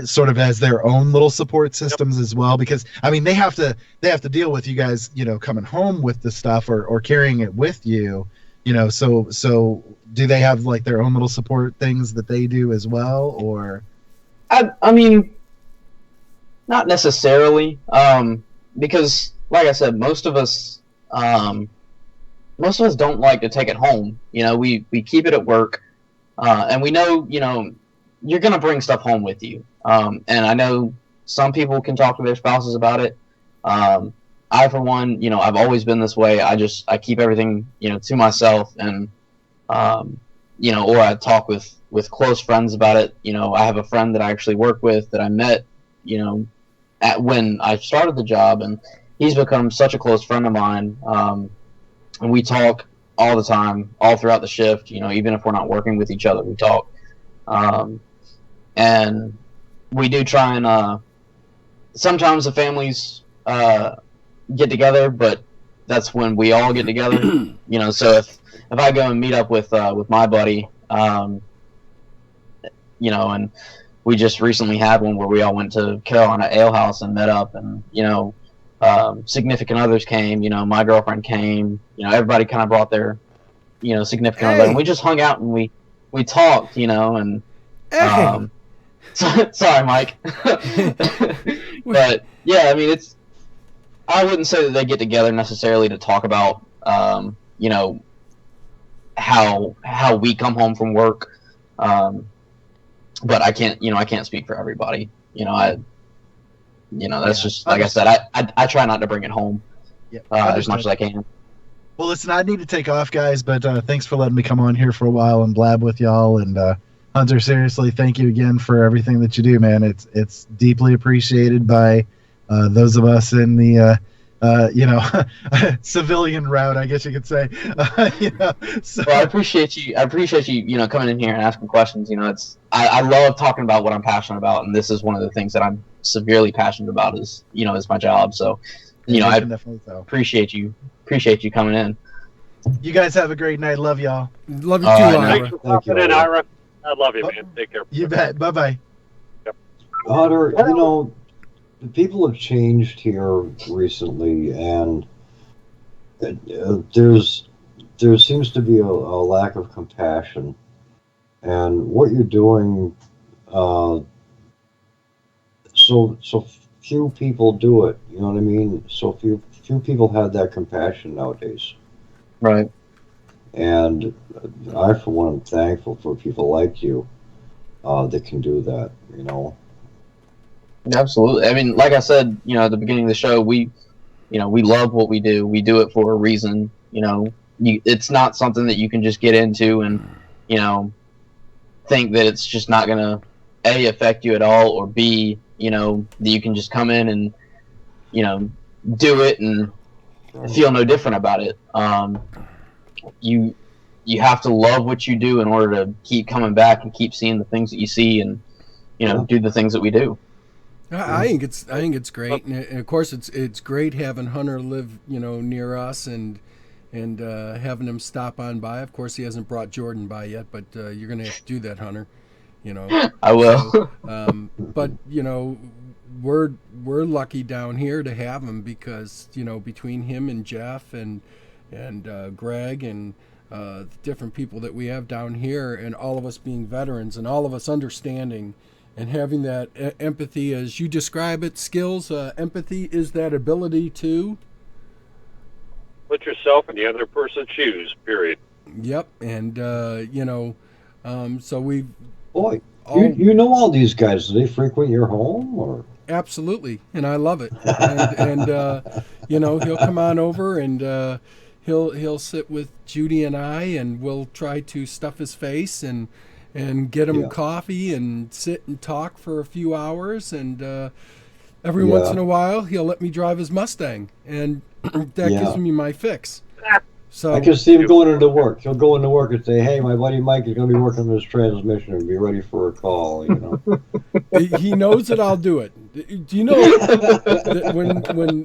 sort of as their own little support systems as well? Because I mean, they have to deal with you guys, coming home with the stuff or carrying it with you, So do they have like their own little support things that they do as well, or? I mean, not necessarily, because like I said, most of us don't like to take it home. We keep it at work, and we know, you're going to bring stuff home with you. And I know some people can talk to their spouses about it. I, for one, I've always been this way. I keep everything, to myself, and, or I talk with close friends about it. I have a friend that I actually work with that I met, when I started the job, and he's become such a close friend of mine. And we talk all the time, all throughout the shift, even if we're not working with each other, we talk. And we do try and, sometimes the families, get together, but that's when we all get together, so if I go and meet up with my buddy, and we just recently had one where we all went to Carolina Ale House and met up, and significant others came, my girlfriend came, everybody kind of brought their significant other, and we just hung out and we talked, and sorry, Mike. But yeah, I mean, I wouldn't say that they get together necessarily to talk about how we come home from work, but I can't speak for everybody. That's just, like I said, I try not to bring it home as much as I can. Well, listen, I need to take off, guys, but thanks for letting me come on here for a while and blab with y'all. And Hunter, seriously, thank you again for everything that you do, man. It's deeply appreciated by those of us in the civilian route, I guess you could say. So. Well, I appreciate you. Coming in here and asking questions. I love talking about what I'm passionate about, and this is one of the things that I'm severely passionate about. Is my job. So, I definitely so. Appreciate you coming in. You guys have a great night. Love y'all. Love you too, Ira. Thanks for popping in, Ira. I love you, man. Take care. You bet. Bye bye. Yep. Hunter, the people have changed here recently, and there seems to be a lack of compassion. And what you're doing, so few people do it. You know what I mean? So few people have that compassion nowadays. Right. And I, for one, am thankful for people like you that can do that. Absolutely. I mean, like I said, at the beginning of the show, we love what we do. We do it for a reason. It's not something that you can just get into and, think that it's just not going to A, affect you at all, or B, that you can just come in and, do it and feel no different about it. You have to love what you do in order to keep coming back and keep seeing the things that you see and, do the things that we do. I think it's great, and of course it's great having Hunter live near us, and and having him stop on by. Of course, he hasn't brought Jordan by yet, but you're going to have to do that, Hunter. You know, I will. So, but you know, we're lucky down here to have him because you know between him and Jeff and Greg and the different people that we have down here, and all of us being veterans and all of us understanding and having that empathy, as you describe it, Skillzzz. Empathy is that ability to put yourself in the other person's shoes. Period. Yep, and you know, so we've. Boy, you know all these guys. Do they frequent your home or? Absolutely, and I love it. And you know, he'll come on over and he'll sit with Judy and I, and we'll try to stuff his face and get him coffee and sit and talk for a few hours. And every once in a while, he'll let me drive his Mustang, and that gives me my fix. So I can see him going into work. He'll go into work and say, "Hey, my buddy Mike is going to be working on this transmission and be ready for a call." You know, he knows that I'll do it. Do you know that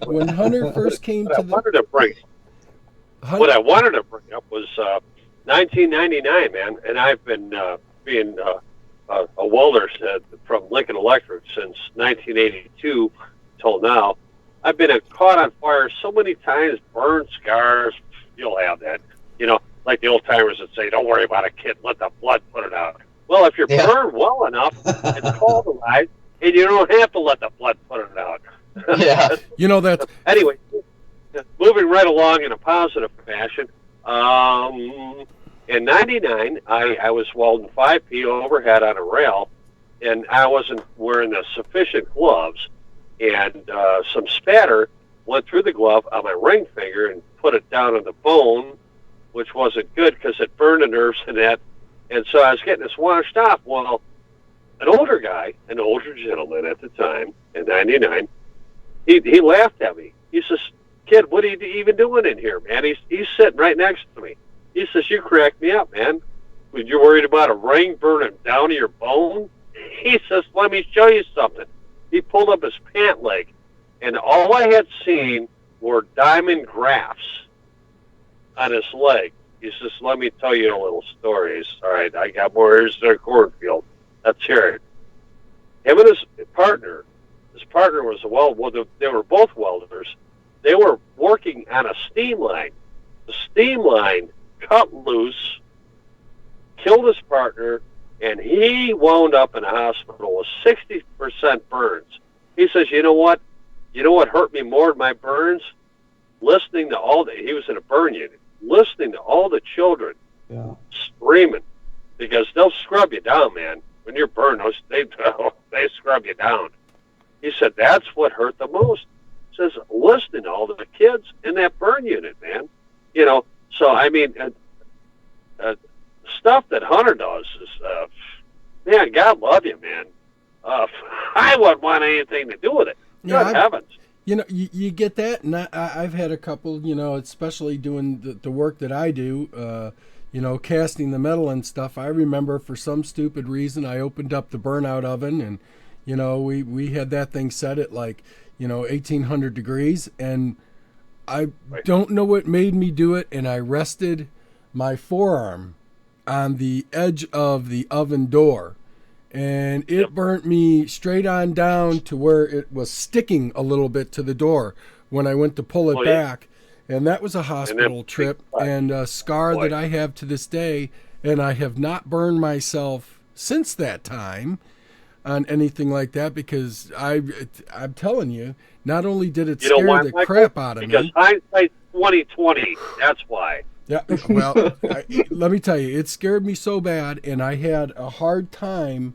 when Hunter first came to the what I wanted to bring up was 1999, man, and I've been being a welder from Lincoln Electric since 1982 till now. I've been caught on fire so many times, burn scars. You'll have that, you know, like the old timers that say, "Don't worry about a kid, let the blood put it out." Well, if you're burned well enough, it's cauterized, and you don't have to let the blood put it out. Yeah, you know that. Anyway, moving right along in a positive fashion. In '99, I was welding 5P overhead on a rail, and I wasn't wearing the sufficient gloves, and some spatter went through the glove on my ring finger and put it down on the bone, which wasn't good because it burned the nerves in that. And so I was getting this washed off. Well, an older guy, an older gentleman at the time, in '99, he laughed at me. He says, "Kid, what are you even doing in here, man?" He's sitting right next to me. He says, "You cracked me up, man. When you're worried about a ring burning down to your bone?" He says, "Let me show you something." He pulled up his pant leg, and all I had seen were diamond grafts on his leg. He says, "Let me tell you a little story." He says, "All right, I got more ears than a cornfield. Let's hear it." Him and his partner was a welder. They were both welders. They were working on a steam line. The steam line cut loose, killed his partner, and he wound up in a hospital with 60% burns. He says, "You know what? You know what hurt me more than my burns? Listening to he was in a burn unit, listening to all the children screaming, because they'll scrub you down, man. When you're burned, they scrub you down." He said, "That's what hurt the most." He says, listening to all the kids in that burn unit, man. You know, so I mean, stuff that Hunter does is, man, God love you, man. I wouldn't want anything to do with it. Good heavens. You know, you get that, and I've had a couple, you know, especially doing the work that I do, you know, casting the metal and stuff. I remember for some stupid reason I opened up the burnout oven, and, you know, we had that thing set at like, you know, 1800 degrees, and I don't know what made me do it, and I rested my forearm on the edge of the oven door, and it burnt me straight on down to where it was sticking a little bit to the door when I went to pull it back. And that was a hospital trip and a scar that I have to this day, and I have not burned myself since that time on anything like that, because I'm telling you, not only did it scare the crap out of me. Because hindsight 2020, that's why. Yeah, well, let me tell you, it scared me so bad, and I had a hard time,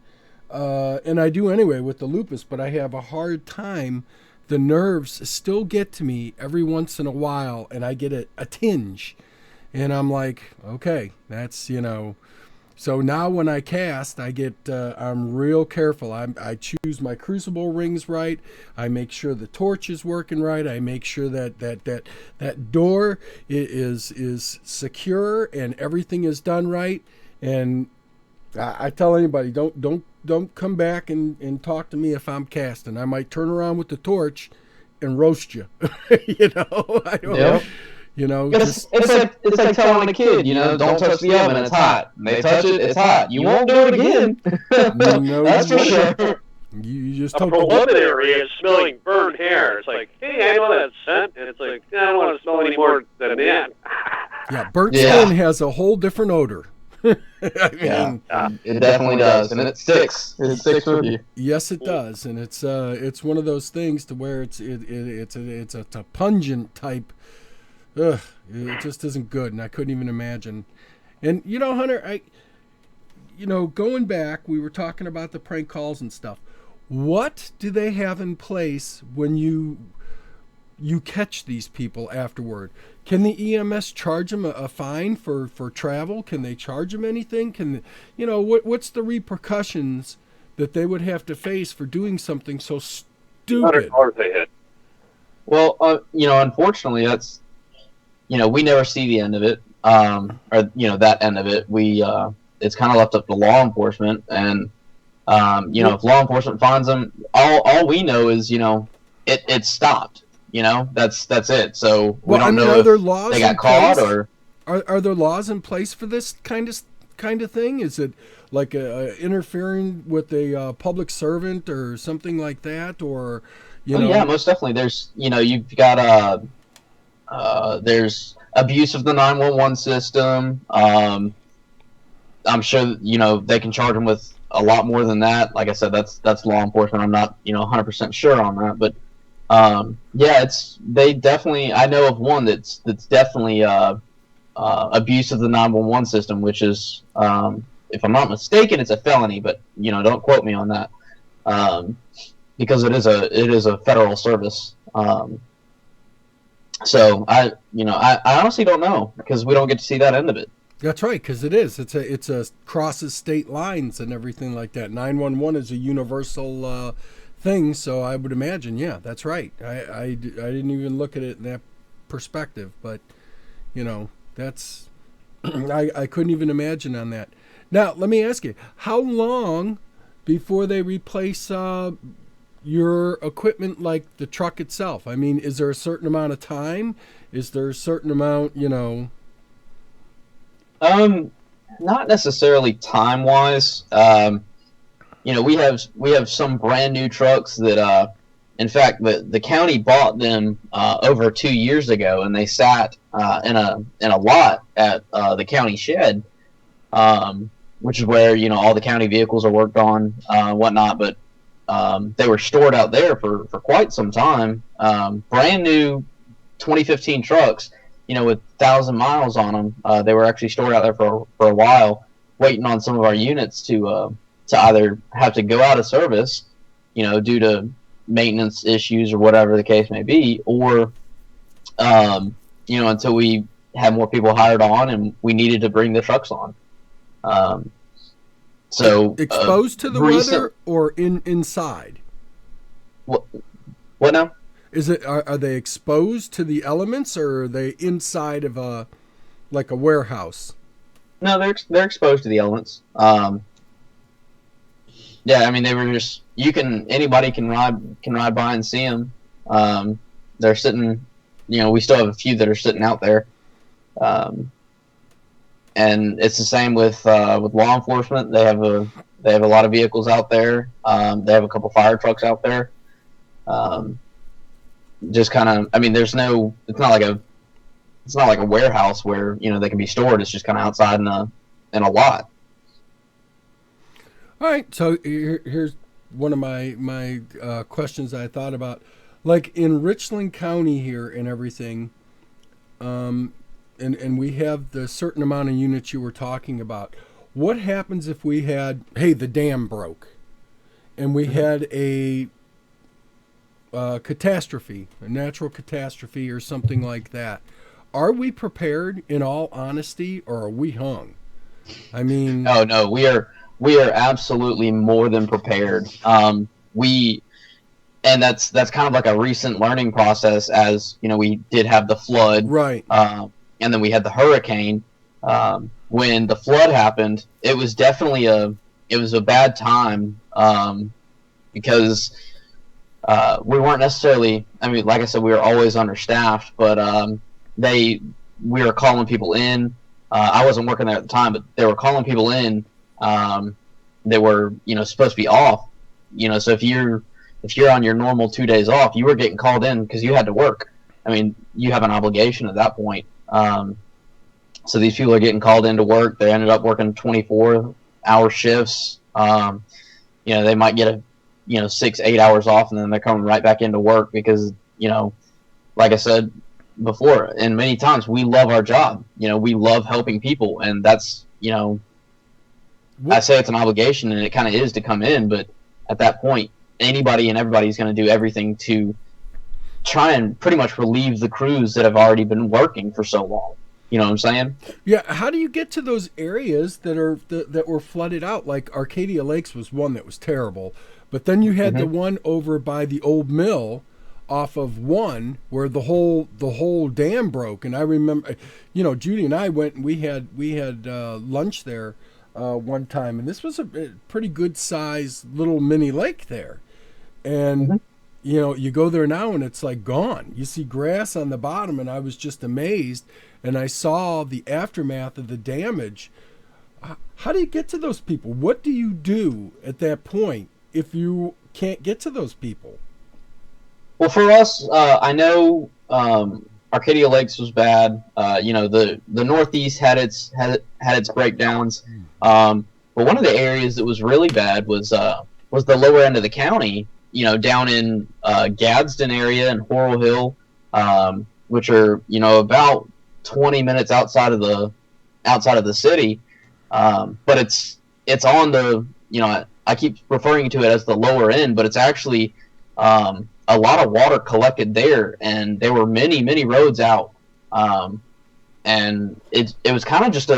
and I do anyway with the lupus, but I have a hard time. The nerves still get to me every once in a while, and I get a tinge, and I'm like, okay, that's, you know. So now when I cast, I'm real careful. I choose my crucible rings right. I make sure the torch is working right. I make sure that door is secure and everything is done right. And I tell anybody, don't come back and talk to me if I'm casting. I might turn around with the torch and roast you. You know, You know, It's like telling a kid, don't touch the oven, it's hot. And they touch it, it's hot. You won't do it again. No, That's for sure. You just A took preliminary is smelling burned hair. It's like, hey, I know that scent, and it's like, I don't want to smell any more than that. Yeah, burnt skin has a whole different odor. I mean, it definitely does, and it sticks. It sticks with you. Yes, it does, and it's one of those things to where it's a pungent type. Ugh, it just isn't good, and I couldn't even imagine. And Hunter, going back, we were talking about the prank calls and stuff. What do they have in place when you catch these people afterward? Can the EMS charge them a fine for travel? Can they charge them anything? What's the repercussions that they would have to face for doing something so stupid? $100 they hit. Well, unfortunately, that's we never see the end of it, or that end of it. It's kind of left up to law enforcement, and if law enforcement finds them, all we know is it stopped. That's it. So we don't know if they got caught or are there laws in place for this kind of thing? Is it like interfering with a public servant or something like that, or yeah, most definitely. There's you've got there's abuse of the 911 system. I'm sure they can charge them with a lot more than that. Like I said, that's law enforcement. I'm not 100% sure on that, but they definitely. I know of one that's definitely abuse of the 911 system, which is, if I'm not mistaken, it's a felony. But don't quote me on that, because it is a federal service. So I honestly don't know, because we don't get to see that end of it. That's right, because it's a crosses state lines and everything like that. 911 is a universal thing, so I would imagine, yeah, that's right. I didn't even look at it in that perspective, but that's I couldn't even imagine on that. Now let me ask you, how long before they replace your equipment, like the truck itself? I mean, is there a certain amount of time? Is there a certain amount, Not necessarily time wise. We have some brand new trucks that, in fact, the county bought them over 2 years ago, and they sat in a lot at the county shed, which is where all the county vehicles are worked on, whatnot. But they were stored out there for quite some time. Brand new 2015 trucks, with 1,000 miles on them. They were actually stored out there for a while, waiting on some of our units to either have to go out of service, due to maintenance issues or whatever the case may be, or until we had more people hired on and we needed to bring the trucks on. So exposed to the weather or inside? What now? Is it are they exposed to the elements, or are they inside of a warehouse? No, they're exposed to the elements. Yeah, I mean, they were just anybody can ride by and see them. They're sitting, we still have a few that are sitting out there. And it's the same with law enforcement. They have a lot of vehicles out there. They have a couple fire trucks out there. Just kind of, I mean, it's not like a warehouse where they can be stored. It's just kind of outside in a lot. All right, so here's one of my questions I thought about, like in Richland County here and everything, and we have the certain amount of units you were talking about. What happens if we had, the dam broke, and we had a catastrophe, a natural catastrophe or something like that? Are we prepared, in all honesty, or are we hung? I mean... Oh, no, we are absolutely more than prepared. And that's kind of like a recent learning process, as we did have the flood, right? And then we had the hurricane. When the flood happened, it was definitely a bad time, because we weren't necessarily, I mean, like I said, we were always understaffed, but we were calling people in. I wasn't working there at the time, but they were calling people in. They were, supposed to be off. So if you're on your normal 2 days off, you were getting called in because you had to work. I mean, you have an obligation at that point. So these people are getting called in to work. They ended up working 24-hour shifts. They might get 6-8 hours off, and then they're coming right back into work because, like I said before, and many times, we love our job. We love helping people, and that's, I say it's an obligation, and it kind of is to come in, but at that point, anybody and everybody's going to do everything to try and pretty much relieve the crews that have already been working for so long. You know what I'm saying? Yeah. How do you get to those areas that were flooded out? Like Arcadia Lakes was one that was terrible, but then you had the one over by the old mill off of one where the whole dam broke. And I remember, Judy and I went and we had lunch there one time, and this was a pretty good size little mini lake there. And you go there now and it's like gone. You see grass on the bottom, and I was just amazed. And I saw the aftermath of the damage. How do you get to those people? What do you do at that point if you can't get to those people? Well, for us, I know Arcadia Lakes was bad. The Northeast had its breakdowns. But one of the areas that was really bad was the lower end of the county. Down in Gadsden area and Horrell Hill, which are about 20 minutes outside of the city, but it's on the I keep referring to it as the lower end, but it's actually a lot of water collected there, and there were many roads out, and it was kind of just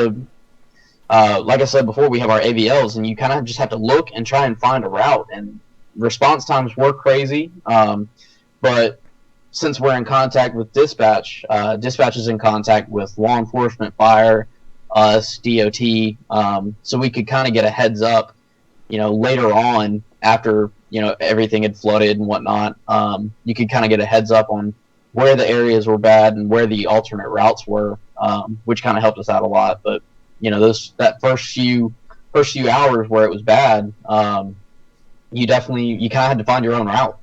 like I said before, we have our AVLs, and you kind of just have to look and try and find a route, and response times were crazy, but since we're in contact with dispatch, dispatch is in contact with law enforcement, fire, us, DOT, so we could kind of get a heads up, later on after, everything had flooded and whatnot. You could kind of get a heads up on where the areas were bad and where the alternate routes were, which kind of helped us out a lot. But, that first few hours where it was bad, you kind of had to find your own route.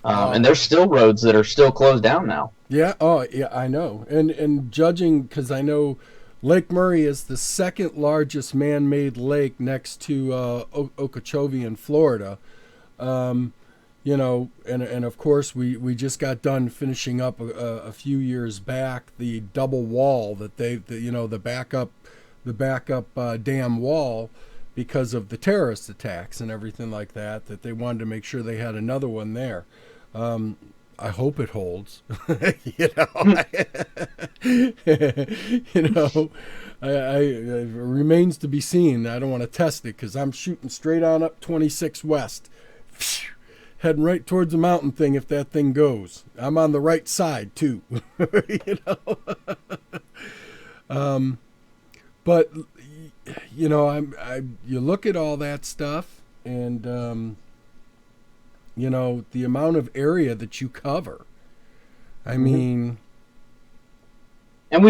And there's still roads that are still closed down now. Yeah. Oh, yeah, I know. And judging, because I know Lake Murray is the second largest man-made lake next to Okeechobee in Florida. And of course we just got done finishing up a few years back the double wall that the backup dam wall, because of the terrorist attacks and everything like that they wanted to make sure they had another one there. I hope it holds. It remains to be seen. I don't want to test it because I'm shooting straight on up 26 West, heading right towards the mountain thing. If that thing goes, I'm on the right side too. But you look at all that stuff, and the amount of area that you cover. I mean, and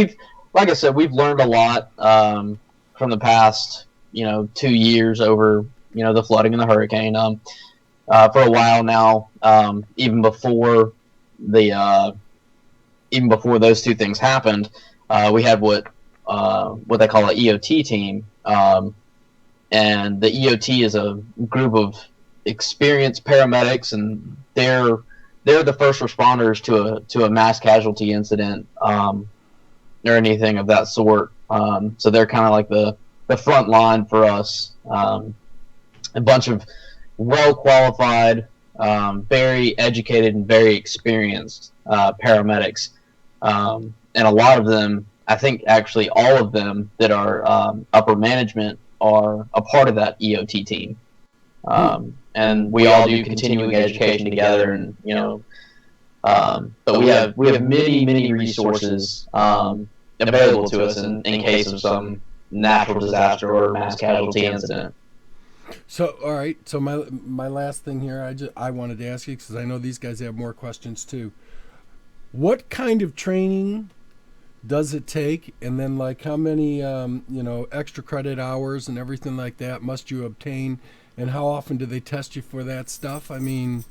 like I said, we've learned a lot from the past, 2 years over, the flooding and the hurricane. For a while now, even before those two things happened, we had what they call an EOT team, and the EOT is a group of experienced paramedics, and they're the first responders to a mass casualty incident, or anything of that sort. So they're kind of like the front line for us. A bunch of well qualified, very educated, and very experienced paramedics, and a lot of them, I think actually all of them that are upper management are a part of that EOT team. And we all do continuing education together, and but we have many resources available to us in case of some natural disaster or mass casualty incident. So, all right. So my last thing here, I wanted to ask you, because I know these guys have more questions too. what kind of training does it take, and then like how many extra credit hours and everything like that must you obtain, and how often do they test you for that stuff? I mean,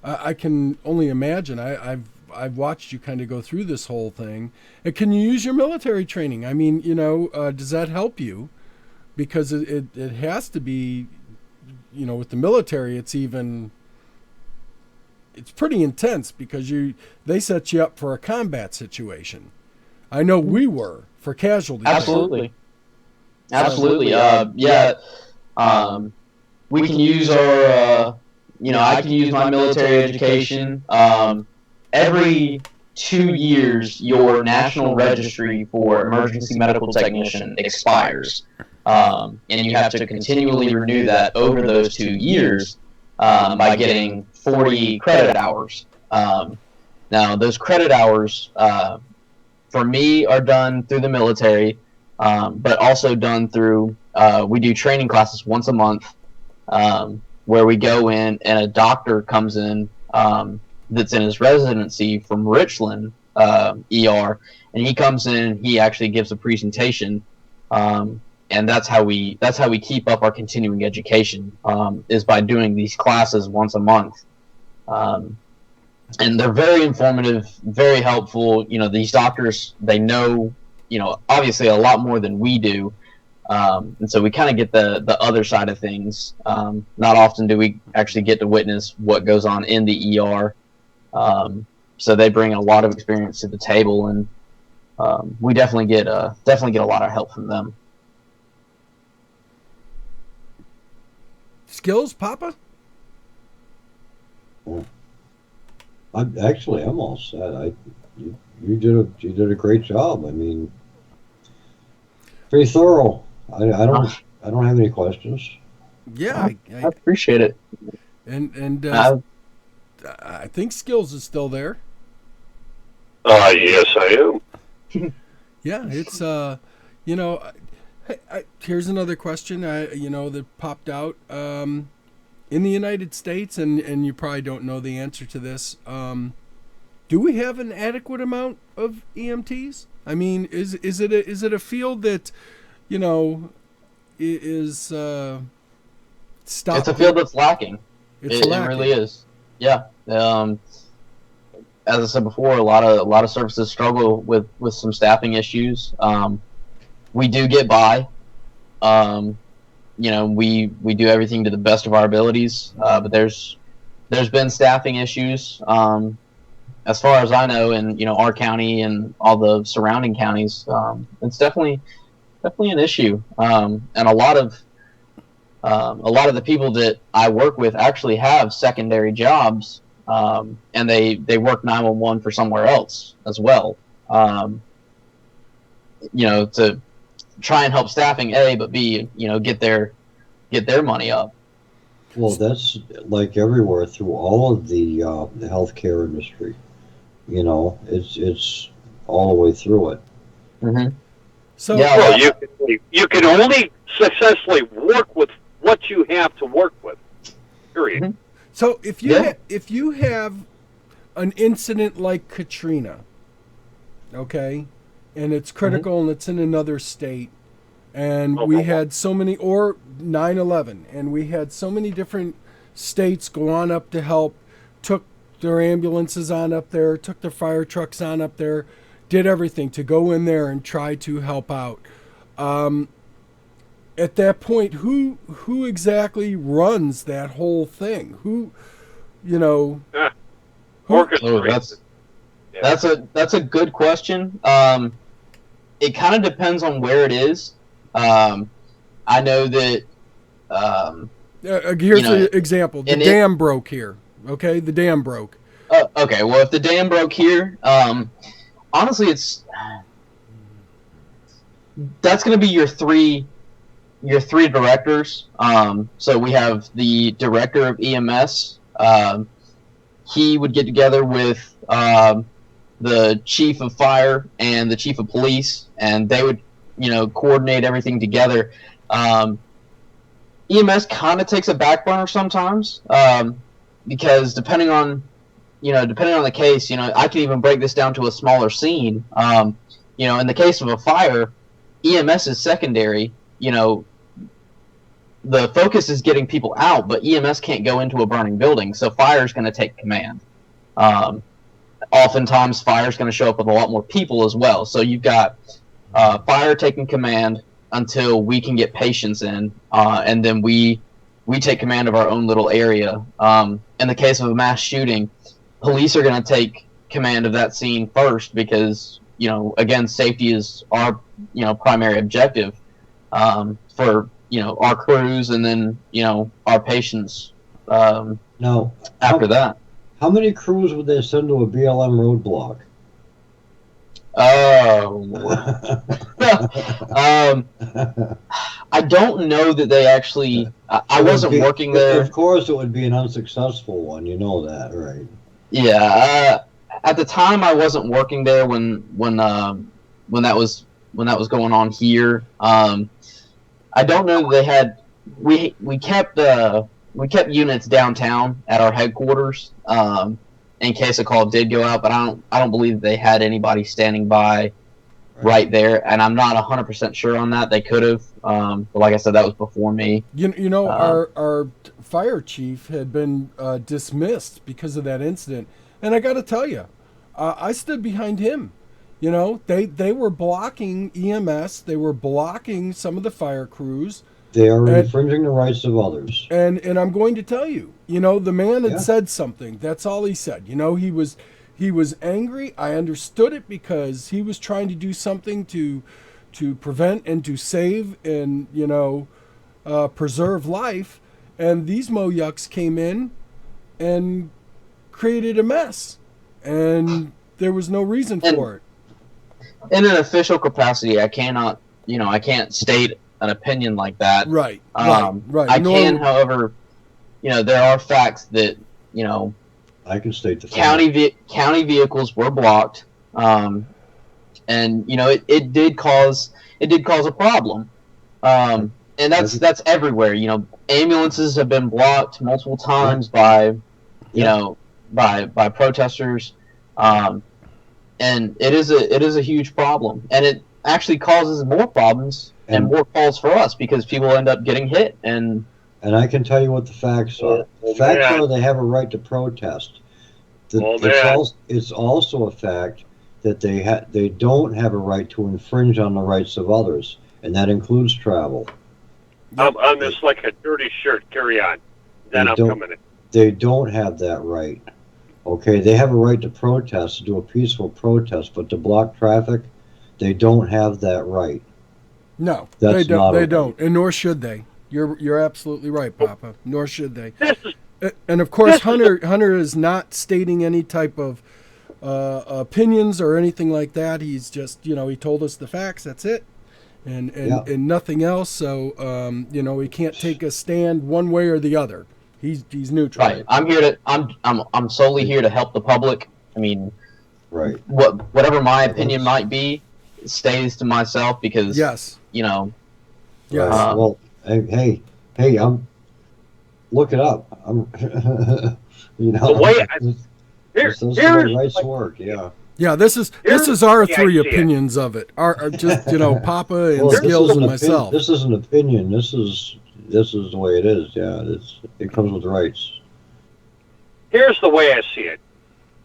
I can only imagine. I've watched you kind of go through this whole thing. And can you use your military training? I mean, does that help you? Because it has to be, with the military, it's pretty intense because they set you up for a combat situation. I know we were for casualty. Absolutely. We can use our, I can use my military education. Every 2 years, your national registry for emergency medical technician expires. And you have to continually renew that over those 2 years by getting 40 credit hours. Now, those credit hours, for me, are done through the military, but also done through, we do training classes once a month, where we go in and a doctor comes in that's in his residency from Richland ER, and he comes in, he actually gives a presentation, and that's how we keep up our continuing education, is by doing these classes once a month. And they're very informative, very helpful. These doctors, they know, obviously a lot more than we do. And so we kind of get the other side of things. Not often do we actually get to witness what goes on in the ER. So they bring a lot of experience to the table, and we definitely get a lot of help from them. Skillzzz, Papa? Well, I'm all set. You did a great job. I mean, pretty thorough. I don't have any questions. Yeah, I appreciate it. And I think Skillzzz is still there. Yes, I am. Yeah, it's here's another question that popped out. In the United States, and you probably don't know the answer to this, do we have an adequate amount of EMTs? I mean, is it a field that is stopped? It's a field that's lacking. It really is. Yeah. As I said before, a lot of services struggle with some staffing issues. We do get by. We do everything to the best of our abilities, but there's been staffing issues, as far as I know, in our county and all the surrounding counties. It's definitely an issue, and a lot of the people that I work with actually have secondary jobs, and they work 911 for somewhere else as well. To try and help staffing, A, but B, get their money up. Well, that's like everywhere through all of the healthcare industry. It's all the way through it. Mm-hmm. So, well, you can only successfully work with what you have to work with. Period. Mm-hmm. So if you have an incident like Katrina, okay, and it's critical, and it's in another state, and we had so many, or 9/11, and we had so many different states go on up to help, took their ambulances on up there, took their fire trucks on up there, did everything to go in there and try to help out. At that point, who exactly runs that whole thing? That's a good question. It kind of depends on where it is. I know that. Here's an example. The dam broke here. Okay, the dam broke. Okay, well, if the dam broke here, honestly, that's going to be your three directors. So we have the director of EMS. He would get together with the chief of fire and the chief of police, and they would, coordinate everything together. EMS kind of takes a back burner sometimes, because depending on depending on the case, I can even break this down to a smaller scene. In the case of a fire, EMS is secondary. The focus is getting people out, but EMS can't go into a burning building, so fire is going to take command. Oftentimes, fire is going to show up with a lot more people as well. So you've got fire taking command until we can get patients in, and then we take command of our own little area. In the case of a mass shooting, police are going to take command of that scene first because, again, safety is our, primary objective for, our crews and then, our patients Now, after that. how many crews would they send to a BLM roadblock? Oh. I don't know that they actually. I wasn't working there. Of course, it would be an unsuccessful one. You know that, right? Yeah. At the time, I wasn't working there when that was going on here. I don't know that they had. We kept units downtown at our headquarters in case a call did go out, but I don't believe they had anybody standing by right there, and I'm not 100% sure on that. They could have, but like I said, that was before me. Our fire chief had been dismissed because of that incident, and I got to tell you, I stood behind him. They were blocking EMS, they were blocking some of the fire crews. They are infringing the rights of others. And I'm going to tell you, the man had said something. That's all he said. He was angry. I understood it because he was trying to do something to prevent and to save and, preserve life. And these Moyucks came in and created a mess. And there was no reason for it. In an official capacity, I cannot, I can't state an opinion like that. Right. I can, however, there are facts that, I can state the county vehicles were blocked, and it did cause a problem, and that's everywhere. Ambulances have been blocked multiple times by protesters, and it is a huge problem, and it actually causes more problems and more calls for us because people end up getting hit. And I can tell you what the facts are. The facts are they have a right to protest. It's also a fact that they don't have a right to infringe on the rights of others, and that includes travel. I'm just like a dirty shirt. Carry on. Then I'm coming in. They don't have that right. Okay, they have a right to protest, to do a peaceful protest, but to block traffic, they don't have that right. No, they don't. They don't, and nor should they. You're absolutely right, Papa. Nor should they. And of course, Hunter is not stating any type of opinions or anything like that. He's just, he told us the facts. That's it, and nothing else. So, he can't take a stand one way or the other. He's neutral. Right. I'm solely here to help the public. I mean, right. Whatever my opinion might be stays to myself because yes. Yes. Well, hey, look it up. The way this is the way rights work. Yeah. Yeah, this is our three opinions of it. Our just Papa and Skillzzz and myself. This is an opinion. This is the way it is. Yeah, it comes with rights. Here's the way I see it.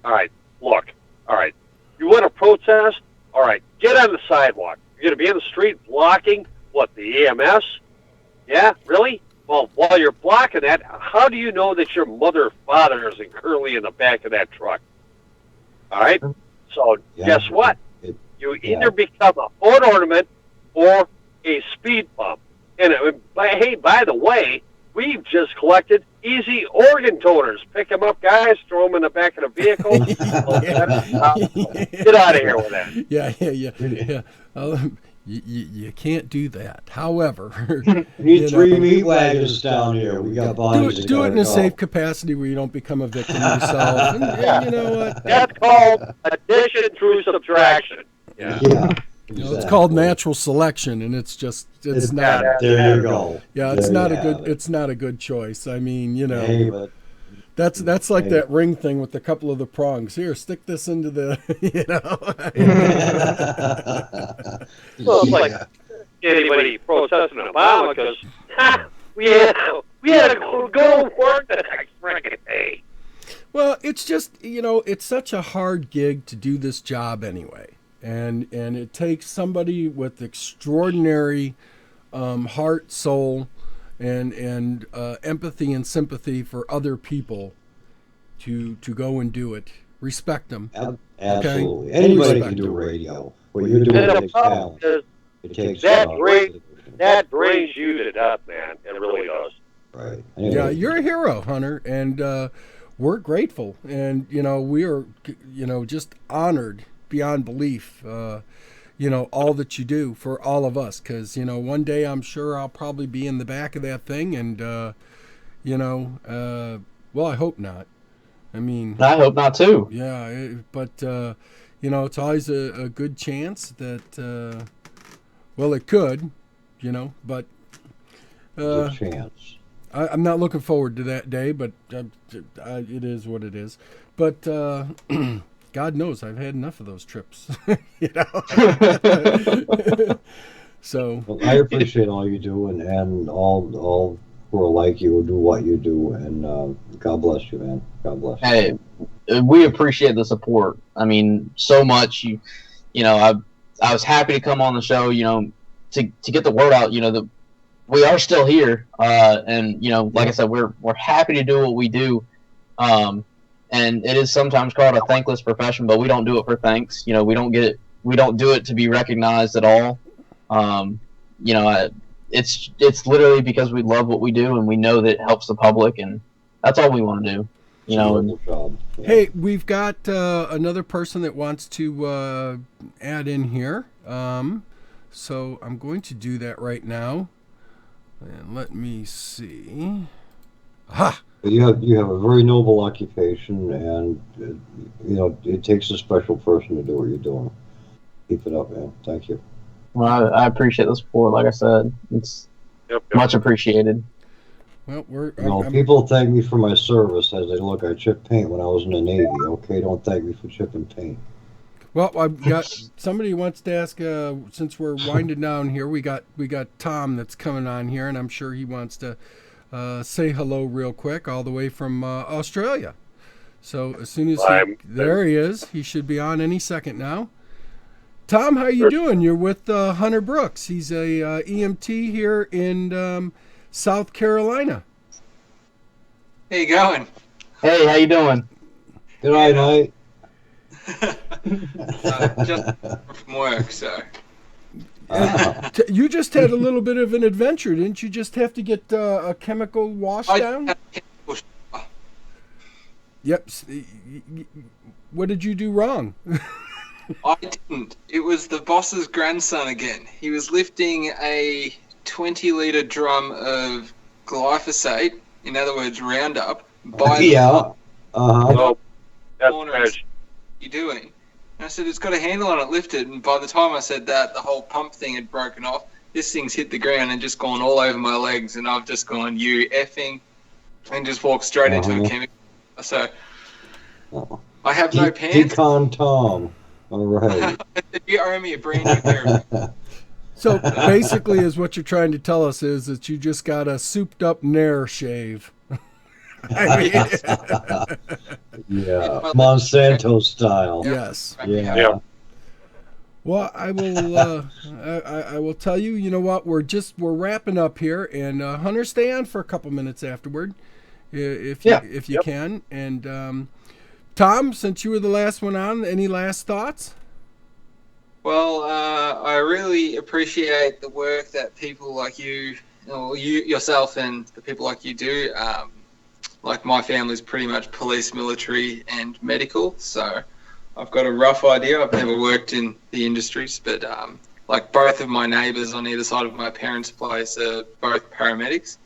All right, look. All right, you want to protest? All right, get on the sidewalk. You're going to be in the street blocking what, the EMS? Yeah, really? Well, while you're blocking that, how do you know that your mother or father isn't currently in the back of that truck? All right? So guess what? You either become a phone ornament or a speed bump. And hey, by the way, we've just collected easy organ donors. Pick them up, guys. Throw them in the back of the vehicle. Get out of here with that. Yeah. You can't do that. However, you need 3 meat wagons down here. We got bodies. Do it in a safe capacity where you don't become a victim yourself. And you know what? That's called addition through subtraction. Yeah. It's called natural selection, and it's not. There you go. Yeah, it's not a good choice. I mean, Hey, but That's like that ring thing with a couple of the prongs. Here, stick this into the, Well, it's like anybody protesting Obama because we had to go work the next freaking day. Well, it's just, it's such a hard gig to do this job anyway. And it takes somebody with extraordinary heart, soul, and empathy and sympathy for other people to go and do it. Respect them. Absolutely. Okay? Anybody can do radio. What you're doing takes talent. It takes that drains you to death, man. It really does. Right. Yeah, you're a hero, Hunter, and we're grateful, and we are, just honored beyond belief. All that you do for all of us, because one day I'm sure I'll probably be in the back of that thing, and well, I hope not. I mean, I hope not too. Yeah, but it's always a good chance that well, it could, but Good chance. I'm not looking forward to that day, but it is what it is. But God knows I've had enough of those trips. So Well, I appreciate all you do, and all who are like you do what you do, and God bless you, man. God bless you. Hey, we appreciate the support. I mean, so much. I was happy to come on the show. To get the word out. That we are still here, and like I said, we're happy to do what we do. And it is sometimes called a thankless profession, but we don't do it for thanks. We don't do it to be recognized at all. It's literally because we love what we do and we know that it helps the public, and that's all we want to do. Hey, we've got another person that wants to add in here. So I'm going to do that right now. And let me see. Aha! You have a very noble occupation, and it takes a special person to do what you're doing. Keep it up, man. Thank you. Well, I appreciate the support. Like I said, it's much appreciated. Well, people thank me for my service as they look. I chipped paint when I was in the Navy. Okay, don't thank me for chipping paint. Well, I've got somebody wants to ask. Since we're winding down here, we got Tom that's coming on here, and I'm sure he wants to say hello real quick, all the way from Australia. So as soon as there he is, he should be on any second now. Tom, how you doing? You're with Hunter Brooks. He's a EMT here in South Carolina. How you going? Hey, how you doing? Good night. Just from work, so. You just had a little bit of an adventure, didn't you? Just have to get a chemical wash down? Yep. What did you do wrong? I didn't. It was the boss's grandson again. He was lifting a 20-litre drum of glyphosate, in other words, Roundup, by the Oh, that's corner. What are you doing? And I said, it's got a handle on it, lifted. And by the time I said that, the whole pump thing had broken off. This thing's hit the ground and just gone all over my legs. And I've just gone, you effing, and just walked straight into a chemical. So I have no pants. Decon Tom. All right. You owe me a brand new pair. So basically, is what you're trying to tell us is that you just got a souped-up Nair shave. Yeah, Monsanto style. Yes. Yeah. Well, I will. I will tell you. You know what? We're wrapping up here, and Hunter, stay on for a couple minutes afterward, if you can. And Tom, since you were the last one on, any last thoughts? Well, I really appreciate the work that people like you, or you yourself, and the people like you do. Like my family's pretty much police, military, and medical, so I've got a rough idea. I've never worked in the industries, but like both of my neighbours on either side of my parents' place are both paramedics.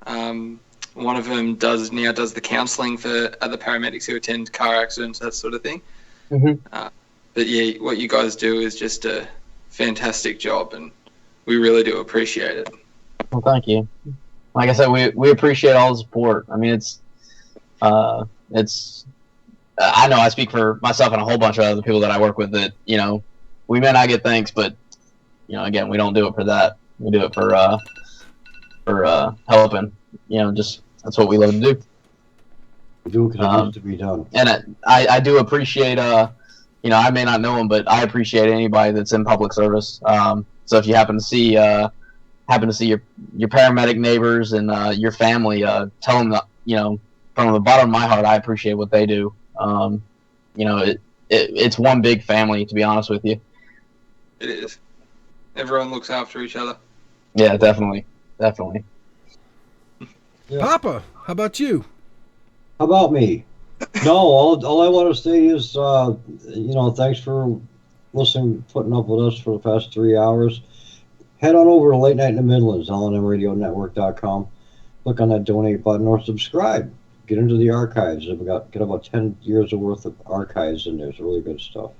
One of them does the counselling for other paramedics who attend car accidents, that sort of thing. Mm-hmm. But yeah, what you guys do is just a fantastic job, and we really do appreciate it. Well, thank you. Like I said, we appreciate all the support. I mean, it's It's I know I speak for myself and a whole bunch of other people that I work with that, you know, we may not get thanks, but, you know, again, we don't do it for that. We do it for helping. You know, just that's what we love to do. Do because it needs to be done. And I do appreciate, you know, I may not know them, but I appreciate anybody that's in public service. So if you happen to see your paramedic neighbors and your family, tell them that, you know, from the bottom of my heart, I appreciate what they do. You know, it's one big family, to be honest with you. It is. Everyone looks after each other. Yeah, definitely. Yeah. Papa, how about you? How about me? No, all I want to say is, you know, thanks for listening, putting up with us for the past 3 hours. Head on over to Late Night in the Midlands, lnmradionetwork.com. Click on that donate button or subscribe. Get into the archives. We've get about 10 years of worth of archives in there. It's really good stuff.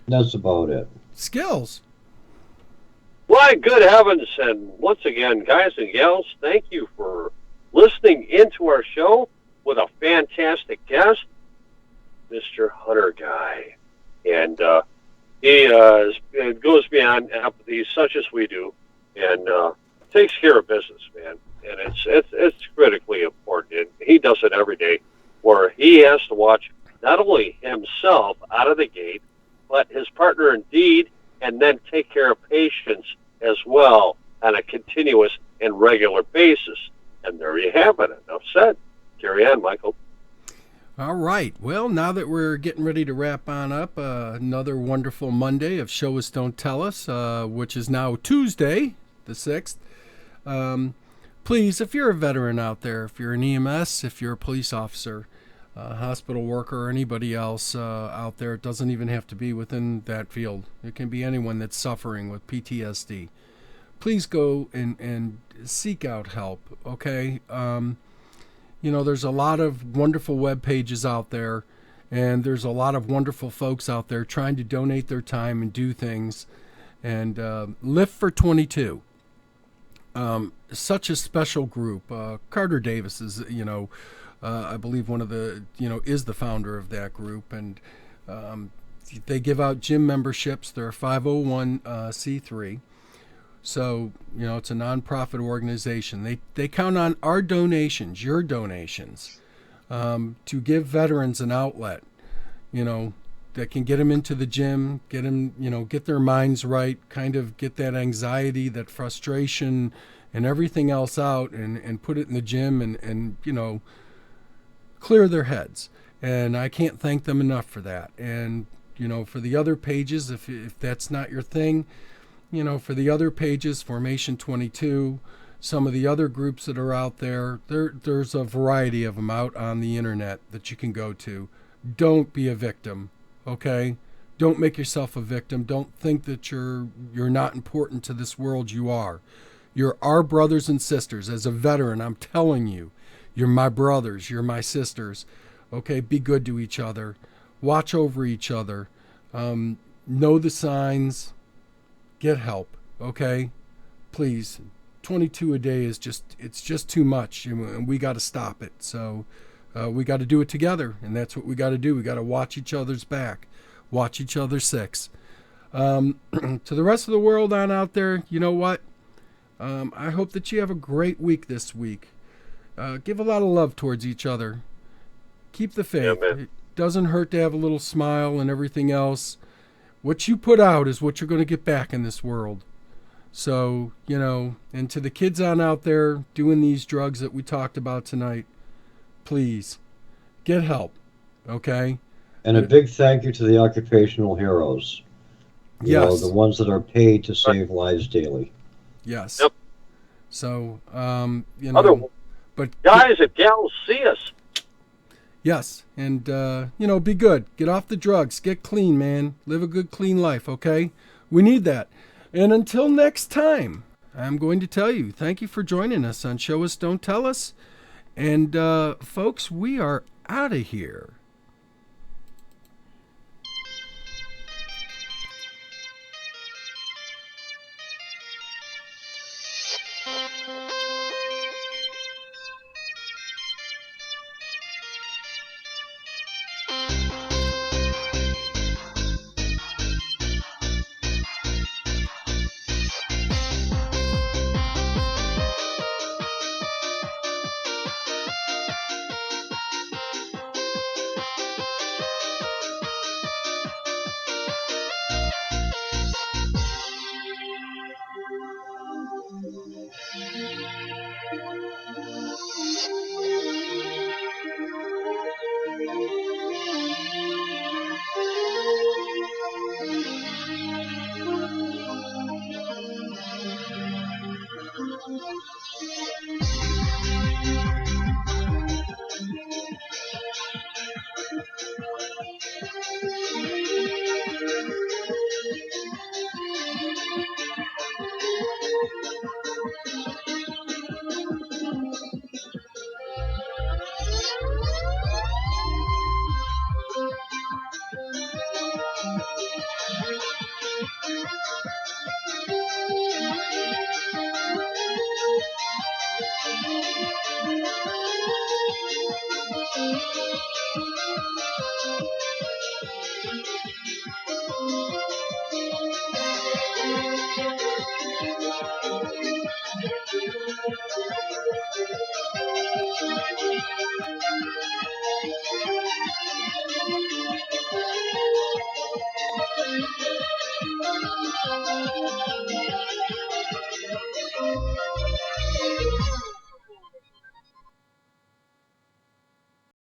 And that's about it. Skillzzz. Why, good heavens, and once again, guys and gals, thank you for listening into our show with a fantastic guest, Mr. Hunter Guy. And he goes beyond apathy, such as we do, and takes care of business, man. And it's critically important. And he does it every day, where he has to watch not only himself out of the gate, but his partner indeed, and then take care of patients as well on a continuous and regular basis. And there you have it. Enough said. Carry on, Michael. All right. Well, now that we're getting ready to wrap on up, another wonderful Monday of Show Us, Don't Tell Us, which is now Tuesday, the 6th. Please, if you're a veteran out there, if you're an EMS, if you're a police officer, hospital worker, or anybody else out there, it doesn't even have to be within that field. It can be anyone that's suffering with PTSD. Please go and seek out help, okay? You know, there's a lot of wonderful web pages out there, and there's a lot of wonderful folks out there trying to donate their time and do things. And Lift for 22, such a special group. Carter Davis is, you know, I believe one of the, you know, is the founder of that group. And they give out gym memberships. They're a 501c3. So, you know, it's a nonprofit organization. They count on our donations, your donations, to give veterans an outlet, you know, that can get them into the gym, get them, you know, get their minds right, kind of get that anxiety, that frustration, and everything else out, and put it in the gym and you know, clear their heads. And I can't thank them enough for that. And, you know, for the other pages, if that's not your thing, you know, for the other pages, Formation 22, some of the other groups that are out there's a variety of them out on the internet that you can go to. Don't be a victim, okay? Don't make yourself a victim. Don't think that you're not important to this world. You are. You're our brothers and sisters. As a veteran, I'm telling you, you're my brothers. You're my sisters. Okay, be good to each other. Watch over each other. Know the signs. Get help, okay? Please. 22 a day is it's just too much, and we got to stop it. So we got to do it together, and that's what we got to do. We got to watch each other's back, watch each other's six. To the rest of the world on out there, you know what? I hope that you have a great week this week. Give a lot of love towards each other. Keep the faith. Yeah, it doesn't hurt to have a little smile and everything else. What you put out is what you're going to get back in this world. So, you know, and to the kids on out there doing these drugs that we talked about tonight, please get help, okay? And a big thank you to the occupational heroes. You know, Yes. the ones that are paid to save lives daily. Yes. Yep. So, you Other know, but guys and gals, see us. yes, and you know, be good. Get off the drugs. Get clean, man. Live a good, clean life, okay? We need that. And until next time, I'm going to tell you, thank you for joining us on Show Us, Don't Tell Us. And folks, we are out of here.